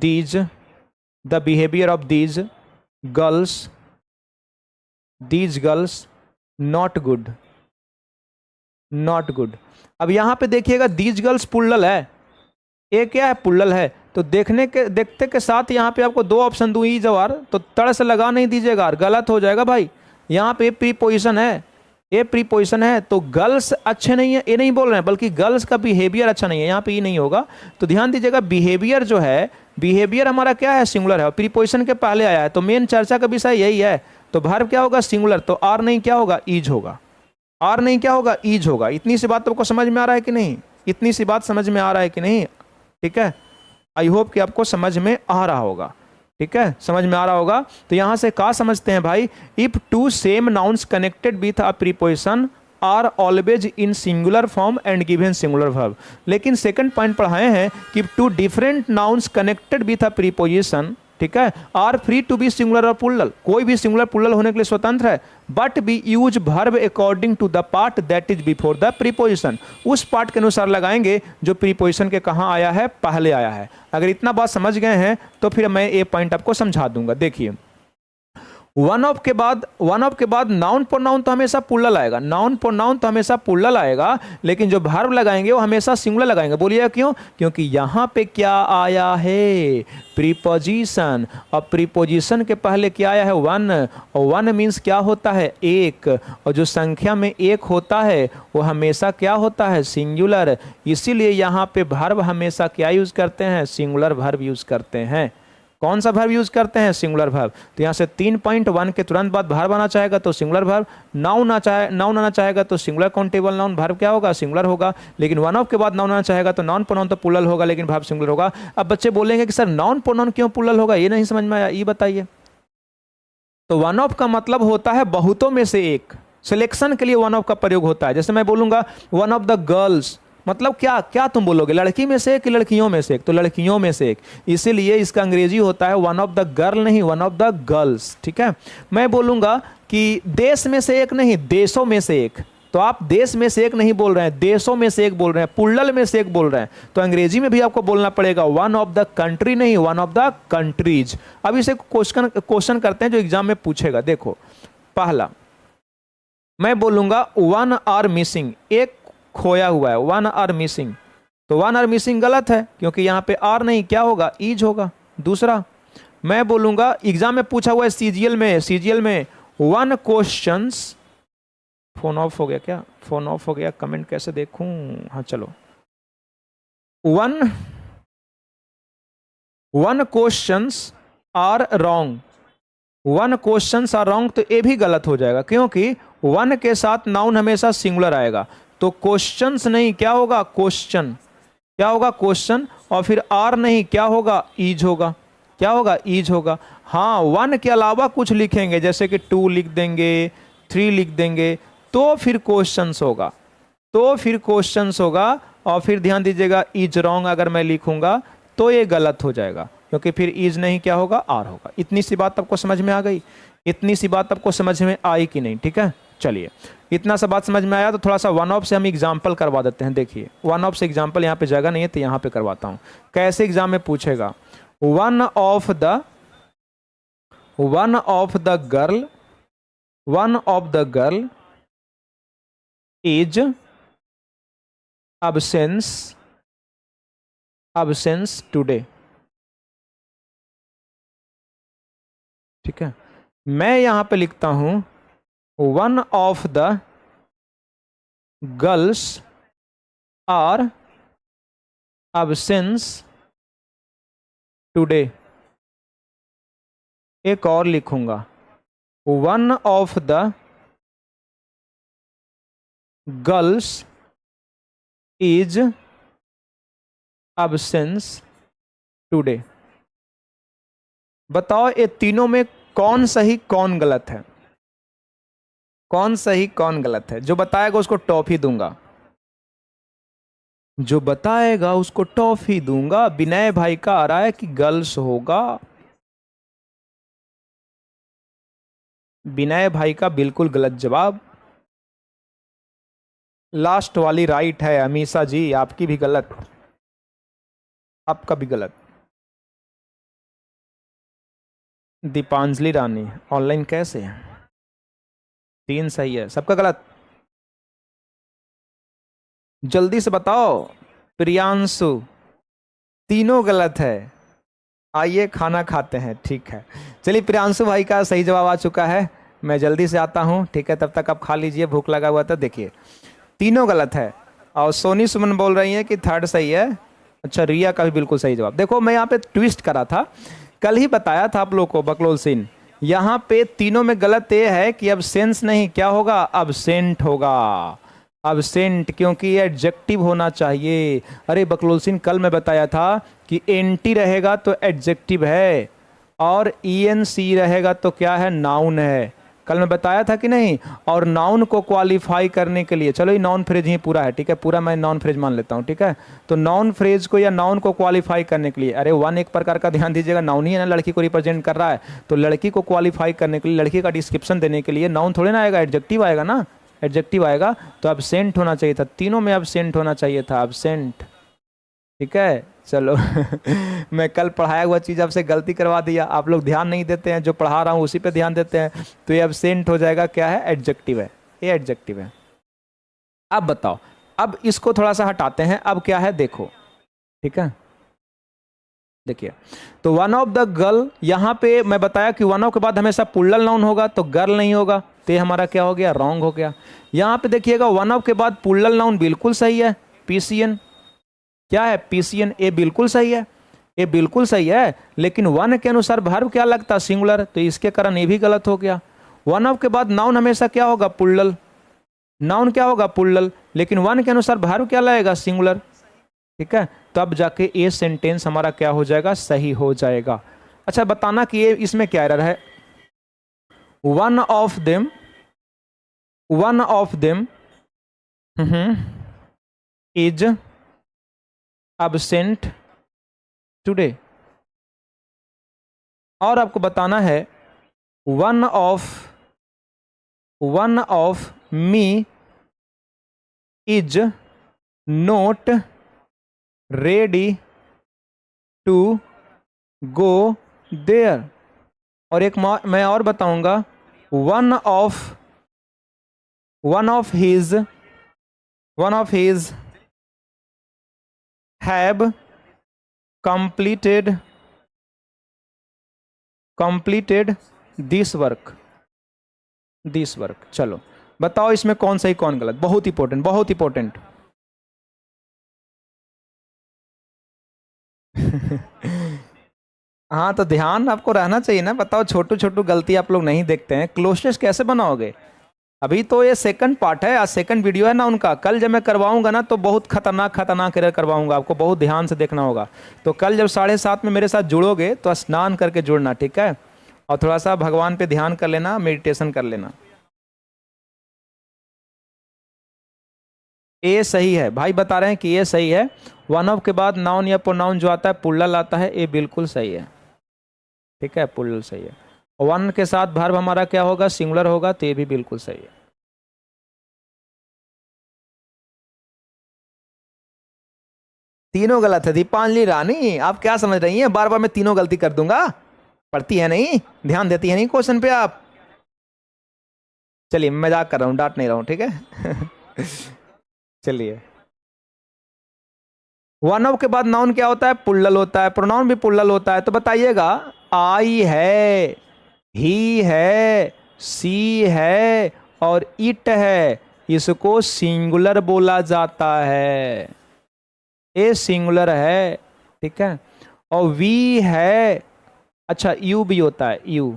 [SPEAKER 1] these the behavior of these girls not good। अब यहां पे देखिएगा these girls पुल्लल है, ये क्या है? पुल्लल है। तो देखते के साथ यहाँ पे आपको दो ऑप्शन दूँ, ईज और, तो तड़ से लगा नहीं दीजिएगा, गलत हो जाएगा भाई। यहाँ पे प्रीपोजिशन है, ये प्रीपोजिशन है, तो गर्ल्स अच्छे नहीं है ये नहीं बोल रहे हैं, बल्कि गर्ल्स का बिहेवियर अच्छा नहीं है, यहाँ पे ये नहीं होगा। तो ध्यान दीजिएगा, बिहेवियर जो है, बिहेवियर हमारा क्या है? सिंगुलर है, और प्रीपोजिशन के पहले आया है, तो मेन चर्चा का विषय यही है। तो वर्ब क्या होगा? सिंगुलर। तो आर नहीं क्या होगा? ईज होगा। आर नहीं क्या होगा? ईज होगा। इतनी सी बात आपको समझ में आ रहा है कि नहीं? इतनी सी बात समझ में आ रहा है कि नहीं? ठीक है, आई होप कि आपको समझ में आ रहा होगा। ठीक है, समझ में आ रहा होगा। तो यहां से क्या समझते हैं भाई? If two same nouns connected with a preposition are always in singular form and given singular verb. लेकिन सेकंड पॉइंट पढ़ाए हैं कि two different nouns connected with a preposition, ठीक है, are free to be singular और plural, कोई भी singular plural होने के लिए स्वतंत्र है, but be use verb according to the part that is before the preposition. उस पार्ट के अनुसार लगाएंगे जो प्रीपोजिशन के कहाँ आया है? पहले आया है। अगर इतना बात समझ गए हैं तो फिर मैं ये पॉइंट आपको समझा दूंगा। देखिए, वन ऑफ के बाद नाउन प्रोनाउन तो हमेशा प्लूरल आएगा, नाउन प्रोनाउन तो हमेशा प्लूरल आएगा, लेकिन जो वर्ब लगाएंगे वो हमेशा सिंगुलर लगाएंगे। बोलिए क्यों? क्योंकि यहां पे क्या आया है? प्रीपोजिशन, और प्रीपोजिशन के पहले क्या आया है? वन, और वन मीन्स क्या होता है? एक, और जो संख्या में एक होता है वो हमेशा क्या होता है? सिंगुलर। इसीलिए यहाँ पे वर्ब हमेशा क्या यूज करते हैं? सिंगुलर वर्ब यूज करते हैं। कौन सा वर्ब यूज करते हैं? Singular verb. तो यहाँ से 3.1 के तुरंत बाद वर्ब आना चाहेगा तो सिंगुलर वर्ब, नाउन आना चाहेगा तो सिंगुलर काउंटेबल नाउन, वर्ब क्या होगा? सिंगुलर होगा। लेकिन वन ऑफ के बाद नाउन आना चाहेगा तो नाउन प्रोनाउन तो प्लूरल होगा, लेकिन वर्ब सिंगुलर होगा। अब बच्चे बोलेंगे कि सर नाउन प्रोनाउन क्यों प्लूरल होगा? ये नहीं समझ में आया, ये बताइए। तो वन ऑफ का मतलब होता है बहुतों में से एक, सिलेक्शन के लिए वन ऑफ का प्रयोग होता है। जैसे मैं बोलूंगा वन ऑफ द गर्ल्स, मतलब क्या क्या तुम बोलोगे? लड़की में से एक कि लड़कियों में से एक? तो लड़कियों में से एक, इसीलिए इसका अंग्रेजी होता है वन ऑफ द गर्ल, नहीं वन ऑफ द गर्ल्स। ठीक है, मैं बोलूंगा कि देश में से एक, नहीं देशों में से एक, तो आप देश में से एक नहीं बोल रहे हैं, देशों में से एक बोल रहे हैं, प्लूरल में से एक बोल रहे हैं, तो अंग्रेजी में भी आपको बोलना पड़ेगा वन ऑफ द कंट्री, नहीं वन ऑफ द कंट्रीज। अब इसे क्वेश्चन करते हैं जो एग्जाम में पूछेगा। देखो, पहला मैं बोलूंगा वन आर मिसिंग, एक खोया हुआ है, वन आर मिसिंग, तो वन आर मिसिंग गलत है क्योंकि यहाँ पे आर नहीं क्या होगा? ईज होगा। दूसरा मैं बोलूंगा, एग्जाम में पूछा हुआ है सीजीएल में वन क्वेश्चंस, फोन ऑफ हो गया क्या? फोन ऑफ हो गया, कमेंट कैसे देखूं? हाँ चलो, one questions are wrong, one questions are wrong, तो ये भी गलत हो जाएगा क्योंकि वन के साथ नाउन हमेशा सिंगुलर आएगा, तो क्वेश्चंस नहीं क्या होगा? क्वेश्चन, क्या होगा? क्वेश्चन। और फिर आर नहीं क्या होगा? ईज होगा। क्या होगा? ईज होगा। हाँ, वन के अलावा कुछ लिखेंगे जैसे कि 2 लिख देंगे, 3 लिख देंगे, तो फिर क्वेश्चंस होगा, और फिर ध्यान दीजिएगा इज रॉन्ग अगर मैं लिखूंगा तो ये गलत हो जाएगा क्योंकि फिर इज नहीं क्या होगा? आर होगा। इतनी सी बात आपको समझ में आ गई? इतनी सी बात आपको समझ में आई कि नहीं? ठीक है, चलिए, इतना सा बात समझ में आया तो थोड़ा सा वन ऑफ से हम एग्जाम्पल करवा देते हैं। देखिए, वन ऑफ से एग्जाम्पल यहाँ पे जगह नहीं है तो यहाँ पे करवाता हूँ। कैसे एग्जाम में पूछेगा? One of the girl is absence today. ठीक है, मैं यहां पे लिखता हूं one of the girls are absence today. एक और लिखूंगा, one of the girls is absence today. बताओ ये तीनों में कौन सही कौन गलत है? कौन सही कौन गलत है? जो बताएगा उसको टॉफी दूंगा, जो बताएगा उसको टॉफी दूंगा। विनय भाई का आ रहा है कि गर्ल्स होगा। विनय भाई का बिल्कुल गलत जवाब। लास्ट वाली राइट है अमीषा जी, आपकी भी गलत, आपका भी गलत। दीपांजलि रानी ऑनलाइन कैसे है? 3 सही है, सबका गलत। जल्दी से बताओ। प्रियांशु, तीनों गलत है। आइए खाना खाते हैं, ठीक है। चलिए प्रियांशु भाई का सही जवाब आ चुका है, मैं जल्दी से आता हूँ, ठीक है। तब तक आप खा लीजिए, भूख लगा हुआ था। देखिए तीनों गलत है। और सोनी सुमन बोल रही है कि थर्ड सही है। अच्छा, रिया का भी बिल्कुल सही जवाब। देखो मैं यहाँ पे ट्विस्ट करा था, कल ही बताया था आप लोग को बकलोल सिंह। यहाँ पे तीनों में गलत ये है कि अब्सेंस नहीं, क्या होगा? अब्सेंट होगा। अब्सेंट, क्योंकि ये एडजेक्टिव होना चाहिए। अरे बकलोल सिंह, कल मैं बताया था कि एनटी रहेगा तो एडजेक्टिव है, और ईएनसी रहेगा तो क्या है? नाउन है। कल मैं बताया था कि नहीं? और नाउन को क्वालिफाई करने के लिए, चलो ये नाउन फ्रेज ही पूरा है, ठीक है, पूरा मैं नाउन फ्रेज मान लेता हूँ, ठीक है। तो नाउन फ्रेज को या नाउन को क्वालिफाई करने के लिए, अरे वन एक प्रकार का ध्यान दीजिएगा, नाउन ही है ना, लड़की को रिप्रेजेंट कर रहा है, तो लड़की को क्वालिफाई करने के लिए, लड़की का डिस्क्रिप्शन देने के लिए नाउन थोड़े ना आएगा, एडजेक्टिव आएगा ना। एडजेक्टिव आएगा तो एब्सेंट होना चाहिए था, तीनों में एब्सेंट होना चाहिए था, एब्सेंट, ठीक है। चलो मैं कल पढ़ाया हुआ चीज़ आपसे गलती करवा दिया, आप लोग ध्यान नहीं देते हैं, जो पढ़ा रहा हूँ उसी पे ध्यान देते हैं, तो ये एब्सेंट हो जाएगा। क्या है? एडजेक्टिव है, ये एडजेक्टिव है। अब बताओ, अब इसको थोड़ा सा हटाते हैं, अब क्या है देखो, ठीक है। देखिए तो वन ऑफ द गर्ल, यहाँ पे मैं बताया कि वन ऑफ के बाद हमेशा प्लूरल नाउन होगा, तो गर्ल नहीं होगा, तो ये हमारा क्या हो गया? रॉन्ग हो गया। यहाँ पे देखिएगा वन ऑफ के बाद प्लूरल नाउन बिल्कुल सही है, पीसीएन। क्या है? पीसीएन। ये बिल्कुल सही है, ये बिल्कुल सही है, लेकिन वन के अनुसार वर्ब क्या लगता है? सिंगुलर, तो इसके कारण ये भी गलत हो गया। वन ऑफ के बाद नाउन हमेशा क्या होगा? प्लूरल। नाउन क्या होगा? प्लूरल, लेकिन वन के अनुसार वर्ब क्या लगेगा? सिंगुलर, ठीक है। तब जाके ये सेंटेंस हमारा क्या हो जाएगा? सही हो जाएगा। अच्छा बताना कि ये इसमें क्या एरर है? One of them, one of them is absent today। और आपको बताना है one of me is not ready to go there. और एक मैं और बताऊंगा, one of his have completed this work। चलो बताओ इसमें कौन सही कौन गलत? बहुत इंपॉर्टेंट, बहुत इंपॉर्टेंट। हाँ तो ध्यान आपको रहना चाहिए ना। बताओ छोटू छोटू गलती आप लोग नहीं देखते हैं, क्लोजनेस कैसे बनाओगे? अभी तो ये सेकंड पार्ट है, आज सेकंड वीडियो है ना उनका। कल जब मैं करवाऊंगा ना तो बहुत खतरनाक एरर करवाऊंगा, आपको बहुत ध्यान से देखना होगा। तो कल जब 7:30 में मेरे साथ जुड़ोगे तो स्नान करके जुड़ना, ठीक है। और थोड़ा सा भगवान पे ध्यान कर लेना, मेडिटेशन कर लेना। ए सही है, भाई बता रहे हैं कि ये सही है। वन ऑफ के बाद नाउन या प्रोनाउन जो आता है प्लूरल आता है, ये बिल्कुल सही है, ठीक है, प्लूरल सही है। वन के साथ वर्ब हमारा क्या होगा? सिंगुलर होगा, तो ये भी बिल्कुल सही है। तीनों गलत है। दीपांजलि रानी आप क्या समझ रही हैं? बार बार मैं तीनों गलती कर दूंगा? पढ़ती है नहीं, ध्यान देती है नहीं क्वेश्चन पे आप। चलिए मजाक कर रहा हूँ, डांट नहीं रहा हूँ, ठीक है। चलिए वन ऑफ के बाद नाउन क्या होता है? प्लूरल होता है, प्रोनाउन भी प्लूरल होता है। तो बताइएगा, आई है, ही है, सी है और इट है, इसको सिंगुलर बोला जाता है। ये सिंगुलर है, ठीक है। और वी है, अच्छा यू भी होता है, यू,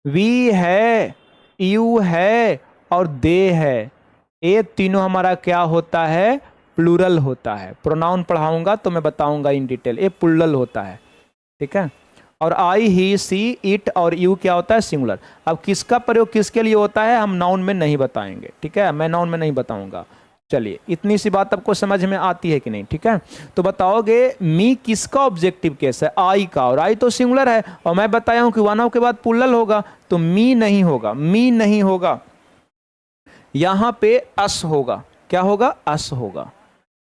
[SPEAKER 1] वी है, यू है और दे है, ये तीनों हमारा क्या होता है, प्लूरल होता है। प्रोनाउन पढ़ाऊंगा तो मैं बताऊंगा इन डिटेल, ये प्लूरल होता है, ठीक है। और आई, ही, सी, इट और यू क्या होता है, सिंगुलर। अब किसका प्रयोग किसके लिए होता है हम नाउन में नहीं बताएंगे, ठीक है, मैं नाउन में नहीं बताऊंगा। चलिए इतनी सी बात आपको समझ में आती है कि नहीं, ठीक है। तो बताओगे मी किसका ऑब्जेक्टिव केस है, आई का, और आई तो सिंगुलर है और मैं बताया हूं कि वन ऑफ के बाद प्लूरल होगा, तो मी नहीं होगा, मी नहीं होगा, यहां पे अस होगा। क्या होगा, अस होगा।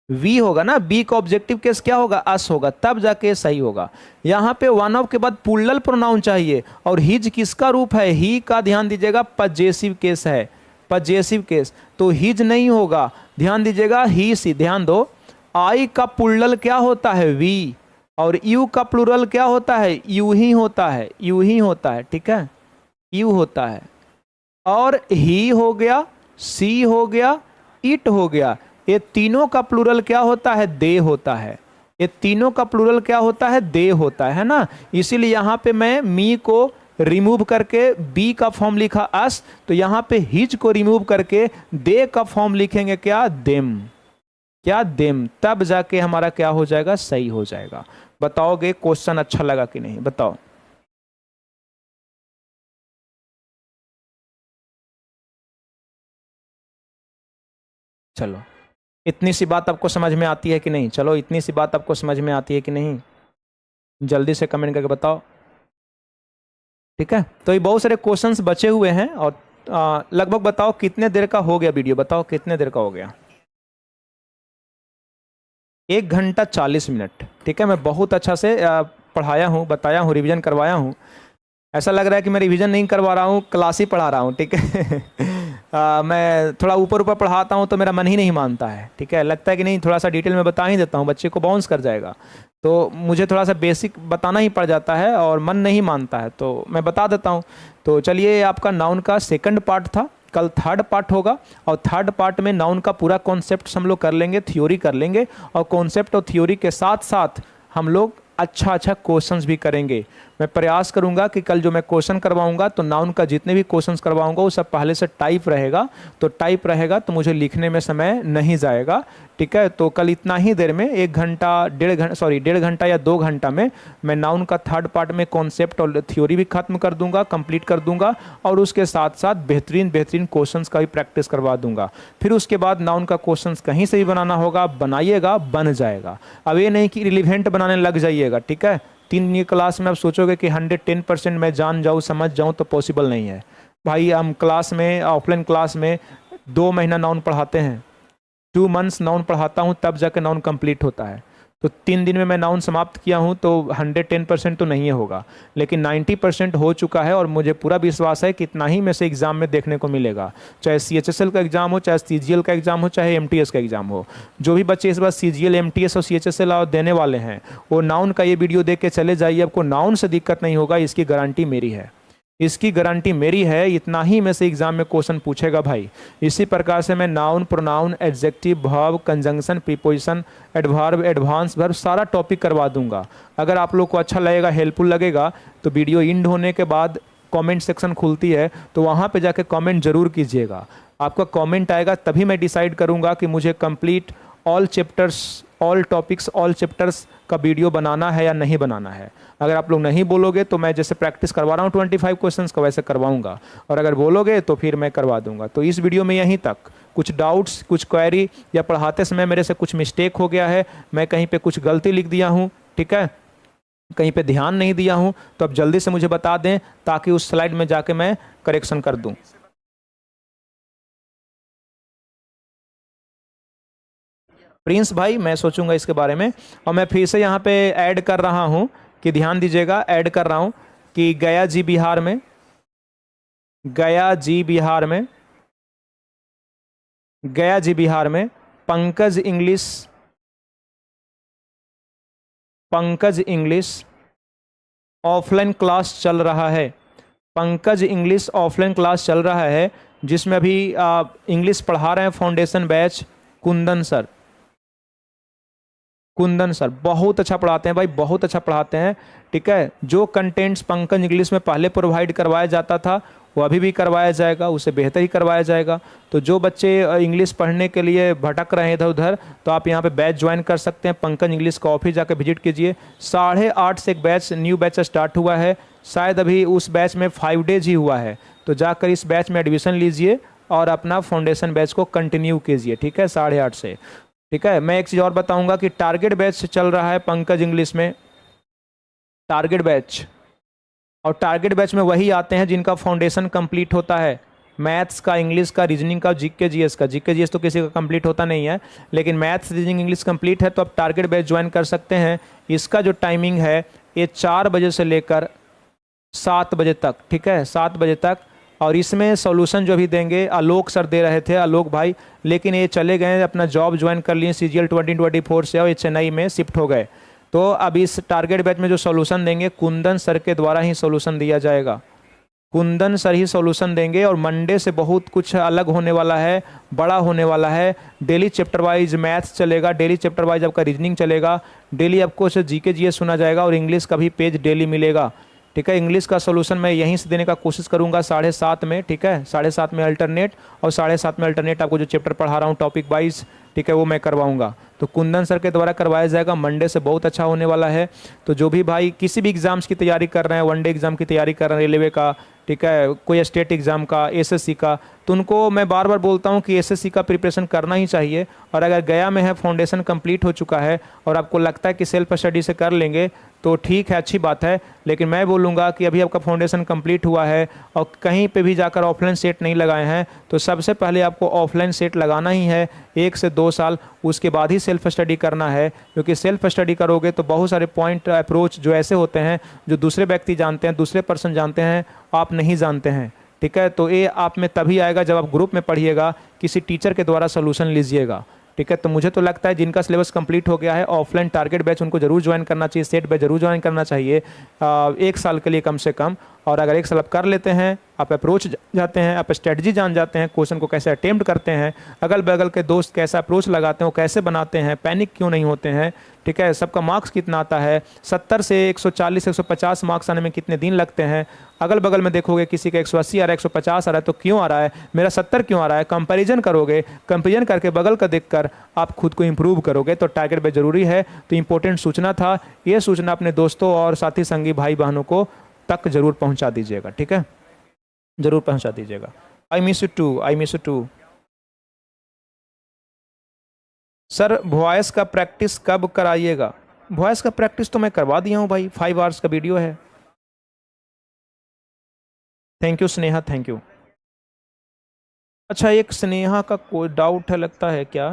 [SPEAKER 1] वी होगा ना, बी का ऑब्जेक्टिव केस क्या होगा, अस होगा, तब जाके सही होगा। यहां पे वन ऑफ के बाद प्लूरल प्रोनाउन चाहिए, और हिज किसका रूप है, ही का, ध्यान दीजिएगा पजेसिव केस है, पजेसिव केस, तो हिज नहीं होगा। ध्यान दीजिएगा, ही सी, ध्यान दो, आई का प्लूरल क्या होता है, वी, और यू का प्लूरल क्या होता है, यू ही होता है, यू ही होता है, ठीक है, यू होता है। और ही हो गया, सी हो गया, इट हो गया, ये तीनों का प्लूरल क्या होता है, दे होता है। ये तीनों का प्लूरल क्या होता है, दे होता है ना। इसीलिए यहां पे मैं मी को रिमूव करके बी का फॉर्म लिखा अस, तो यहां पे हिज को रिमूव करके दे का फॉर्म लिखेंगे क्या, देम, क्या, देम, तब जाके हमारा क्या हो जाएगा, सही हो जाएगा। बताओगे क्वेश्चन अच्छा लगा कि नहीं, बताओ। चलो इतनी सी बात आपको समझ में आती है कि नहीं, चलो इतनी सी बात आपको समझ में आती है कि नहीं, जल्दी से कमेंट करके बताओ, ठीक है। तो ये बहुत सारे क्वेश्चंस बचे हुए हैं, और लगभग बताओ कितने देर का हो गया वीडियो, बताओ कितने देर का हो गया, 1 घंटा 40 मिनट, ठीक है। मैं बहुत अच्छा से पढ़ाया हूँ, बताया हूँ, रिवीजन करवाया हूँ। ऐसा लग रहा है कि मैं रिवीजन नहीं करवा रहा हूँ, क्लास ही पढ़ा रहा हूँ, ठीक है। मैं थोड़ा ऊपर ऊपर पढ़ाता हूँ तो मेरा मन ही नहीं मानता है, ठीक है, लगता है कि नहीं थोड़ा सा डिटेल में बता ही देता हूँ, बच्चे को बाउंस कर जाएगा, तो मुझे थोड़ा सा बेसिक बताना ही पड़ जाता है और मन नहीं मानता है, तो मैं बता देता हूँ। तो चलिए, आपका नाउन का सेकंड पार्ट था, कल थर्ड पार्ट होगा, और थर्ड पार्ट में नाउन का पूरा कॉन्सेप्ट हम लोग कर लेंगे, थ्योरी कर लेंगे, और कॉन्सेप्ट और थ्योरी के साथ साथ हम लोग अच्छा अच्छा क्वेश्चंस भी करेंगे। मैं प्रयास करूंगा कि कल जो मैं क्वेश्चन करवाऊंगा तो नाउन का जितने भी क्वेश्चंस करवाऊंगा वो सब पहले से टाइप रहेगा, तो टाइप रहेगा तो मुझे लिखने में समय नहीं जाएगा, ठीक है। तो कल इतना ही देर में 1 घंटा 1.5 घंटा, सॉरी 1.5 घंटा या 2 घंटा में मैं नाउन का थर्ड पार्ट में कॉन्सेप्ट और थ्योरी भी खत्म कर दूंगा, कंप्लीट कर दूंगा, और उसके साथ साथ बेहतरीन बेहतरीन क्वेश्चंस का भी प्रैक्टिस करवा दूंगा। फिर उसके बाद नाउन का क्वेश्चंस कहीं से भी बनाना होगा, बनाइएगा, बन जाएगा। अब ये नहीं कि रिलीवेंट बनाने लग जाइएगा, ठीक है। 3 दिन की क्लास में आप सोचोगे कि 110% मैं जान जाऊँ, समझ जाऊँ, तो पॉसिबल नहीं है भाई। हम क्लास में, ऑफलाइन क्लास में 2 महीना नाउन पढ़ाते हैं, 2 मंथ्स नाउन पढ़ाता हूँ, तब जाकर नाउन कंप्लीट होता है। तो 3 दिन में मैं नाउन समाप्त किया हूँ, तो 110% तो नहीं होगा, लेकिन 90% हो चुका है, और मुझे पूरा विश्वास है कि इतना ही में से एग्जाम में देखने को मिलेगा, चाहे CHSL का एग्जाम हो, चाहे CGL का एग्जाम हो, चाहे MTS का एग्जाम हो। जो भी बच्चे इस बार CGL, MTS और CHSL और देने वाले हैं, वो नाउन का ये वीडियो देख के चले जाइए, आपको नाउन से दिक्कत नहीं होगा, इसकी गारंटी मेरी है, इसकी गारंटी मेरी है। इतना ही में से एग्जाम में क्वेश्चन पूछेगा भाई। इसी प्रकार से मैं noun, pronoun, adjective, verb, conjunction, preposition, adverb, advance verb सारा टॉपिक करवा दूंगा। अगर आप लोग को अच्छा लगेगा, हेल्पफुल लगेगा, तो वीडियो एंड होने के बाद कमेंट सेक्शन खुलती है, तो वहाँ पे जाके कमेंट जरूर कीजिएगा। आपका कमेंट आएगा तभी मैं डिसाइड करूँगा कि मुझे complete all chapters, all topics, all chapters का वीडियो बनाना है या नहीं बनाना है। अगर आप लोग नहीं बोलोगे तो मैं जैसे प्रैक्टिस करवा रहा हूँ 25 क्वेश्चंस का, वैसे करवाऊंगा, और अगर बोलोगे तो फिर मैं करवा दूंगा। तो इस वीडियो में यहीं तक। कुछ डाउट्स, कुछ क्वेरी, या पढ़ाते समय मेरे से कुछ मिस्टेक हो गया है, मैं कहीं पे कुछ गलती लिख दिया हूँ, ठीक है, कहीं पे ध्यान नहीं दिया हूँ, तो अब जल्दी से मुझे बता दें, ताकि उस स्लाइड में जाके मैं करेक्शन कर दूँ। प्रिंस भाई, मैं सोचूंगा इसके बारे में। और मैं फिर से यहाँ पे ऐड कर रहा हूँ कि ध्यान दीजिएगा, ऐड कर रहा हूँ कि गया जी बिहार में, गया जी बिहार में, गया जी बिहार में Pankaj English, Pankaj English offline class चल रहा है। पंकज इंग्लिश ऑफलाइन क्लास चल रहा है, जिसमें अभी इंग्लिश पढ़ा रहे हैं foundation batch Kundan sir. Kundan sir बहुत अच्छा पढ़ाते हैं भाई, बहुत अच्छा पढ़ाते हैं। ठीक है, जो कंटेंट्स पंकज इंग्लिश में पहले प्रोवाइड करवाया जाता था वो अभी भी करवाया जाएगा, उसे बेहतर ही करवाया जाएगा। तो जो बच्चे इंग्लिश पढ़ने के लिए भटक रहे हैं इधर उधर, तो आप यहाँ पे बैच ज्वाइन कर सकते हैं। पंकज इंग्लिश का ऑफिस जाकर विजिट कीजिए। 8:30 से एक बैच, न्यू बैच स्टार्ट हुआ है, शायद अभी उस बैच में 5 डेज ही हुआ है। तो जाकर इस बैच में एडमिशन लीजिए और अपना फाउंडेशन बैच को कंटिन्यू कीजिए। ठीक है, 8:30 से। ठीक है, मैं एक चीज़ और बताऊंगा कि टारगेट बैच चल रहा है पंकज इंग्लिश में, टारगेट बैच। और टारगेट बैच में वही आते हैं जिनका फाउंडेशन कंप्लीट होता है, मैथ्स का, इंग्लिश का, रीजनिंग का, जीके जीएस का। जीके जीएस तो किसी का कंप्लीट होता नहीं है, लेकिन मैथ्स, रीजनिंग, इंग्लिश कंप्लीट है तो आप टारगेट बैच ज्वाइन कर सकते हैं। इसका जो टाइमिंग है ये 4 बजे से लेकर 7 बजे तक। ठीक है, 7 बजे तक। और इसमें सॉल्यूशन जो अभी देंगे आलोक सर दे रहे थे, आलोक भाई, लेकिन ये चले गए, अपना जॉब ज्वाइन कर लिए CGL 2024 से, और ये चेन्नई में शिफ्ट हो गए। तो अब इस टारगेट बैच में जो सॉल्यूशन देंगे कुंदन सर के द्वारा ही सॉल्यूशन दिया जाएगा, कुंदन सर ही सॉल्यूशन देंगे। और मंडे से बहुत कुछ अलग होने वाला है, बड़ा होने वाला है। डेली चैप्टर वाइज मैथ्स चलेगा, डेली चैप्टर वाइज आपका रीजनिंग चलेगा, डेली आपको जीके जीएस सुना जाएगा, और इंग्लिश का भी पेज डेली मिलेगा। ठीक है, इंग्लिश का सॉल्यूशन मैं यहीं से देने का कोशिश करूंगा 7:30 में। ठीक है, 7:30 में अल्टरनेट, और 7:30 में अल्टरनेट आपको जो चैप्टर पढ़ा रहा हूँ टॉपिक वाइज, ठीक है, वो मैं करवाऊंगा। तो कुंदन सर के द्वारा करवाया जाएगा, मंडे से बहुत अच्छा होने वाला है। तो जो भी भाई किसी भी एग्जाम्स की तैयारी कर रहे हैं, वनडे एग्जाम की तैयारी कर रहे हैं, रेलवे का, ठीक है, कोई स्टेट एग्जाम का, एसएससी का, तो उनको मैं बार बार बोलता हूँ कि एसएससी का प्रिपरेशन करना ही चाहिए। और अगर गया में है, फाउंडेशन कंप्लीट हो चुका है और आपको लगता है कि सेल्फ स्टडी से कर लेंगे तो ठीक है, अच्छी बात है। लेकिन मैं बोलूँगा कि अभी आपका फाउंडेशन कंप्लीट हुआ है और कहीं पे भी जाकर ऑफलाइन सेट नहीं लगाए हैं, तो सबसे पहले आपको ऑफलाइन सेट लगाना ही है 1 से 2 साल, उसके बाद ही सेल्फ स्टडी करना है। क्योंकि सेल्फ स्टडी करोगे तो बहुत सारे पॉइंट, अप्रोच जो ऐसे होते हैं जो दूसरे व्यक्ति जानते हैं, दूसरे पर्सन जानते हैं, आप नहीं जानते हैं। ठीक है, तो ये आप में तभी आएगा जब आप ग्रुप में पढ़िएगा, किसी टीचर के द्वारा सोल्यूशन लीजिएगा। ठीक है, तो मुझे तो लगता है जिनका सिलेबस कंप्लीट हो गया है, ऑफलाइन टारगेट बैच उनको जरूर ज्वाइन करना चाहिए, सेट बैच जरूर ज्वाइन करना चाहिए 1 साल के लिए कम से कम। और अगर 1 साल आप कर लेते हैं, आप अप्रोच जाते हैं, आप स्ट्रेटजी जान जाते हैं, क्वेश्चन को कैसे अटेम्प्ट करते हैं, अगल बगल के दोस्त कैसा अप्रोच लगाते हैं, वो कैसे बनाते हैं, पैनिक क्यों नहीं होते हैं, ठीक है, सबका मार्क्स कितना आता है, 70 से 140 150 मार्क्स आने में कितने दिन लगते हैं, अगल बगल में देखोगे किसी का 180 आ रहा है, 150 आ रहा है, तो क्यों आ रहा है, मेरा 70 क्यों आ रहा है, कंपैरिजन करोगे, कंपैरिजन करके बगल का देखकर आप खुद को इंप्रूव करोगे। तो टारगेट बैच जरूरी है। तो इंपॉर्टेंट सूचना था, ये सूचना अपने दोस्तों और साथी संगी भाई बहनों को तक जरूर पहुंचा दीजिएगा। ठीक है, जरूर पहुंचा दीजिएगा। I miss you too, I miss you too. Sir voice का प्रैक्टिस कब कराइएगा? वॉइस का प्रैक्टिस तो मैं करवा दिया हूं भाई, 5 आवर्स का वीडियो है। Thank you Sneha, thank you. अच्छा, एक स्नेहा का कोई डाउट है लगता है क्या,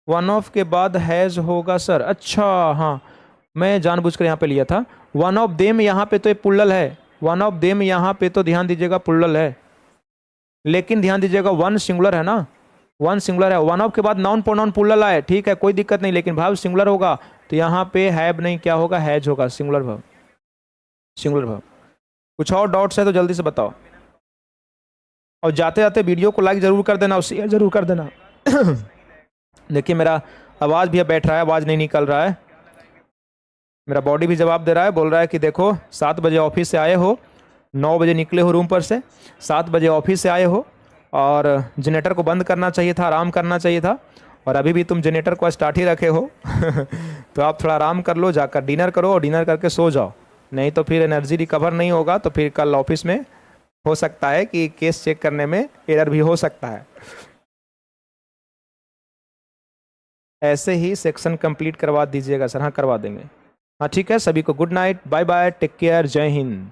[SPEAKER 1] वन ऑफ के बाद हैज होगा सर? अच्छा हाँ, मैं जानबूझकर यहाँ पे लिया था। वन ऑफ देम यहाँ पे तो ये पुल्लल है, वन ऑफ देम यहाँ पे तो ध्यान दीजिएगा पुल्लल है, लेकिन ध्यान दीजिएगा वन सिंगुलर है ना, वन सिंगुलर है। वन ऑफ के बाद नाउन प्रोनाउन पुल्लल आए, ठीक है, कोई दिक्कत नहीं, लेकिन भाव सिंगुलर होगा तो यहाँ पे हैव नहीं, क्या होगा, हैज होगा, सिंगुलर भाव, सिंगुलर भाव। कुछ और डाउट्स है तो जल्दी से बताओ, और जाते जाते वीडियो को लाइक जरूर कर देना और शेयर जरूर कर देना। देखिए मेरा आवाज़ भी अब बैठ रहा है, आवाज़ नहीं निकल रहा है, मेरा बॉडी भी जवाब दे रहा है, बोल रहा है कि देखो 7 बजे ऑफिस से आए हो, 9 बजे निकले हो रूम पर से, 7 बजे ऑफिस से आए हो, और जनरेटर को बंद करना चाहिए था, आराम करना चाहिए था, और अभी भी तुम जनरेटर को स्टार्ट ही रखे हो। तो आप थोड़ा आराम कर लो, जाकर डिनर करो और डिनर करके सो जाओ, नहीं तो फिर एनर्जी रिकवर नहीं होगा, तो फिर कल ऑफिस में हो सकता है कि केस चेक करने में एरर भी हो सकता है। ऐसे ही सेक्शन कंप्लीट करवा दीजिएगा सर। हाँ करवा देंगे। हाँ ठीक है, सभी को good night, bye bye, take care, जय हिंद।